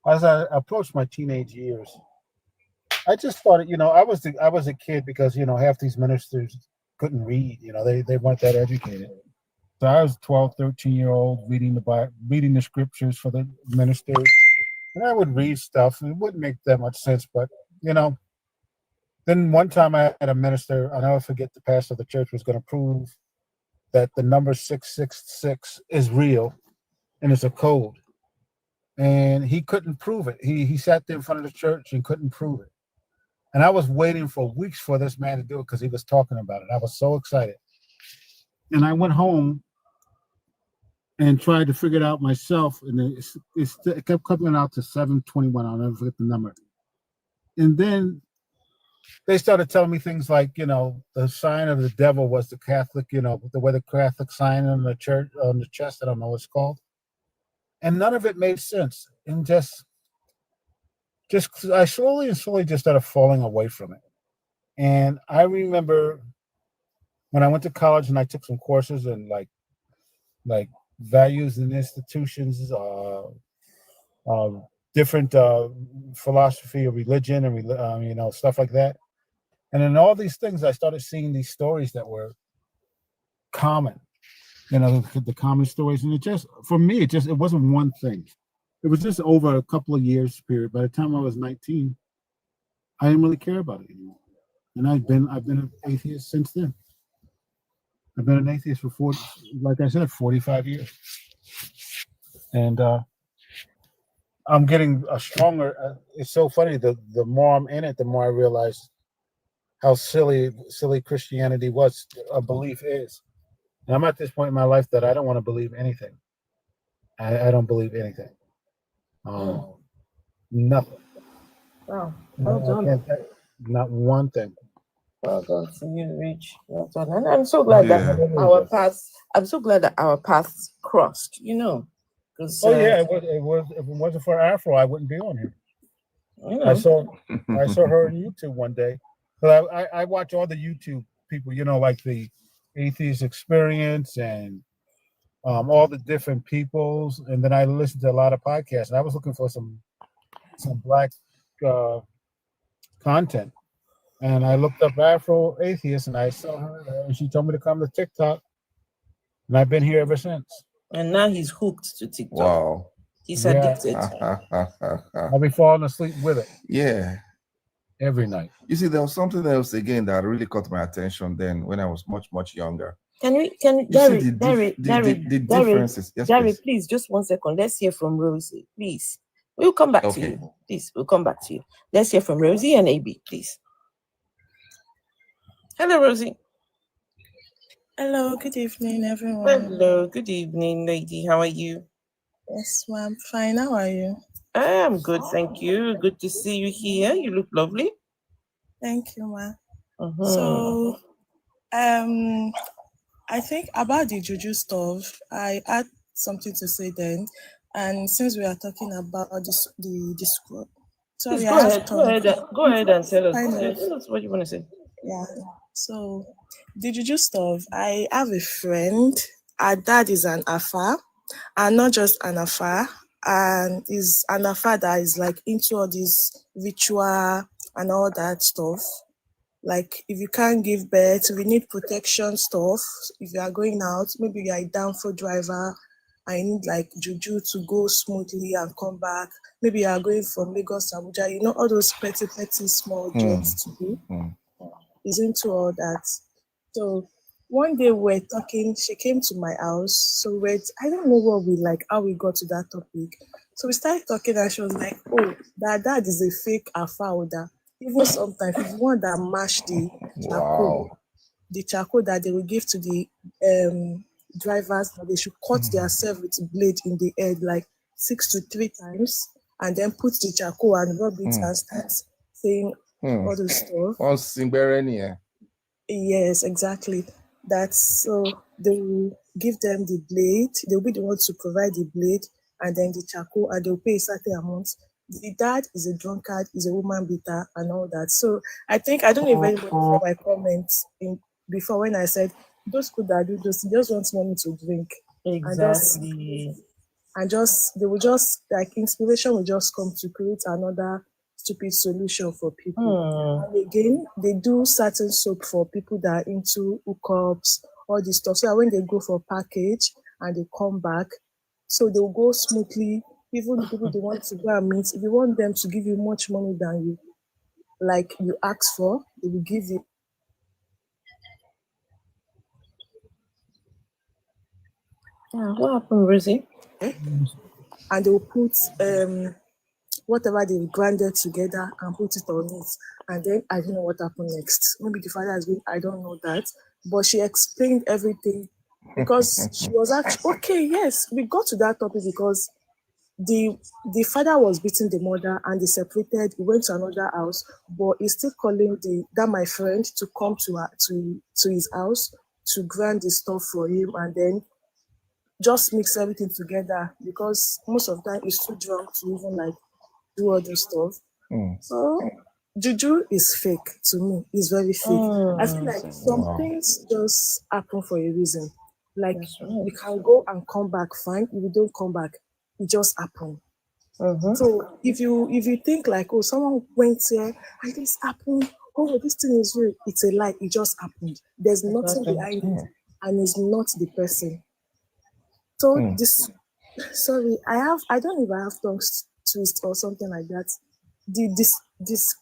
I approached my teenage years, I just thought, I was a kid because half these ministers couldn't read. They weren't that educated. So I was 12, 13-year-old reading the Bible, reading the scriptures for the ministers, and I would read stuff. And it wouldn't make that much sense, but Then one time I had a minister. I'll never forget. The pastor of the church was going to prove that the number 666 is real, and it's a code. And he couldn't prove it. He sat there in front of the church and couldn't prove it. And I was waiting for weeks for this man to do it because he was talking about it. I was so excited. And I went home and tried to figure it out myself, and it kept coming out to 721. I'll never forget the number. And then they started telling me things like, the sign of the devil was the Catholic, the way the Catholic sign on the church, on the chest. I don't know what it's called. And none of it made sense. And just I slowly just started falling away from it. And I remember when I went to college and I took some courses in like values and institutions, different philosophy of religion and stuff like that. And in all these things, I started seeing these stories that were common, the common stories. And for me, it wasn't one thing. It was just over a couple of years period. By the time I was 19, I didn't really care about it anymore. And I've been an atheist since then. I've been an atheist for 45 years. And I'm getting a stronger. It's so funny. The more I'm in it, the more I realize how silly Christianity a belief is. And I'm at this point in my life that I don't want to believe anything. I don't believe anything. Nothing. Wow. Well done. Not one thing. Well done to you, Rich. Well done. And I'm so glad that our paths crossed, Because if it wasn't for Afro, I wouldn't be on here. I saw her on YouTube one day. I watch all the YouTube people, like the Atheist Experience and all the different peoples, and then I listened to a lot of podcasts. And I was looking for some Black content, and I looked up Afro Atheist, and I saw her, and she told me to come to TikTok, and I've been here ever since. And now he's hooked to TikTok. Wow. He's addicted. I'll be falling asleep with it. Yeah. Every night. You see, there was something else again that really caught my attention then when I was much, much younger. Can we, Jerry, the differences. Yes, Jerry, please, just 1 second. Let's hear from Rosie, please. We'll come back to you. Please, we'll come back to you. Let's hear from Rosie and AB, please. Hello, Rosie. Hello, good evening, everyone. Hello, good evening, lady. How are you? Yes, ma'am. Fine. How are you? I am good, thank you. Good to see you here. You look lovely. Thank you, ma'am. So, I think about the juju stuff, I had something to say then. And since we are talking about the squad, sorry, go ahead and tell us what you want to say. Yeah. So the juju stuff, I have a friend. Her dad is an Afa, and not just an Afa, and is an Afa that is like into all this ritual and all that stuff. Like if you can't give birth, we need protection stuff. If you are going out, maybe you are a downfall driver, I need like juju to go smoothly and come back. Maybe you are going from Lagos to Abuja, all those petty small jobs to do. Is into all that. So one day we're talking, she came to my house. So I don't know how we got to that topic. So we started talking and she was like, oh, that dad is a fake Afa. Even sometimes if you want that mash the charcoal that they will give to the drivers, they should cut themselves with blade in the head like 6 to 3 times and then put the charcoal and rub it and start saying all the stuff. Yes, exactly. So they will give them the blade, they'll be the ones to provide the blade and then the charcoal, and they'll pay a certain amount. The dad is a drunkard, is a woman beater, and all that. So I think I don't know if anybody saw my comments before when I said those people that do those, they just want money to drink. Exactly. And they will just like inspiration will just come to create another stupid solution for people. And again, they do certain soap for people that are into hookups, all this stuff. So that when they go for package and they come back, so they'll go smoothly. Even the people they want to go and meet, if you want them to give you much money than you ask for, they will give you. What happened, Rosie? And they'll put whatever they grinded together and put it on it. And then I don't know what happened next. Maybe the father has been, I don't know that. But she explained everything because she was actually, okay, yes, we got to that topic because the father was beating the mother and they separated. He went to another house, but he's still calling my friend to come to his house to grind the stuff for him and then just mix everything together because most of the time he's too drunk to even do all this stuff. So juju is fake to me. It's very fake. I feel like some things just happen for a reason. Like we can go and come back fine. If we don't come back, it just happened. So if you think like, oh, someone went here and this happened, oh, this thing is real, it's a lie. It just happened. There's nothing behind it, and it's not the person. So this, sorry, I don't even have tongue twist or something like that. This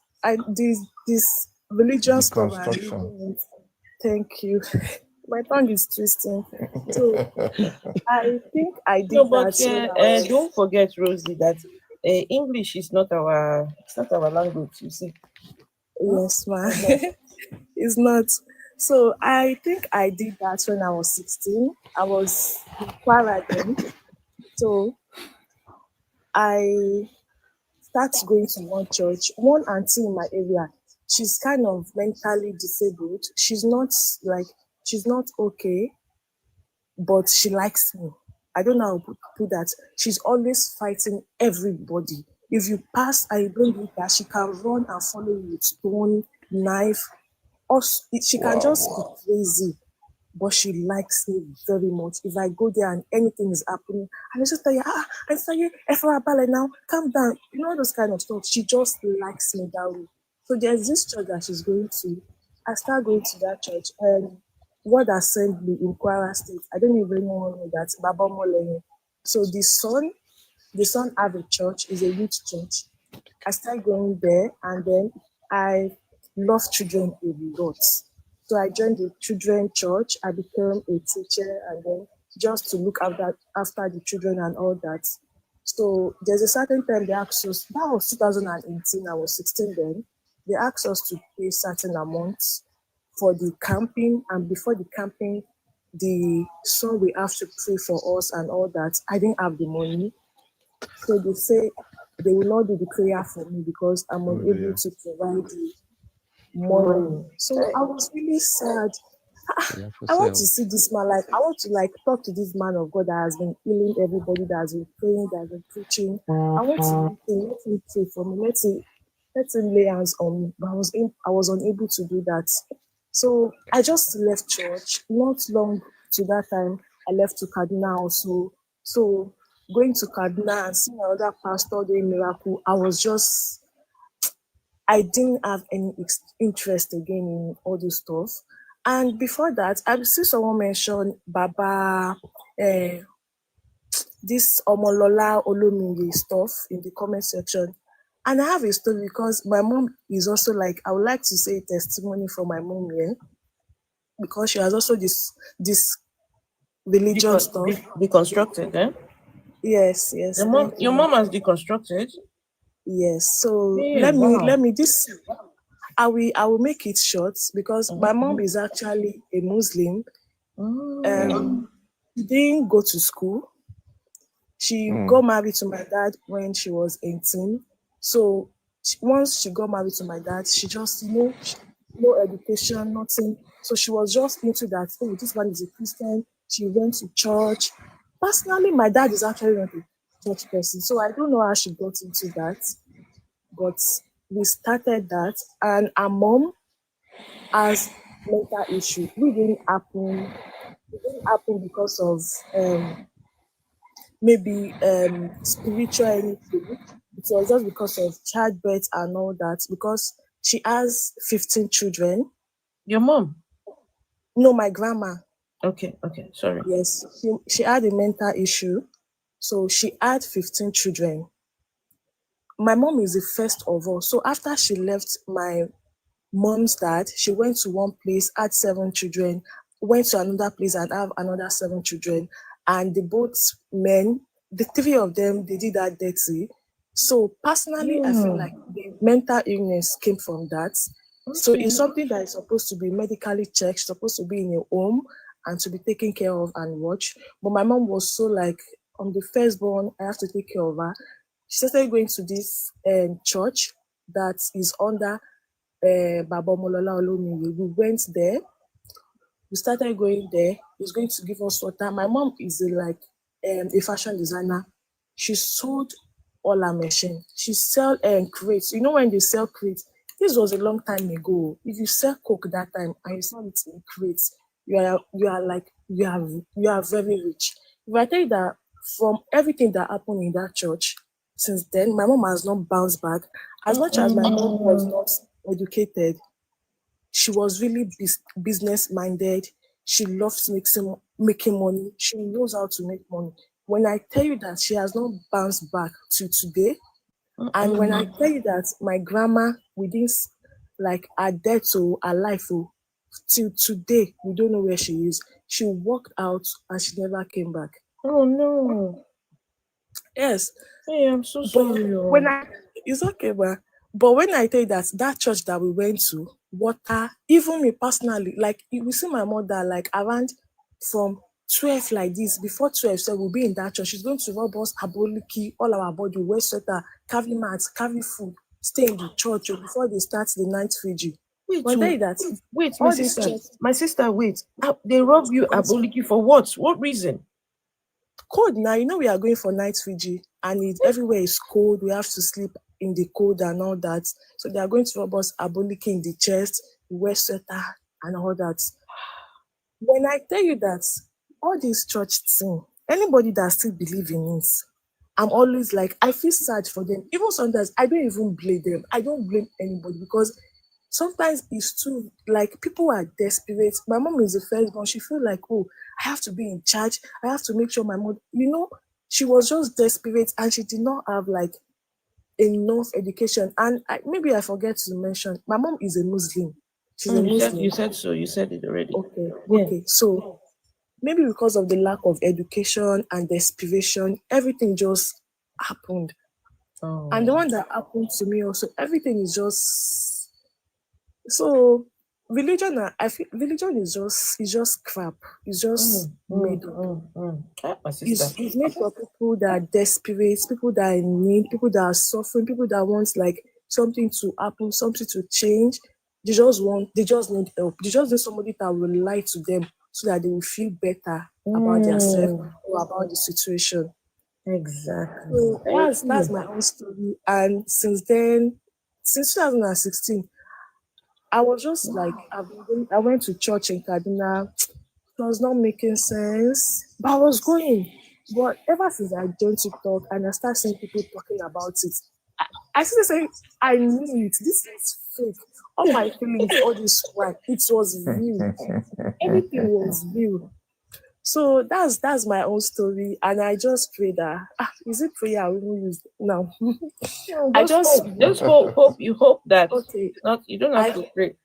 religion stuff. Thank you. My tongue is twisting. So I think I did that. Don't forget, Rosie, that English is not our language. You see. Yes, ma'am. It's not. So I think I did that when I was 16. I was in Kwara then. So I started going to one church. One auntie in my area, she's kind of mentally disabled. She's not okay, but she likes me. I don't know how to put that. She's always fighting everybody. If you pass and you don't do that, she can run and follow you with stone, knife. She can just be crazy, but she likes me very much. If I go there and anything is happening, I just tell you, I say, now, calm down. You know those kind of stuff. She just likes me that way. So there's this church that she's going to. I start going to that church, and God has sent me in Kwara State. I don't even know that Baba Molene. So the son have a church, is a youth church. I started going there, and then I love children a lot. So I joined the children church. I became a teacher, and then just to look after the children and all that. So there's a certain time they asked us, that was 2018, I was 16 then. They asked us to pay certain amounts for the camping, and before the camping, the son will have to pray for us and all that. I didn't have the money. So they say they will not do the prayer for me because I'm unable to provide the money. So I was really sad. I want to see this man, like I want to talk to this man of God that has been healing everybody, that has been praying, that has been preaching. I want to let him pray for me. Let him lay hands on me. But I was unable to do that. So I just left church. Not long to that time, I left to Kaduna also. So going to Kaduna and seeing another pastor doing miracle, I didn't have any interest again in all this stuff. And before that, I see someone mention Baba, this Omolola Olominye stuff in the comment section. And I have a story because my mom is also I would like to say testimony from my mom here, because she has also this religion stuff. Deconstructed, eh? Yes. Your mom has deconstructed? Yes. So Yeah, let me I will make it short because my mom is actually a Muslim. She didn't go to school. She got married to my dad when she was 18. So once she got married to my dad, she just, no education, nothing. So she was just into that, oh, this one is a Christian. She went to church. Personally, my dad is actually not a church person. So I don't know how she got into that. But we started that, and our mom has mental issue. It didn't happen because of maybe spiritual anything. It was just because of childbirth and all that, because she has 15 children. Your mom? No, my grandma. Okay, sorry. Yes, she had a mental issue, so she had 15 children. My mom is the first of all. So after she left my mom's dad, she went to one place, had 7 children, went to another place and have another 7 children. And the both men, the 3 of them, they did that dirty. So personally, I feel like the mental illness came from that. So it's something that is supposed to be medically checked, supposed to be in your home and to be taken care of and watched. But my mom was so I'm the firstborn, I have to take care of her. She started going to this church that is under Baba Molola Olominye. We went there. We started going there. He was going to give us water. My mom is a fashion designer. She sold all her machine. She sell crates. You know when they sell crates? This was a long time ago. If you sell Coke that time and you sell it in crates, you are you are very rich. If I tell you that from everything that happened in that church, since then, my mom has not bounced back. As much as my mom was not educated, she was really business minded. She loves making money. She knows how to make money. When I tell you that she has not bounced back to today, and when I tell you that my grandma, like her death or her life, till today, we don't know where she is. She walked out and she never came back. Oh no. Yes. Hey, I'm so But sorry. it's okay, but when I tell you that church that we went to, water, even me personally, like you see my mother, like around from 12 like this, before 12, so we'll be in that church. She's going to rub us aboliki, all our body, wear sweater, carry mats, carry food, stay in the church before they start the night Fiji. Wait, But tell you that wait, all these churches, my sister, wait. They rob you aboliki for what? What reason? cold now, you know we are going for night Fiji and everywhere is cold. We have to sleep in the cold and all that. So they are going to rub us aboliki in the chest, wear sweater and all that. When I tell you that all this church thing, anybody that still believe in it, I'm always like, I feel sad for them. Even sometimes I don't even blame them. I don't blame anybody because sometimes it's too, like, people are desperate. My mom is the firstborn. She feel like, oh, I have to be in charge. I have to make sure my mom, she was just desperate and she did not have like enough education. And maybe I forget to mention, my mom is a Muslim. She's a Muslim. You said so. You said it already. Okay. Yeah. Okay. So maybe because of the lack of education and desperation, everything just happened. Oh. And the one that happened to me also, everything is just so religion. I feel religion is just crap. It's just made up. It's made for people that are desperate, people that are in need, people that are suffering, people that want like something to happen, something to change. They just need help. They just need somebody that will lie to them so that they will feel better about themselves or about the situation. Exactly. So that's my own story. And since 2016, I was just like, I went to church in Kaduna. It was not making sense, but I was going. But ever since I joined TikTok and I started seeing people talking about it, I still say, I knew it. This is fake. All my feelings, all this while, it was real. Everything was real. So that's my own story, and I just pray that is it prayer I will use now? I just hope you hope that okay. You don't have to pray.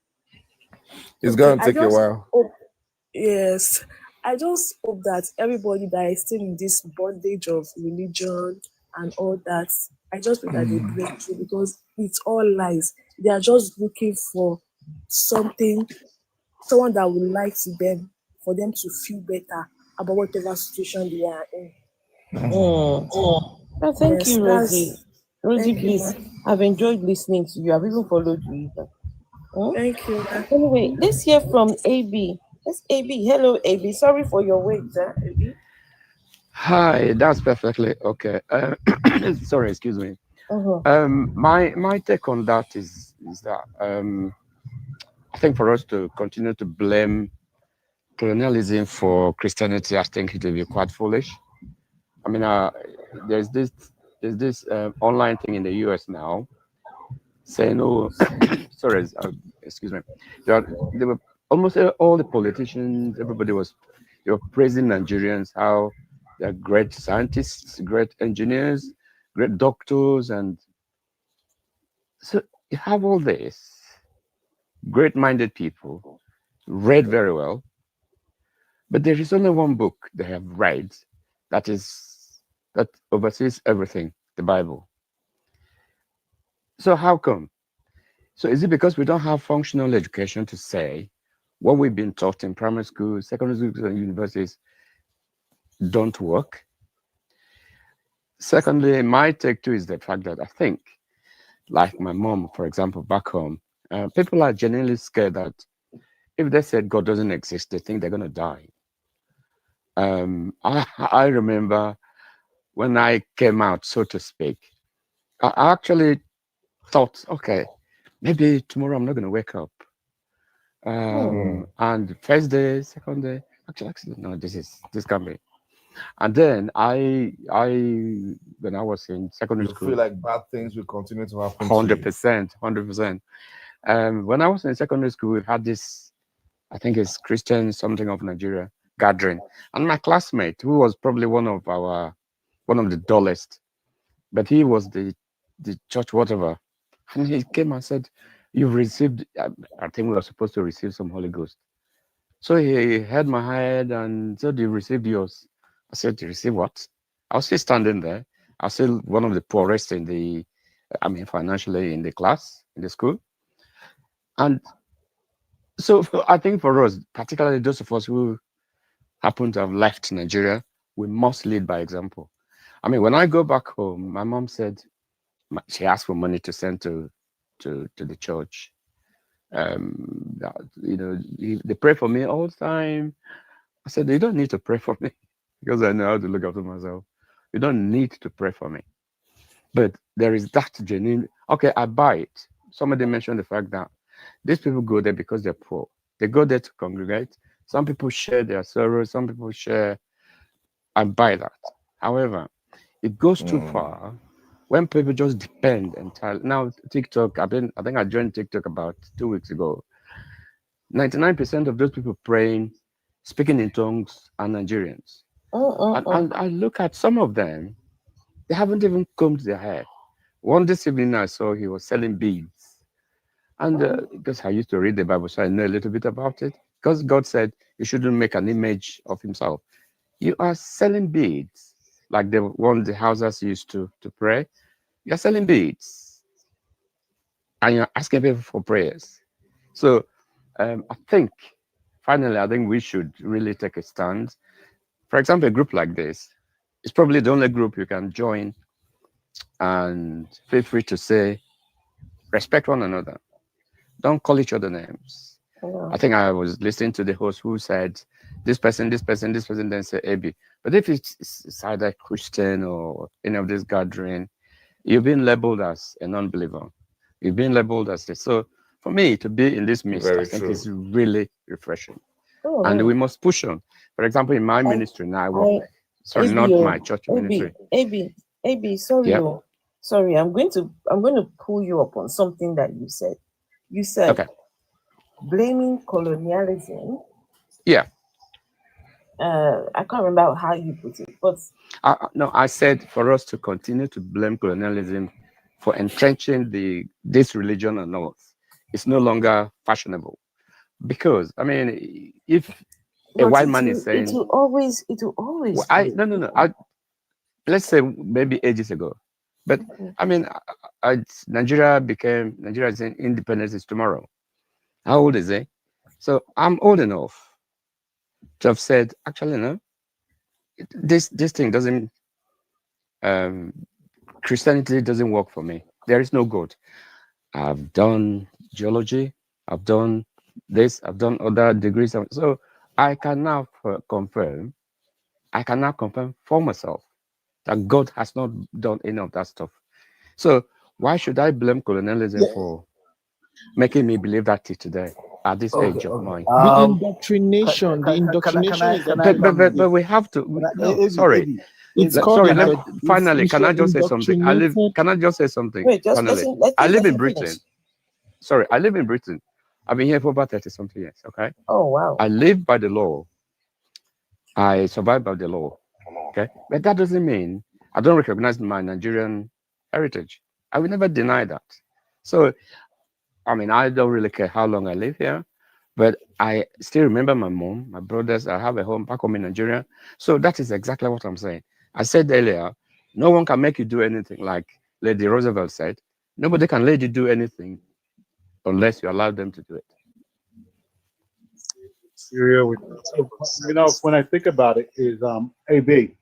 It's gonna take a while. Yes, I just hope that everybody that is still in this bondage of religion and all that, I just pray that they break through because it's all lies. They are just looking for someone that will lie to them for them to feel better about whatever situation they are in. Thank you, Rosie. Rosie, thank please. you. I've enjoyed listening to you. I've even followed you. Thank you. Anyway, let's hear from AB. Yes, AB. Hello, AB. Sorry for your wait, AB. Hi, that's perfectly okay. Sorry, excuse me. My take on that is that I think for us to continue to blame colonialism for Christianity, I think it will be quite foolish. I mean, there's this online thing in the US now saying, "Oh, sorry, excuse me." They were almost all the politicians, everybody they were praising Nigerians, how they're great scientists, great engineers, great doctors, and so you have all this great-minded people, read very well, but there is only one book they have read that oversees everything, the Bible. So how come? So is it because we don't have functional education to say what we've been taught in primary schools, secondary schools, and universities don't work? Secondly, my take too is the fact that I think, like my mom, for example, back home, people are genuinely scared that if they said God doesn't exist, they think they're going to die. I remember when I came out, so to speak, I actually thought, okay, maybe tomorrow I'm not going to wake up. And first day, second day, actually, no, this can be. And then I when I was in secondary You school, feel like bad things will continue to happen to you. 100%, 100%. When I was in secondary school, we had this, I think it's Christian something of Nigeria gathering, and my classmate, who was probably one of the dullest, but he was the church whatever, and he came and said, "You've received." I think we were supposed to receive some Holy Ghost. So he held my head and said, "You received yours." I said, "You receive what?" I was still standing there. I was still one of the poorest financially in the class, in the school. And so I think for us, particularly those of us who happen to have left Nigeria, we must lead by example. I mean, when I go back home, my mom said, she asked for money to send to the church. They pray for me all the time. I said, "You don't need to pray for me because I know how to look after myself. You don't need to pray for me." But there is that genuine, okay, I buy it. Somebody mentioned the fact that these people go there because they're poor. They go there to congregate. Some people share their sorrows. Some people share. I buy that. However, it goes too far when people just depend entirely. Now, TikTok, I think I joined TikTok about 2 weeks ago. 99% of those people praying, speaking in tongues are Nigerians. And I look at some of them, they haven't even combed their hair. One this evening I saw he was selling beads. And because I used to read the Bible, so I know a little bit about it. Because God said you shouldn't make an image of himself. You are selling beads, like the one the Hausas used to pray. You're selling beads. And you're asking people for prayers. So I think we should really take a stand. For example, a group like this is probably the only group you can join and feel free to say, respect one another. Don't call each other names. I think I was listening to the host who said, this person, then say AB. But if it's either Christian or any of this gathering, you've been labeled as a non-believer. You've been labeled as this. So for me to be in this midst, I think it's really refreshing. And we must push on. For example, in my ministry now, I work. Sorry, not my church ministry. AB, sorry, sorry. I'm going to pull you up on something that you said. You said, okay, blaming colonialism. Yeah. I can't remember how you put it, but no, I said for us to continue to blame colonialism for entrenching this religion on us, it's no longer fashionable. Because I mean, if a white man is saying it will always no, let's say maybe ages ago, but I mean, Nigeria is saying independence is tomorrow. How old is he? So I'm old enough to have said, actually, no, this thing doesn't, Christianity doesn't work for me. There is no God. I've done geology, I've done this, I've done other degrees. So I can now confirm for myself that God has not done any of that stuff. So why should I blame colonialism for making me believe that today at this age of mine? The indoctrination, But we have to. Sorry. Finally, can I just say something? Can I just say something? Wait, just finally, I live in Britain. Sorry, I live in Britain. I've been here for about 30-something years. Okay. Oh wow. I live by the law. I survive by the law. Okay, but that doesn't mean I don't recognize my Nigerian heritage. I will never deny that. So, I mean, I don't really care how long I live here, but I still remember my mom, my brothers. I have a home back home in Nigeria. So that is exactly what I'm saying. I said earlier, no one can make you do anything. Like Lady Roosevelt said, nobody can let you do anything unless you allow them to do it. Syria with when I think about it is AB.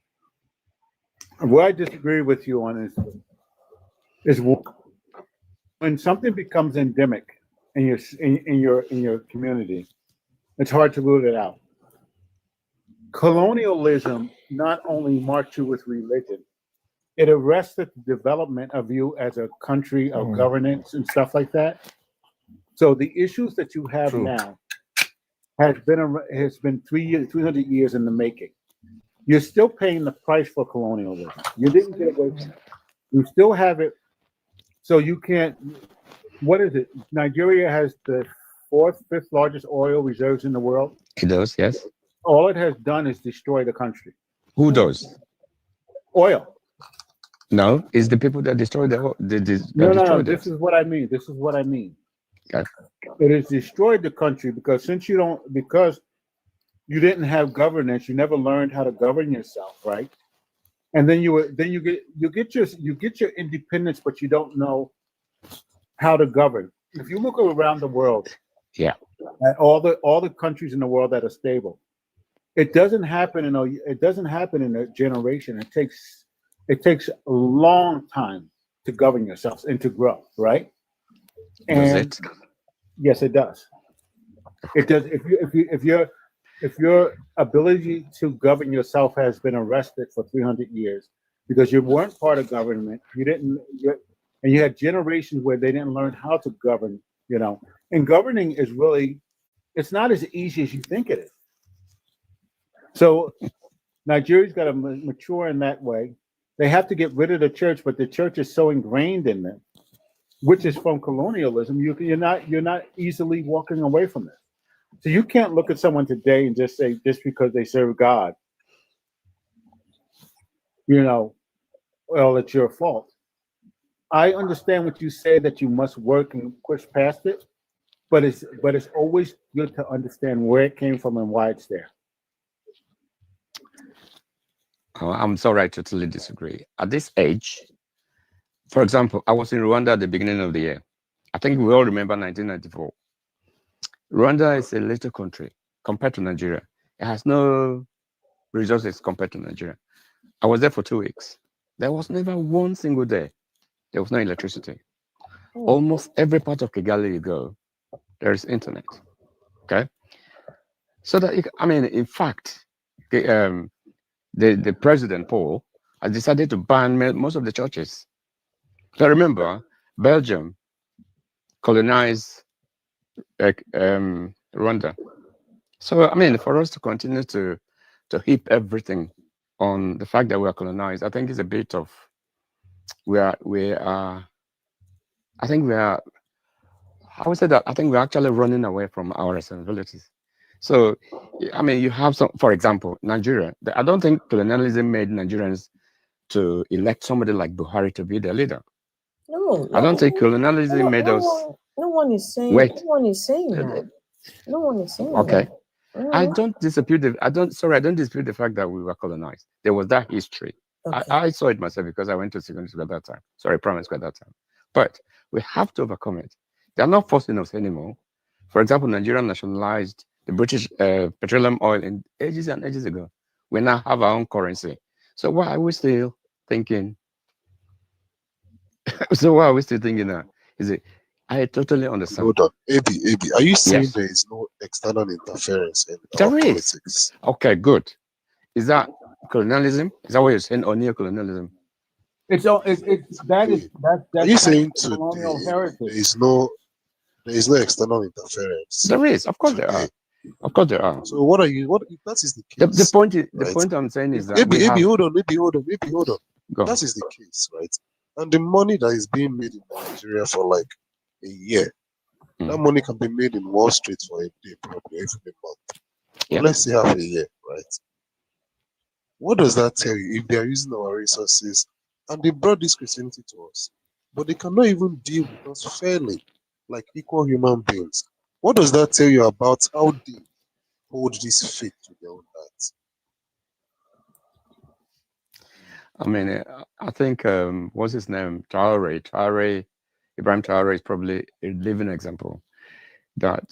What I disagree with you on is when something becomes endemic in your community, it's hard to root it out. Colonialism not only marked you with religion, it arrested the development of you as a country of governance and stuff like that. So the issues that you have now has been 300 years in the making. You're still paying the price for colonialism. You didn't get away from it. You still have it. So you can't. What is it? Nigeria has the fifth largest oil reserves in the world. It does, yes. All it has done is destroy the country. Who does? Oil. No, it's the people that destroy No. This is what I mean. Okay. It has destroyed the country because because you didn't have governance, you never learned how to govern yourself, right? And then you get your independence, but you don't know how to govern. If you look around the world, yeah, at all the countries in the world that are stable, it doesn't happen in a generation. It takes a long time to govern yourselves and to grow, right? And does it? Yes, it does. It does. If your ability to govern yourself has been arrested for 300 years because you weren't part of government, and you had generations where they didn't learn how to govern, and governing is really, it's not as easy as you think it is. So Nigeria's got to mature in that way. They have to get rid of the church, but the church is so ingrained in them, which is from colonialism. You're not easily walking away from it. So you can't look at someone today and just say, just because they serve God, well, it's your fault. I understand what you say, that you must work and push past it, but it's always good to understand where it came from and why it's there. Oh, I'm sorry, I totally disagree. At this age, for example, I was in Rwanda at the beginning of the year. I think we all remember 1994. Rwanda is a little country compared to Nigeria. It has no resources compared to Nigeria. I was there for 2 weeks. There was never one single day. There was no electricity. Almost every part of Kigali you go, there is internet. Okay? So that, in fact, the president, Paul, has decided to ban most of the churches. So remember, Belgium colonized Rwanda. So, for us to continue to heap everything on the fact that we are colonized, I think is a bit of, I would say that I think we're actually running away from our responsibilities. So, you have some, for example, Nigeria. I don't think colonialism made Nigerians to elect somebody like Buhari to be their leader. No, I don't think colonialism made us. No one is saying. Wait. No one is saying that. No one is saying Okay. that. I don't dispute the fact that we were colonized. There was that history. Okay. I saw it myself because I went to secondary school at that time. Sorry, primary school at that time. But we have to overcome it. They are not forcing us anymore. For example, Nigeria nationalized the British petroleum oil in ages and ages ago. We now have our own currency. So why are we still thinking? Now? Is it? I totally understand. Hold on, AB, are you saying Yes. there is no external interference in There our is. politics? Okay, good. Is that colonialism? Is that what you're saying, or neocolonialism? Are you saying colonial today heritage. there is no external interference? There is, of course there are. Of course there are. So what if that is the case? The point I'm saying is that AB, hold on. Go. That is the case, right? And the money that is being made in Nigeria for like a year, that money can be made in Wall Street for a day, probably even a month. Yeah. Let's say half a year, right? What does that tell you? If they are using our resources and they brought this Christianity to us, but they cannot even deal with us fairly, like equal human beings. What does that tell you about how they hold this faith to their own hearts? I think what's his name? Ibrahim Traore is probably a living example that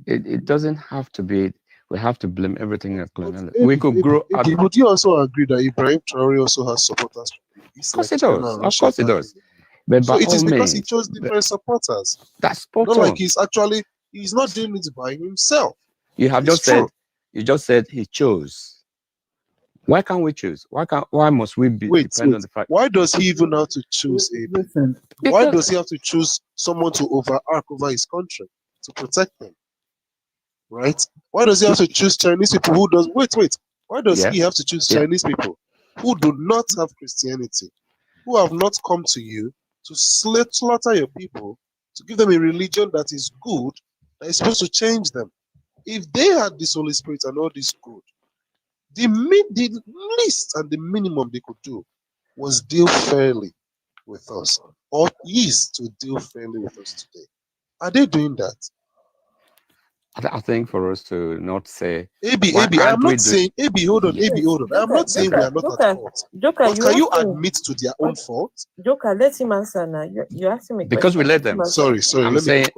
it doesn't have to be. We have to blame everything at colonialism. We could grow. Would you also agree that Ibrahim Traore also has supporters? Of course it does. Of course it does. But So by it is all because he means, chose different supporters. that's spot Not on. like he's not doing it by himself. You have It's just said. true. You just said he chose. Why can't we choose? Why must we depend on the fact? Why does he even have to choose a? Why does he have to choose someone to overarch over his country to protect them? right? Why does he have to choose Chinese people who does wait? Why does he have to choose Chinese people who do not have Christianity, who have not come to you to slaughter your people, to give them a religion that is good, that is supposed to change them? If they had this Holy Spirit and all this good, the least and the minimum they could do was deal fairly with us, or is to deal fairly with us today. Are they doing that? I think for us to not say, AB, I'm not saying, AB, hold on. I'm not saying we are not at fault. Joker, But can you admit to their own fault? Joker, let him answer now. You asking me because we let them. Sorry, I'm saying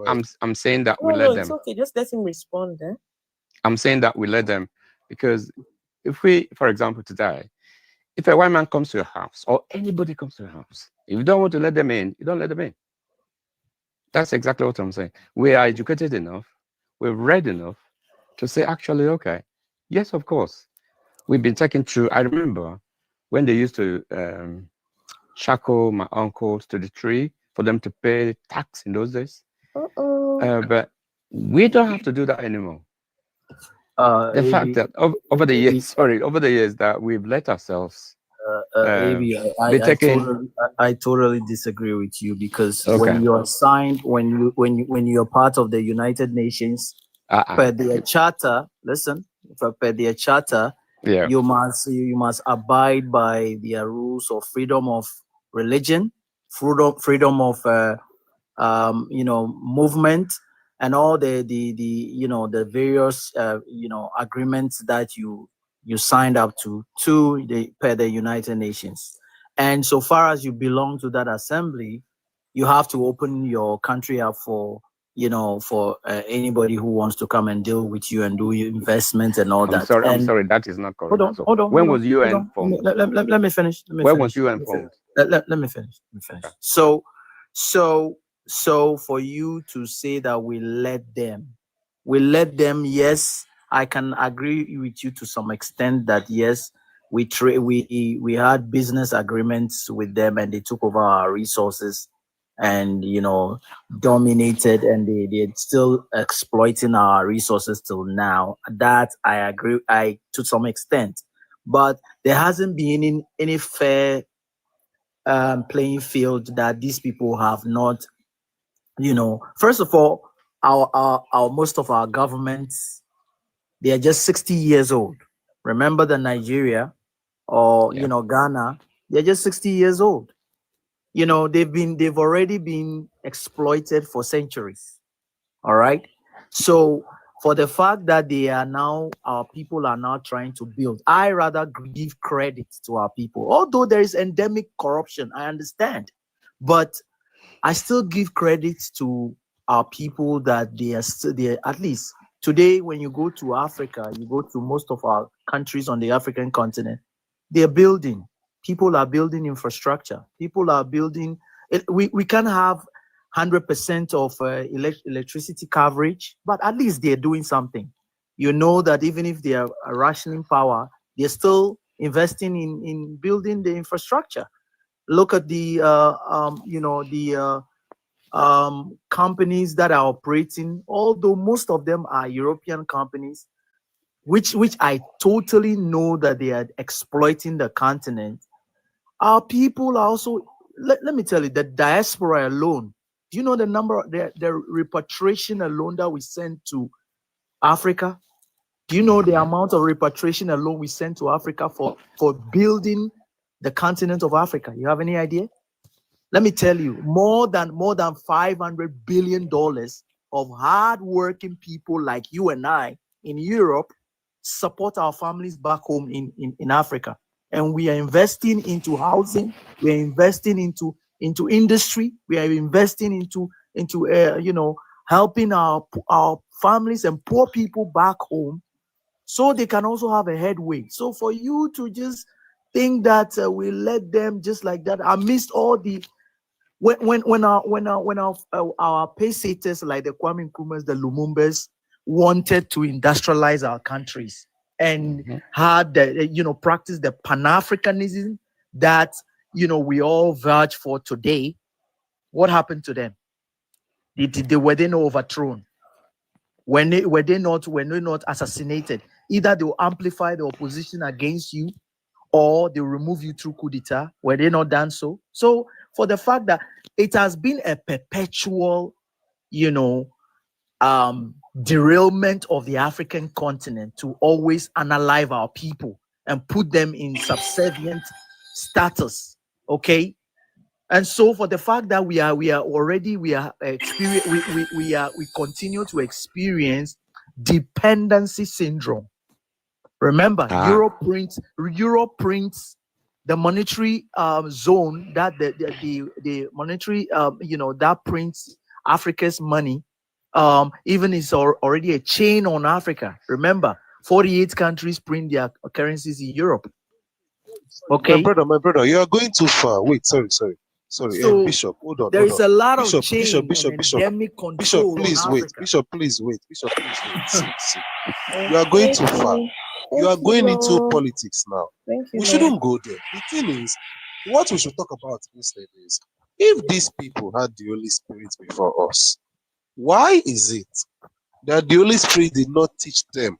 that we let them. It's okay. Just let him respond. I'm saying that we let them because if we, for example, today, if a white man comes to your house or anybody comes to your house, if you don't want to let them in, you don't let them in. That's exactly what I'm saying. We are educated enough, we've read enough to say, actually, okay, yes, of course. We've been taken through. I remember when they used to shackle my uncles to the tree for them to pay tax in those days. But we don't have to do that anymore. The fact that over the years that we've let ourselves I totally disagree with you because when you're signed, when you're part of the United Nations, per their charter, per their charter, you must abide by their rules of freedom of religion, freedom of movement, and all the various agreements that you signed up to per the United Nations. And so far as you belong to that assembly, you have to open your country up for anybody who wants to come and deal with you and do investments and all that. I'm sorry, that is not correct. Hold on. When was UN formed? Let me finish. When was UN formed? Let me finish. Okay. So for you to say that we let them, yes, I can agree with you to some extent that yes, we had business agreements with them and they took over our resources and dominated, and they're still exploiting our resources till now. That I agree to some extent, but there hasn't been any fair playing field that these people have not. First of all, our most of our governments, they are just 60 years old. Remember the Nigeria or Ghana, they're just 60 years old. They've already been exploited for centuries. All right. So for the fact that our people are now trying to build, I rather give credit to our people. Although there is endemic corruption, I understand, but I still give credit to our people that they are at least today. When you go to Africa, you go to most of our countries on the African continent, they're building. People are building infrastructure. People are building. We can't have 100% of electricity coverage, but at least they're doing something. You know that even if they are rationing power, they're still investing in building the infrastructure. Look at the companies that are operating, although most of them are European companies, which I totally know that they are exploiting the continent. Our people are also, let me tell you, the diaspora alone, do you know the number, the repatriation alone that we sent to Africa? Do you know the amount of repatriation alone we sent to Africa for building the continent of Africa? You have any idea? Let me tell you, more than $500 billion of hardworking people like you and I in Europe support our families back home in Africa. And we are investing into housing, we are investing into industry, we are investing into helping our families and poor people back home so they can also have a headway. So for you to just think that we let them just like that, I missed all the when our pacesetters like the Kwame Nkrumahs, the Lumumbas wanted to industrialize our countries and had practice the Pan-Africanism that we all vouch for today. What happened to them? Were they not overthrown? were they not assassinated? Either they will amplify the opposition against you, or they will remove you through coup d'etat. Were they not done so? So for the fact that it has been a perpetual, derailment of the African continent to always unalive our people and put them in subservient status. Okay. And so for the fact that we continue to experience dependency syndrome. Remember, Europe prints the monetary zone that the monetary that prints Africa's money. Even is already a chain on Africa. Remember, 48 countries print their currencies in Europe. Okay, my brother, you are going too far. Wait, sorry. So, Bishop, hold on. There is a lot Bishop, of chain Bishop, endemic control please on wait. Africa. Bishop, please wait. See. You are going too far. You are going into politics now. We shouldn't go there. The thing is, what we should talk about instead is, if these people had the Holy Spirit before us, why is it that the Holy Spirit did not teach them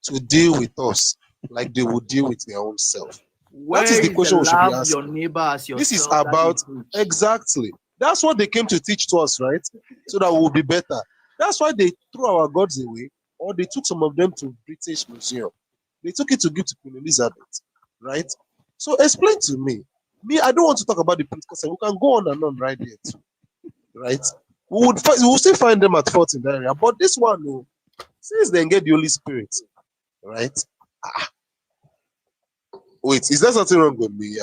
to deal with us like they would deal with their own self? That is the question we should be asking. Your neighbor as yourself. This is about, exactly. That's what they came to teach to us, right? So that we will be better. That's why they threw our gods away, or they took some of them to British Museum. They took it to give to Queen Elizabeth, right? So explain to me. I don't want to talk about the political side. We can go on and on right there too, right? We will still find them at fault in that area. But this one, since they get the Holy Spirit, right? Wait, is there something wrong with me?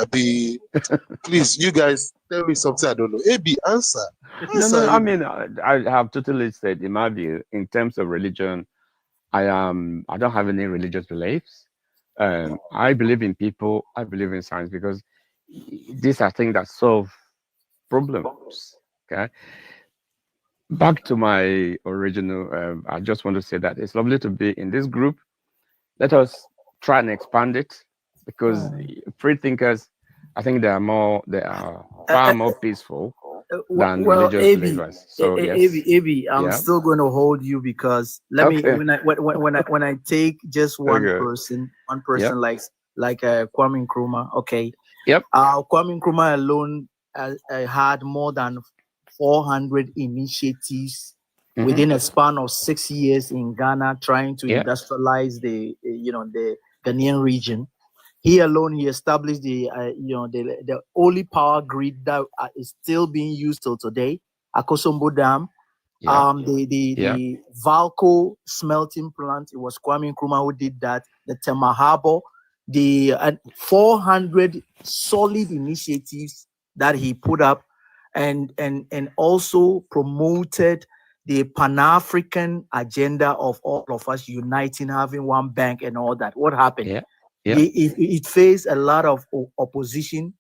Please, you guys, tell me something I don't know. AB, answer. No. I mean, I have totally said, in my view, in terms of religion, I don't have any religious beliefs. I believe in people. I believe in science, because these are things that solve problems. Okay. Back to my original, I just want to say that it's lovely to be in this group. Let us try and expand it, because free thinkers, I think they are far more peaceful than religious believers. So AB, I'm still going to hold you, because when I take just one person like Kwame Nkrumah, okay. Yep. Kwame Nkrumah alone had more than 400 initiatives within a span of 6 years in Ghana, trying to industrialize the Ghanaian region. He established the only power grid that is still being used till today, Akosombo Dam. The Valco smelting plant, it was Kwame Nkrumah who did that. The Tema Harbor, the 400 solid initiatives that he put up, and also promoted the Pan-African agenda of all of us uniting, having one bank and all that. What happened? It faced a lot of opposition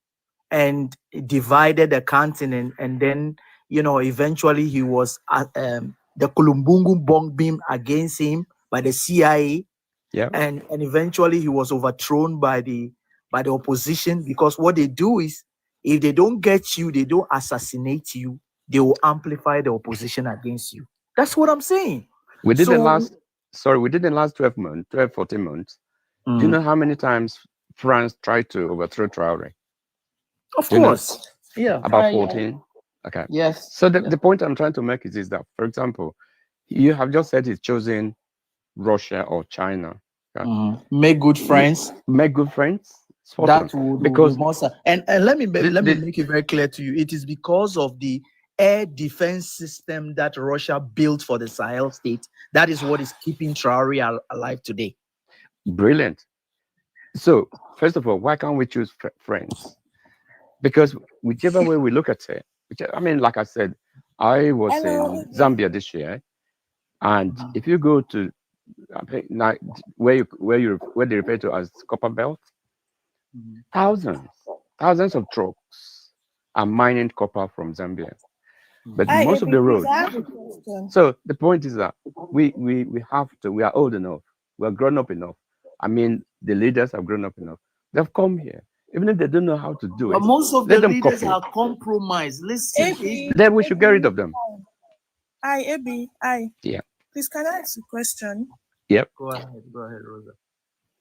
and divided the continent, and then eventually he was the Kulumbungu bomb beam against him by the CIA, and eventually he was overthrown by the opposition, because what they do is, if they don't get you, they don't assassinate you, they will amplify the opposition against you. That's what I'm saying. Within the last 12, 14 months, do you know how many times France tried to overthrow Traoré? Of course. Yeah. About 14? Okay. Yes. So the point I'm trying to make is that, for example, you have just said he's chosen Russia or China. Okay? Make good friends. Make good friends. That would be most. And let me make it very clear to you. It is because of the air defense system that Russia built for the Sahel state. That is what is keeping Traoré alive today. Brilliant. So, first of all, why can't we choose friends? Because whichever way we look at it, I mean, like I said, I was in Zambia this year, and if you go to where they refer to as Copper Belt, thousands of trucks are mining copper from Zambia, but most of the roads. So the point is that we are old enough, we are grown up enough. I mean, the leaders have grown up enough. They've come here, even if they don't know how to do it. But most of the leaders are compromised. Listen, then we should get rid of them. Yeah. Please, can I ask a question? Yep. Go ahead, Rosa.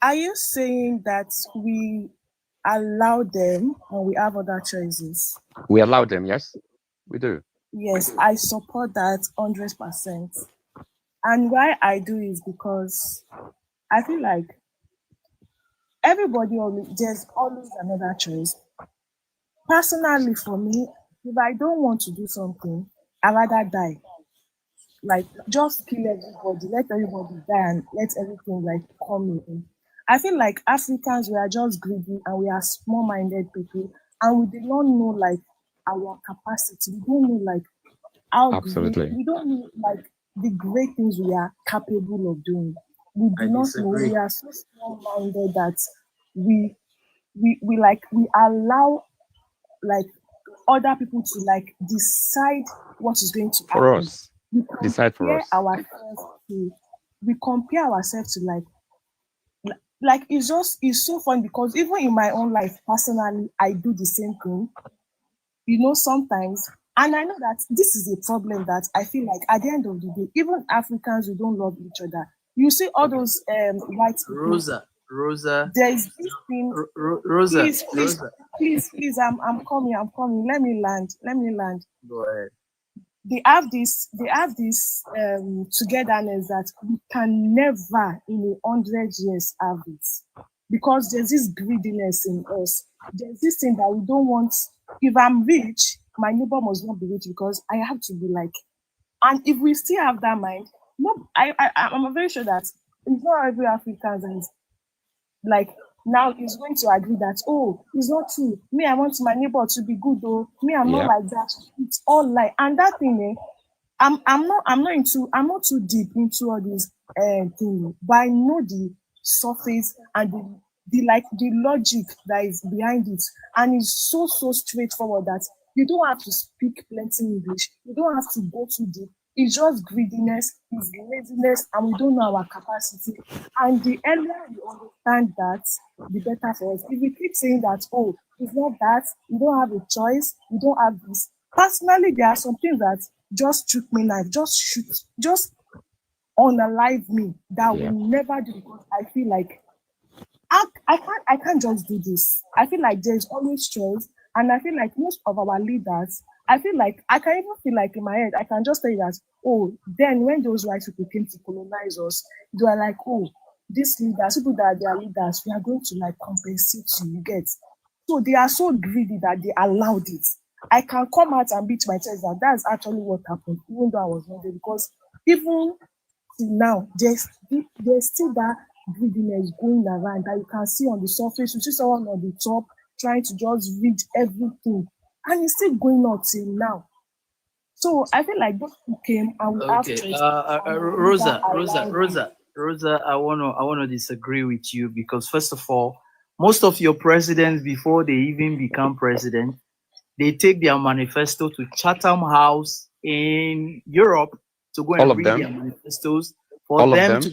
Are you saying that we allow them and we have other choices? We allow them, yes, we do. Yes, I support that 100%. And why I do is because I feel like there's always another choice. Personally, for me, if I don't want to do something, I'd rather die. Like, just kill everybody, let everybody die, and let everything like come in. I feel like Africans, we are just greedy and we are small-minded people, and we do not know like our capacity. We don't know like how Absolutely. we don't know like the great things we are capable of doing. We do not know. We are so small-minded that we allow like other people to like decide what is going to For happen. us. Decide for us. We compare ourselves to like it's so fun because even in my own life personally, I do the same thing. Sometimes, and I know that this is a problem that I feel like at the end of the day, even Africans who don't love each other. You see all those white people. Rosa. There is this thing. Rosa. Please, I'm coming. Let me land. Go ahead. They have this togetherness that we can never in 100 years have it, because there's this greediness in us. There's this thing that we don't want. If I'm rich, my neighbor must not be rich because I have to be like. And if we still have that mind, no, I'm very sure that it's not every African that is like now is going to agree that, oh, it's not true. Me, I want my neighbor to be good though. Me, I'm not like that. It's all lie. And that thing, I'm not too deep into all this thing, but I know the surface and the logic that is behind it. And it's so straightforward that you don't have to speak plenty English. You don't have to go too deep. It's just greediness, it's laziness, and we don't know our capacity. And the earlier we understand that, the better for us. If we keep saying that, oh, it's not that, you don't have a choice, you don't have this. Personally, there are some things that just shoot me knife, just unalive me that will never do, because I feel like I can't just do this. I feel like there's always choice, and I feel like most of our leaders, I feel like I can even feel like in my head, I can just say that, oh, then when those white people came to colonize us, they were like, oh, these leaders, people that they are leaders, we are going to like compensate you get. So they are so greedy that they allowed it. I can come out and beat my chest that that's actually what happened, even though I was not there, because even now there's still that greediness going around that you can see on the surface. You see someone on the top trying to just read everything, and it's still going on till now. So I feel like those who came and we have choice. Rosa, I wanna disagree with you, because first of all, most of your presidents, before they even become president, they take their manifesto to Chatham House in Europe to go and read their manifestos for them to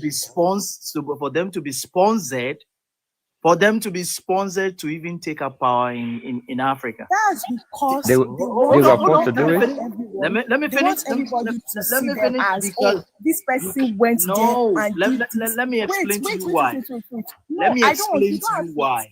be sponsored to even take up power in Africa. That's because they were forced to do it. Let me finish. Let me finish because this person went there and let me explain to you why. Let me explain to you why.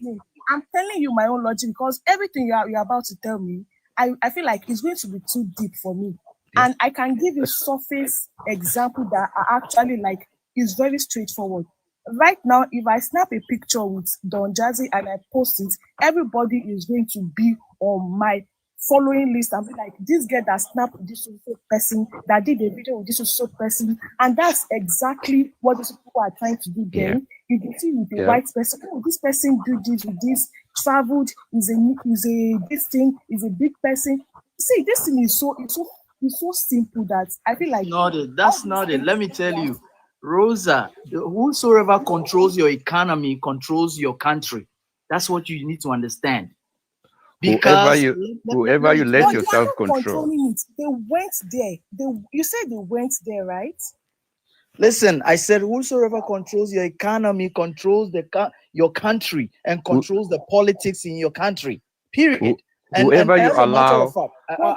I'm telling you my own logic, because everything you're about to tell me, I feel like it's going to be too deep for me. Yes. And I can give you surface example that are actually like is very straightforward. Right now, if I snap a picture with Don Jazzy and I post it, everybody is going to be on my following list and be like, this girl that snapped this person, that did a video with this person, and that's exactly what these people are trying to do. Then you can see with the white person, oh, this person do this with this, traveled, is a big person. See, this thing is so simple that I feel like that's not it. Let me tell you, Rosa, whosoever controls your economy controls your country. That's what you need to understand. Because whoever you let yourself control. They went there. You said they went there, right? Listen, I said whosoever controls your economy controls your country and controls the politics in your country. Period. Whoever you allow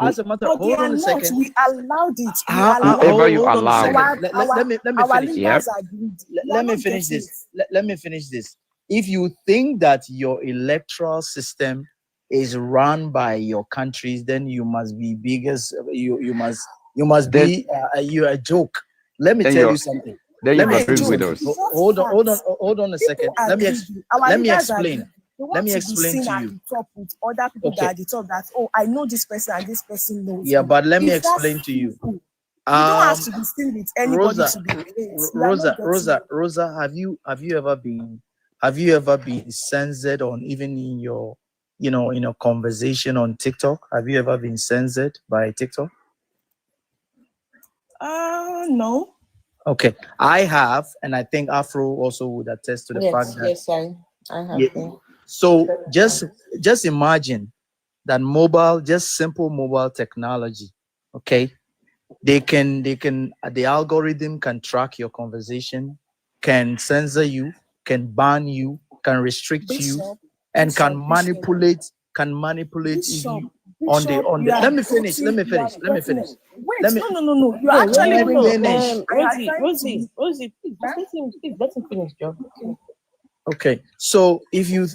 As a matter, but hold they on are a not. second. We allowed it. We Whatever you Hold on a allow. second. Let me our finish. leaders agreed. Let me finish this. Let me finish this. If you think that your electoral system is run by your countries, then you must be biggest. You must be you're a joke. Let me tell you something. Then Let you've me tell agreed you with something. us. Hold on a second. Let me explain. They Let want me to be explain seen to at you. the top with other people that are at the top. That I know this person and this person knows. Yeah, me. but let me If that's explain to you. sinful, you don't have to be seen with anybody Rosa, to be great. You are not getting Rosa, have you ever been censored on even in your in a conversation on TikTok? Have you ever been censored by TikTok? No. Okay, I have, and I think Afro also would attest to the fact that Yes, I have yeah. been. So just imagine that simple mobile technology, okay? The algorithm can track your conversation, can censor you, can ban you, can restrict you, and can manipulate you on the let me finish. Wait, no. You're No, actually let me going finish. Rosie, please let him finish, Joe. Okay, so if you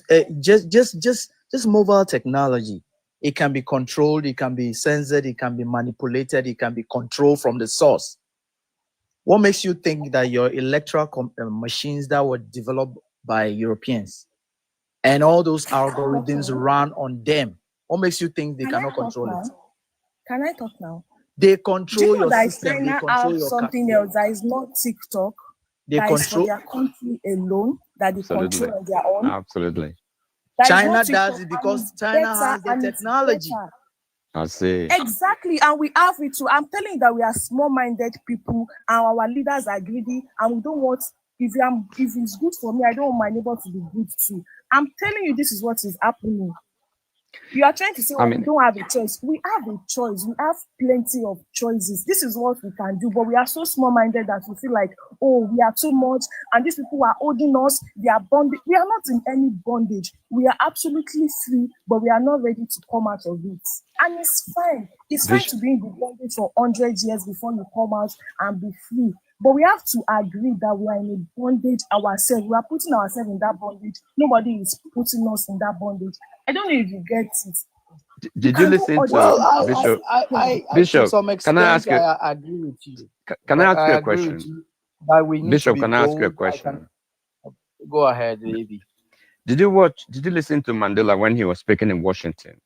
just mobile technology, it can be controlled, it can be censored, it can be manipulated, it can be controlled from the source. What makes you think that your electoral machines that were developed by Europeans and all those algorithms run on them? What makes you think they cannot control it? Can I talk now? They Do control you know your that system. They China control have your something else that is not TikTok? They That is for control. their country alone, that they Absolutely. control on their own. Absolutely. That is China not does TikTok, it because and it's China better, has the and it's technology. better. I see. Exactly, and we have it too. I'm telling you that we are small-minded people, and our leaders are greedy, and we don't want. If it's good for me, I don't want my neighbor to be good too. I'm telling you, this is what is happening. You are trying to say, we don't have a choice. We have a choice. We have plenty of choices. This is what we can do, but we are so small-minded that we feel like, we are too much, and these people are holding us. They are bonded. We are not in any bondage. We are absolutely free, but we are not ready to come out of it. And it's fine. It's fine to be in the bondage for 100 years before you come out and be free. But we have to agree that we are in a bondage ourselves. We are putting ourselves in that bondage. Nobody is putting us in that bondage. I don't know if you get it. Did you listen to Bishop? Bishop, To some extent, can I ask you? I agree with you. Can I ask you a agree with question? you that we need Bishop, to be can I ask you a bold. question? Go ahead, baby. Did you listen to Mandela when he was speaking in Washington?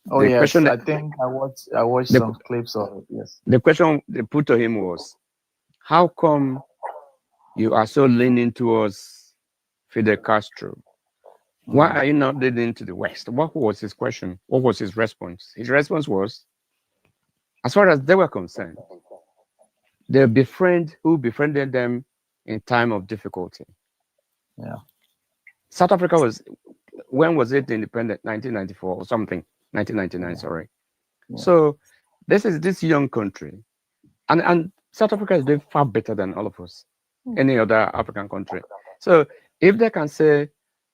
Oh, yes, I think I watched some clips of it, yes. The question they put to him was, how come you are so leaning towards Fidel Castro? Why are you not leaning to the West? What was his question? What was his response? His response was, as far as they were concerned, they befriend who befriended them in time of difficulty. Yeah. South Africa was, when was it independent? 1994 or something. 1999, sorry. Yeah. So this is this young country. And South Africa is doing far better than all of us, any other African country. So if they can say,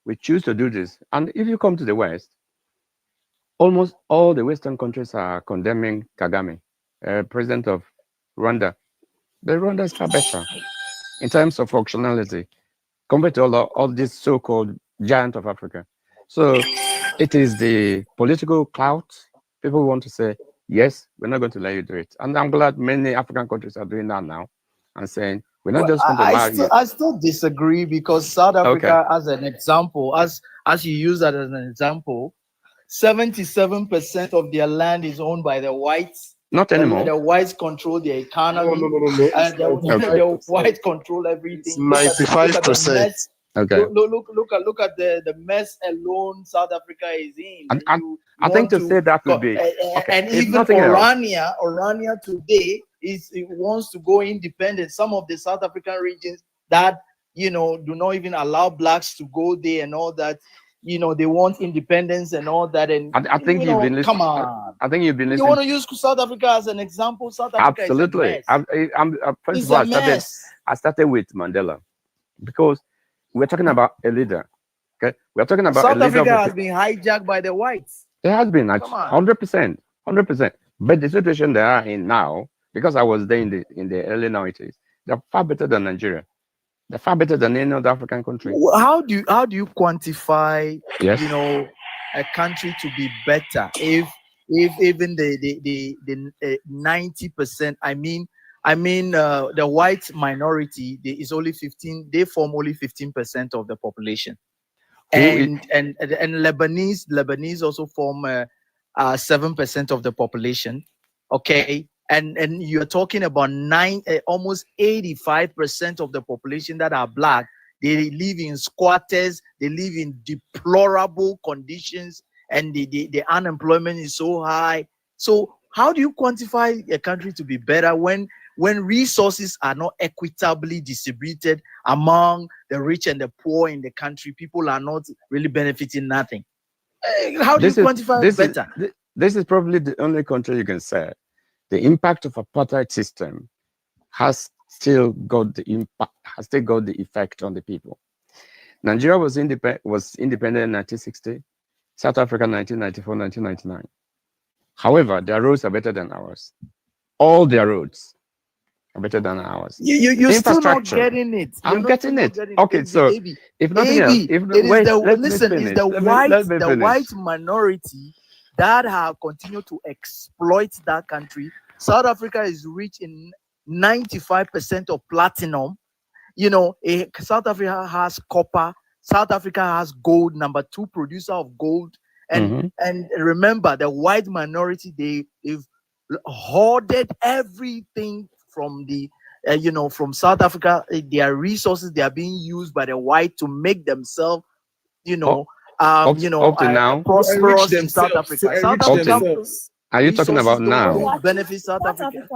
we choose to do this, and if you come to the West, almost all the Western countries are condemning Kagame, president of Rwanda. The Rwanda is far better in terms of functionality compared to all this so-called giant of Africa. So it is the political clout. People want to say, yes, we're not going to let you do it. And I'm glad many African countries are doing that now and saying, we're not just going to allow you. I still disagree because South Africa, as an example, as you use that as an example, 77% of their land is owned by the whites. Not anymore. The whites control the economy. No. And the whites control everything. 95%. Look at the mess alone South Africa is in. I think to say that would be and even Orania today wants to go independent. Some of the South African regions that do not even allow blacks to go there and all that. They want independence and all that. And I think you've been listening. Come on. I think you've been listening. You want to use South Africa as an example? South Africa Absolutely. is a mess. First of all, I started with Mandela because we're talking about a leader. Okay, we're talking about South a leader. Africa has been hijacked by the whites. It has been Come on. 100%, 100%. But the situation they are in now, because I was there in the early 90s, they're far better than Nigeria. They're far better than any other African country. How do you quantify, Yes. you know, a country to be better if even the 90%, I mean the white minority is only 15, they form only 15% of the population. And Lebanese also form 7% of the population. Okay. And you're talking about almost 85% of the population that are black. They live in squatters, they live in deplorable conditions, and the unemployment is so high. So how do you quantify a country to be better when resources are not equitably distributed among the rich and the poor in the country? People are not really benefiting nothing. How do you quantify it better? This is probably the only country you can say the impact of apartheid system has still got the impact, has still got the effect on the people. Nigeria was independent in 1960, South Africa 1994, 1999. However, their roads are better than ours. All their roads are better than ours. You're still not getting it. I'm getting it. Okay, so if nothing else, it's the white minority that have continued to exploit that country. South Africa is rich in 95% of platinum. You know, South Africa has copper. South Africa has gold, number 2 producer of gold. And remember, the white minority, they've hoarded everything from the from South Africa. Their resources, they are being used by the white to make themselves, prosperous in South Africa. South Africa. Are you talking about now? Benefit South Africa.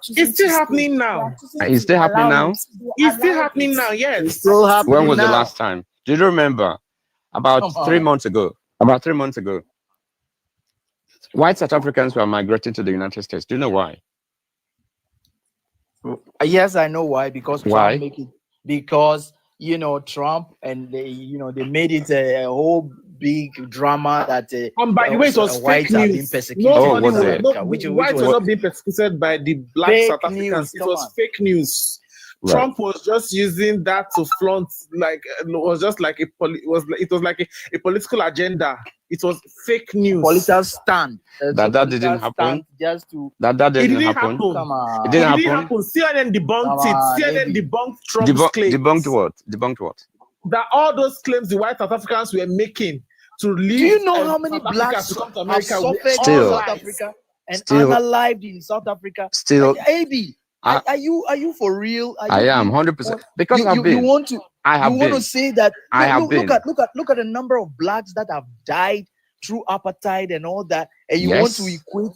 It's still happening now. It's still happening now? It's still happening now, yes. It's still happening. When was the last time? Do you remember? About 3 months ago. About 3 months ago. White South Africans were migrating to the United States. Do you know why? Yes, I know why. Because why? Because Trump and they made it a whole big drama that and by the way, it was whites fake are news. being persecuted. Whites were not being persecuted by the black Fake South Africans. news, It was fake news. Right. Trump was just using that to flaunt, like it was just like it was like a political agenda. It was fake news. Political stand. That didn't happen. Just to that didn't happen. Come on. It didn't happen. CNN debunked it. CNN debunked Trump's claims. Debunked what? Debunked what? That all those claims the white South Africans were making to leave. Do you know how many blacks to come to have America suffered in South Africa and unalived in South Africa? AB, are you for real? I am 100% because I've been. You want to? I have you been. want to say that? I have been. Look at the number of blacks that have died through apartheid and all that, and you want to equate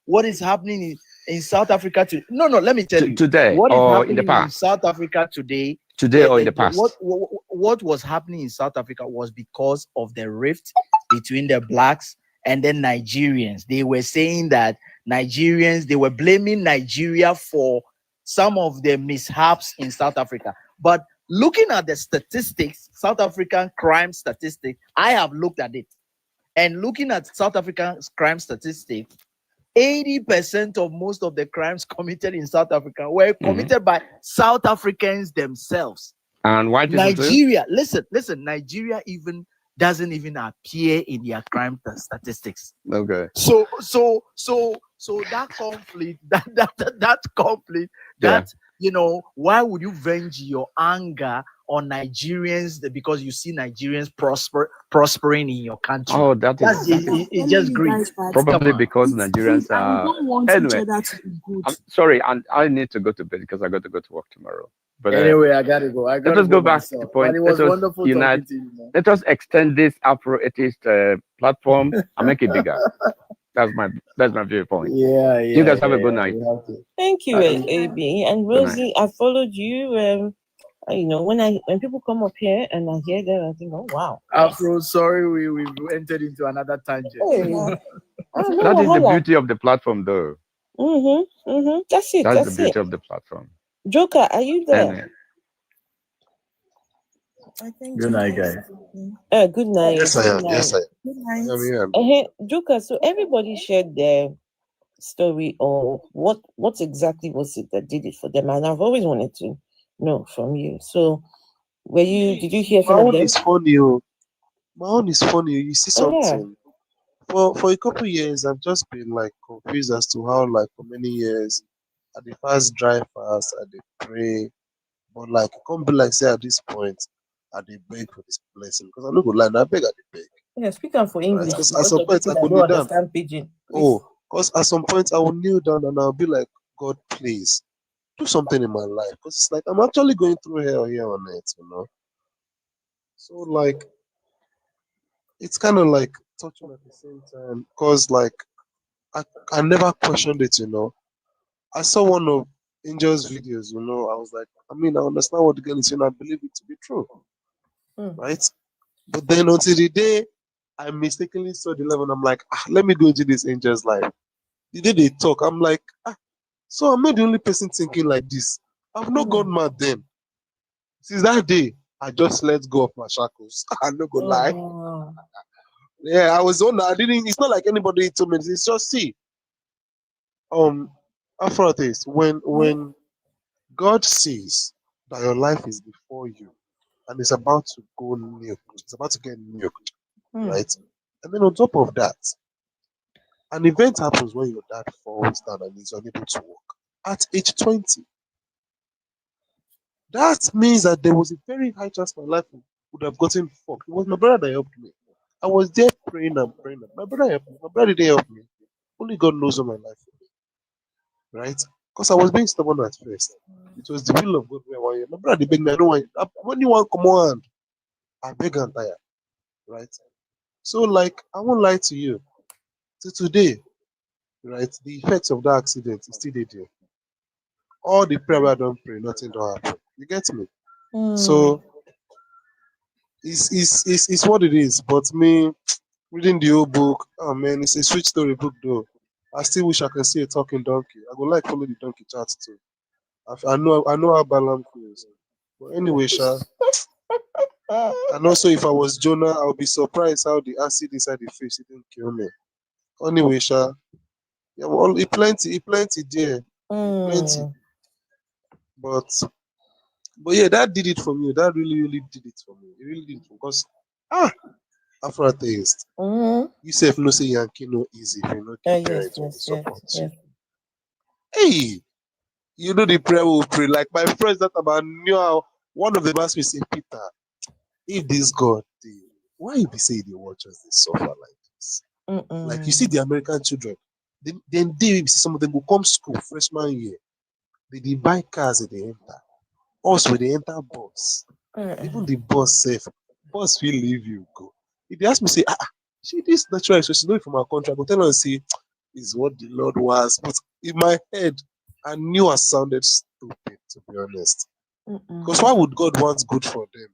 what is happening in South Africa today? No. Let me tell you today what is or happening in the past. In South Africa today. Today or in the past. What was happening in South Africa was because of the rift between the blacks and the Nigerians. They were saying that they were blaming Nigeria for some of the mishaps in South Africa. But looking at the statistics, South African crime statistics, I have looked at it. And looking at South African crime statistics, 80% of most of the crimes committed in South Africa were committed by South Africans themselves. And why Nigeria, listen, Nigeria doesn't even appear in their crime statistics. Okay. So that conflict, why would you venge your anger on Nigerians because you see Nigerians prospering in your country? Oh, it's just great. Probably because Nigerians are. Anyway, I'm sorry, and I need to go to bed because I got to go to work tomorrow. But anyway, I gotta go. Let us go back to the point. It was wonderful talking to you, man. Let us extend this Afro-atheist platform and make it bigger. That's my viewpoint. Yeah. You guys have a good night. Thank you, AB and Rosie. I followed you. When people come up here and I hear them, I think, oh wow. Afro, sorry, we entered into another tangent. That is the beauty of the platform, though. That's it. That's the beauty of the platform. Joker, are you there? I think Good night, guys. Good night. Yes, I Good am. night. Yes, I am. Good I am night. here. Hey, Joker, so everybody shared their story or what exactly was it that did it for them? And I've always wanted to know from you. So did you hear My some of own them? is funny. Oh. My own is funny. You see something. For a couple years, I've just been like confused as to how, like, for many years, I the fast drive fast, I dey pray, but like it can't be like say at this point, I dey beg for this blessing because I no go lie, I beg, I dey beg. Yeah, speak up for English. Because at Because some of point people I that could don't kneel down. understand pidgin. Oh, because at some point I will kneel down and I'll be like, God, please do something in my life, because it's like I'm actually going through hell here on earth, you know. So like it's kind of like touching at the same time, because like I never questioned it, you know. I saw one of Angel's videos, you know. I was like, I mean, I understand what the girl is saying. I believe it to be true, right? But then until the day I mistakenly saw the level, and I'm like, let me go into this Angel's life. The day they talk, I'm like, so I'm not the only person thinking like this. I've not gone mad then. Since that day, I just let go of my shackles. I'm not gonna lie. Yeah, I was on. I didn't. It's not like anybody told me. It's just see. After this, when God sees that your life is before you and it's about to go nuked, it's about to get nuked, right? And then on top of that, an event happens when your dad falls down and is unable to walk at age 20. That means that there was a very high chance my life would have gotten fucked. It was my brother that helped me. I was there praying and praying. My brother helped me. My brother didn't help me. Only God knows what my life will be, right? Because I was being stubborn at first. It was the will of God where I want you. My brother begged me, I don't want you. When you want command, I beg and tire, right? So like, I won't lie to you. To today, right? The effects of that accident is still there. All the prayer I don't pray, nothing don't happen. You get me? So it's what it is. But me reading the whole book, oh man, it's a sweet story book though. I still wish I can see a talking donkey. I would like follow the donkey chat too. I know how Balaam feels. But anyway, Sha. And also if I was Jonah, I would be surprised how the acid inside the fish didn't kill me. Anyway, Sha. Yeah, well, it plenty there. Plenty. But yeah, that did it for me. That really, really did it for me. It really did it because after a taste, you say if no say Yankee no easy, if you know your parents will support you. Hey, you know the prayer will pray. Like my friends that about knew how one of them asked me, say, Peter, if this God, why you be saying they watch us they suffer like this? Like you see the American children, then they some of them will come school freshman year. They buy cars that they enter. Also, they enter bus. Even the bus safe. Bus will leave you go. If they ask me, say, see this natural expression, know it from our country, I go tell them, say, is what the Lord was. But in my head, I knew I sounded stupid, to be honest. Because why would God want good for them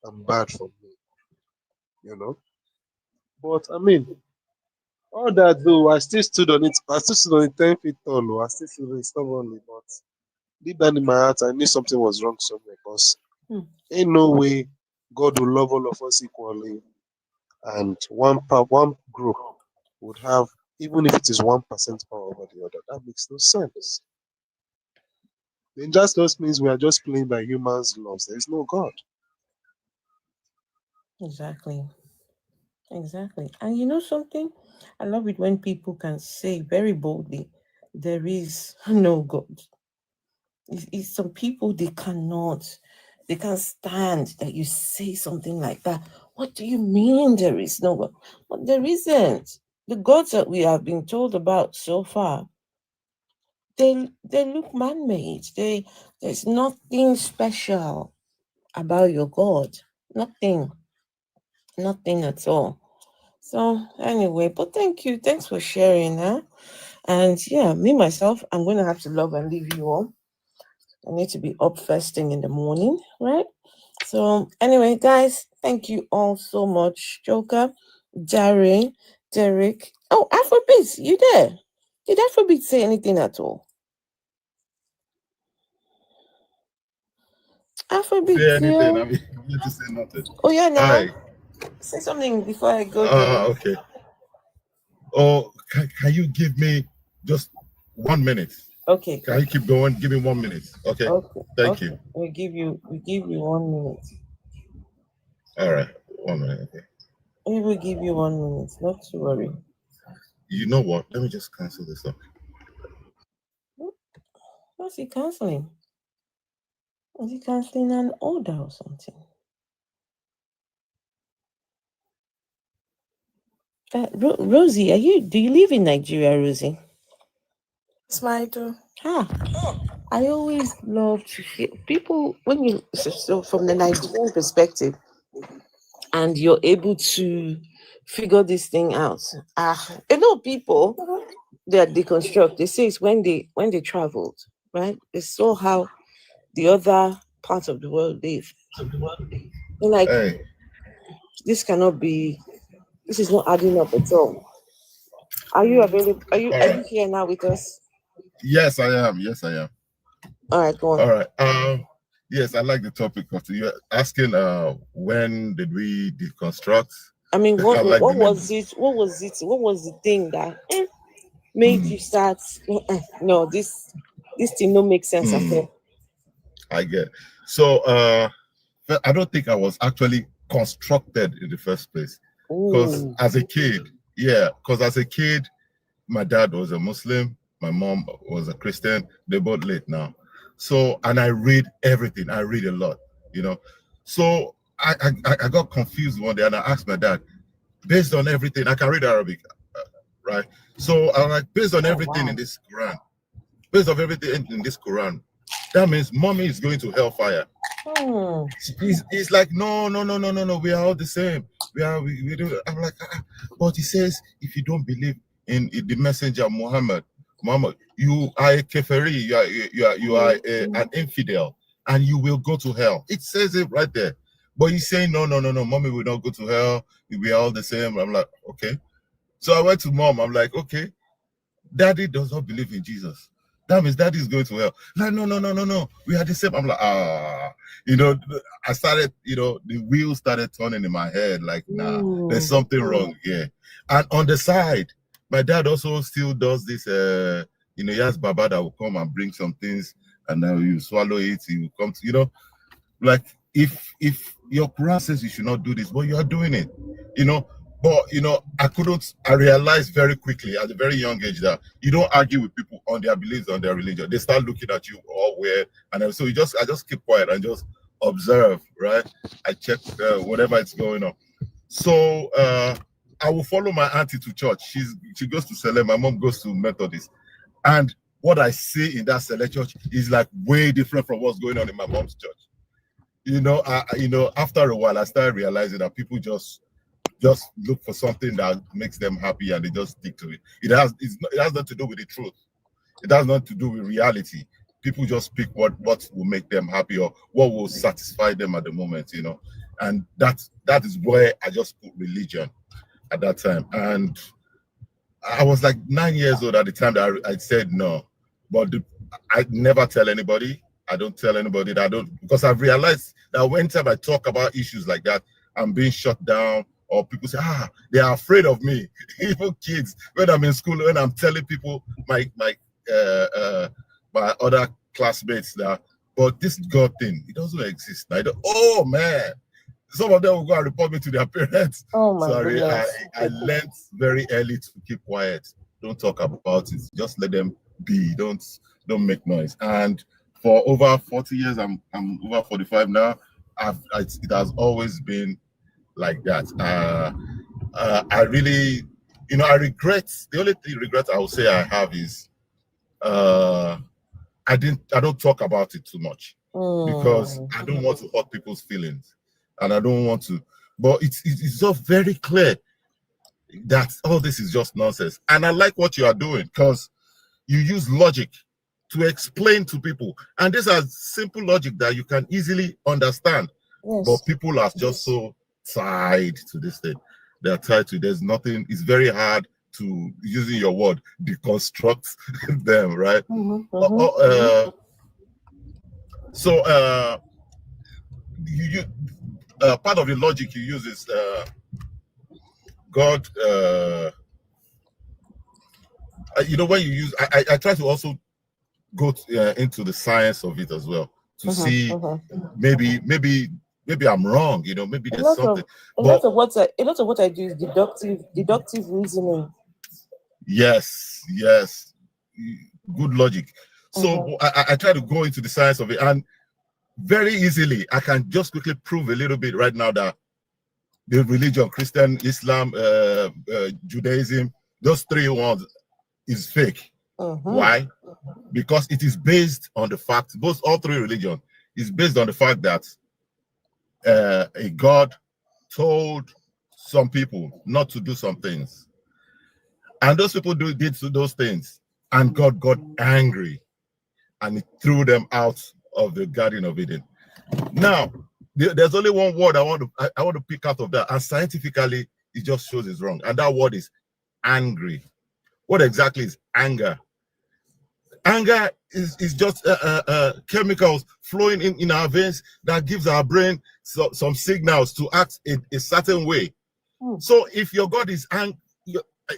and bad for me? You know? But I mean, all that though, I still stood on it. I still stood on it 10 feet tall. I still stood on it stubbornly. But deep down in my heart, I knew something was wrong somewhere. Because ain't no way God will love all of us equally. And one group would have, even if it is 1% power over the other. That makes no sense. Then just means we are just playing by humans' laws. There is no God. Exactly. And you know something? I love it when people can say very boldly, there is no God. It's some people they can't stand that you say something like that. What do you mean there is no God? But there isn't. The gods that we have been told about so far, they look man-made. There's nothing special about your God. Nothing at all. So anyway, but thanks for sharing, huh? And yeah, me myself, I'm gonna have to love and leave you all. I need to be up first thing in the morning, right? So anyway, guys, thank you all so much. Joker, Jerry, Derek. Oh, Afrobeat, you there? Did Afrobeat say anything at all? Afrobeat. Say anything. I mean, I'm going to say nothing. Oh yeah, now Hi. say something before I go there. Okay. Oh, can you give me just 1 minute? Okay. Can you keep going? Give me 1 minute. Okay. Okay. Thank you. We give you 1 minute. All right. 1 minute. Okay. We will give you 1 minute. Not to worry. You know what? Let me just cancel this up. What's he canceling? Is he canceling an order or something? Rosie, do you live in Nigeria, Rosie? Yes, I do. I always love to hear people when you so from the Nigerian perspective, and you're able to figure this thing out. A lot of people they deconstruct. They say it's when they traveled, right? They saw how the other parts of the world live. They're like, this cannot be. This is not adding up at all. Are you available? Are you here now with us? Yes, I am. Yes, I am. All right, go on. All right. Yes, I like the topic of you're asking when did we deconstruct? I mean, what like was it? What was the thing that made you start? No, this thing don't make sense at all. I get. So I don't think I was actually constructed in the first place. Because as a kid, my dad was a Muslim, my mom was a Christian. They're both late now. So, and I read everything. I read a lot, you know. So I got confused one day and I asked my dad, based on everything, I can read Arabic, right? So I'm like, based on everything in this Quran, that means mommy is going to hellfire. He's like, no, we are all the same. We do. I'm like, but he says, if you don't believe in the messenger Muhammad, you are a kafiri, you are an infidel, and you will go to hell. It says it right there. But he's saying, no, mommy will not go to hell. We are all the same. I'm like, okay. So I went to mom. I'm like, okay, daddy does not believe in Jesus. That means daddy is going to hell. Like, no. We are the same. I'm like, I started, the wheels started turning in my head. Like, nah, there's something wrong here. And on the side, my dad also still does this, he has Baba that will come and bring some things and then you swallow it. He will come to, like if your Quran says you should not do this, but you are doing it, But I realized very quickly at a very young age that you don't argue with people on their beliefs, on their religion. They start looking at you all weird, and so I just keep quiet and just observe, right? I check whatever is going on. So I will follow my auntie to church. She goes to Salem. My mom goes to Methodist, and what I see in that Salem church is like way different from what's going on in my mom's church. After a while, I started realizing that people just look for something that makes them happy and they just stick to it. It has nothing to do with the truth. It has nothing to do with reality. People just pick what will make them happy or what will satisfy them at the moment, And that is where I just put religion at that time. And I was like 9 years old at the time that I said no. But I never tell anybody. I don't tell anybody that because I've realized that whenever I talk about issues like that, I'm being shut down. Or people say, they are afraid of me. Even kids, when I'm in school, when I'm telling people, my other classmates that, but this God thing, it doesn't exist. Oh man, some of them will go and report me to their parents. Oh my Sorry, goodness. I learned very early to keep quiet. Don't talk about it. Just let them be. Don't make noise. And for over 40 years, I'm over 45 now. It has always been like that. I really, I regret. The only regret I would say I have is I don't talk about it too much because I don't want to hurt people's feelings, and I don't want to. But it's just very clear that all this is just nonsense. And I like what you are doing because you use logic to explain to people, and these are simple logic that you can easily understand. Yes. But people are just so tied to this thing. They're tied to there's nothing. It's very hard to, using your word, deconstruct them, right? part of the logic you use is God. When you use, I try to also go into the science of it as well to see maybe I'm wrong. Maybe there's something. A lot of what I do is deductive reasoning. Yes, good logic. So I try to go into the science of it, and very easily I can just quickly prove a little bit right now that the religion, Christian, Islam, Judaism, those three ones is fake. Why? Because it is based on the fact, all three religions is based on the fact that a God told some people not to do some things, and those people did those things, and God got angry and he threw them out of the Garden of Eden. Now, there's only one word I want to pick out of that, and scientifically it just shows it's wrong, and that word is angry. What exactly is anger? Anger is just chemicals flowing in our veins that gives our brain some signals to act a certain way. So if your God is angry,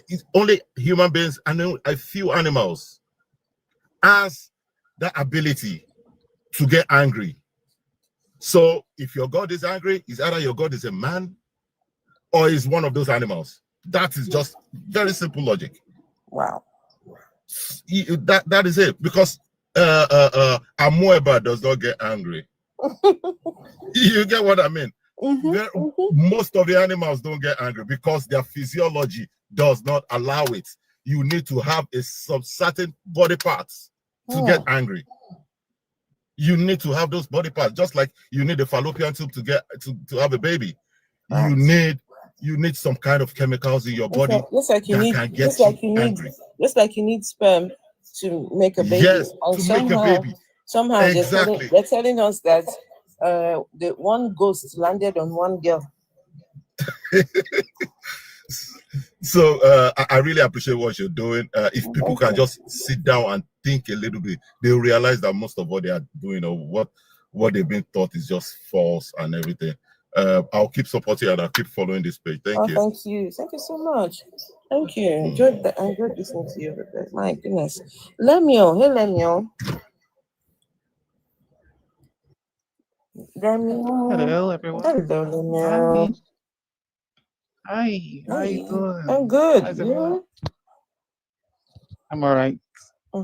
it's only human beings and a few animals has that ability to get angry. So if your God is angry, it's either your God is a man or is one of those animals. That is just very simple logic. Wow. That is it, because Amoeba does not get angry. You get what I mean? Most of the animals don't get angry because their physiology does not allow it. You need to have some certain body parts to get angry. You need to have those body parts, just like you need a fallopian tube to have a baby. Right. You need some kind of chemicals in your body just like you need sperm to make a baby. Yes, to make a baby. Somehow exactly. they're telling us that the one ghost landed on one girl. So I really appreciate what you're doing. If people can just sit down and think a little bit, they'll realize that most of what they are doing or what they've been taught is just false and everything. I'll keep supporting and I'll keep following this page. Thank you. Thank you. Thank you so much. Thank you. Enjoyed listening to you. My goodness. Lemuel. Hey, Lemuel. Hello, everyone. Hello, Lemuel. Hi. How you doing? I'm good. How's everyone? I'm all right.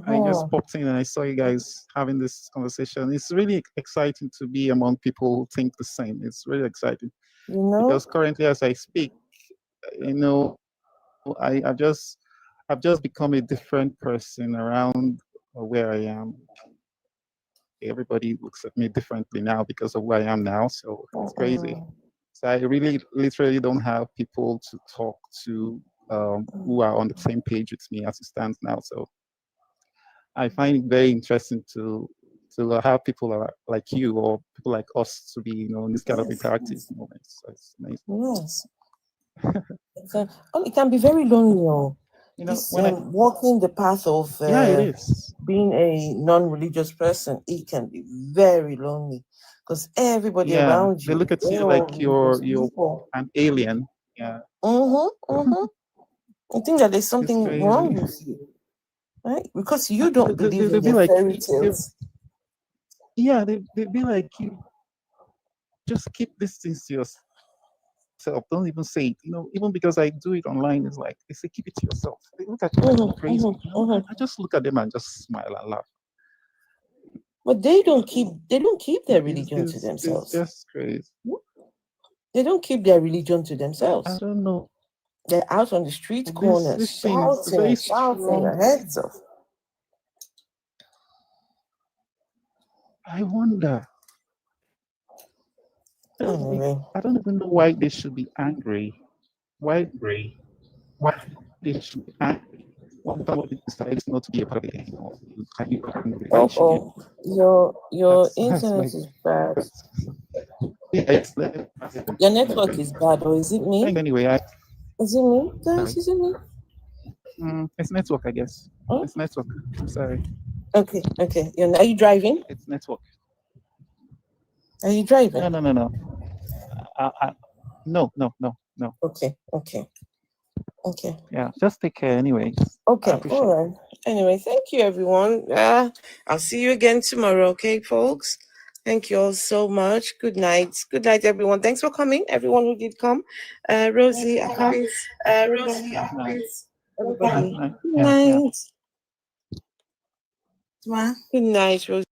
I just Uh-huh. popped in and I saw you guys having this conversation. It's really exciting to be among people who think the same. It's really exciting. Because currently, as I speak, I've just become a different person around where I am. Everybody looks at me differently now because of where I am now. So it's crazy. So I really literally don't have people to talk to who are on the same page with me as it stands now. So I find it very interesting to have people like you or people like us to be, in this kind of interactive moments. So it's amazing. Yes. It can be very lonely, walking the path of it is. Being a non-religious person. It can be very lonely because everybody around you, they look at you like you're an alien. Yeah. I think that there's something wrong with you, right? Because you don't believe in the fairy tales. They'd be like, you just keep these things to yourself. Don't even say it. Even because I do it online, it's like they say keep it to yourself. They look at you like I'm crazy. I just look at them and just smile and laugh. But they don't keep their religion to themselves. It's just crazy. They don't keep their religion to themselves. I don't know. They're out on the street corners shouting their heads off. I wonder. I don't even know why they should be angry. Why they should be angry? One somebody decides not to be a part of it anymore. Your internet is bad. Your network is bad, or is it me? Anyway, is it me, guys? Is it me? It's network, I guess. It's network. I'm sorry. Okay. Are you driving? It's network. Are you driving? No. No. Okay. Yeah, just take care anyways. Okay, all right. Anyway, thank you, everyone. I'll see you again tomorrow, okay, folks? Thank you all so much. Good night. Good night, everyone. Thanks for coming, everyone who did come. Rosie, everybody. Good night. Good night, Rosie.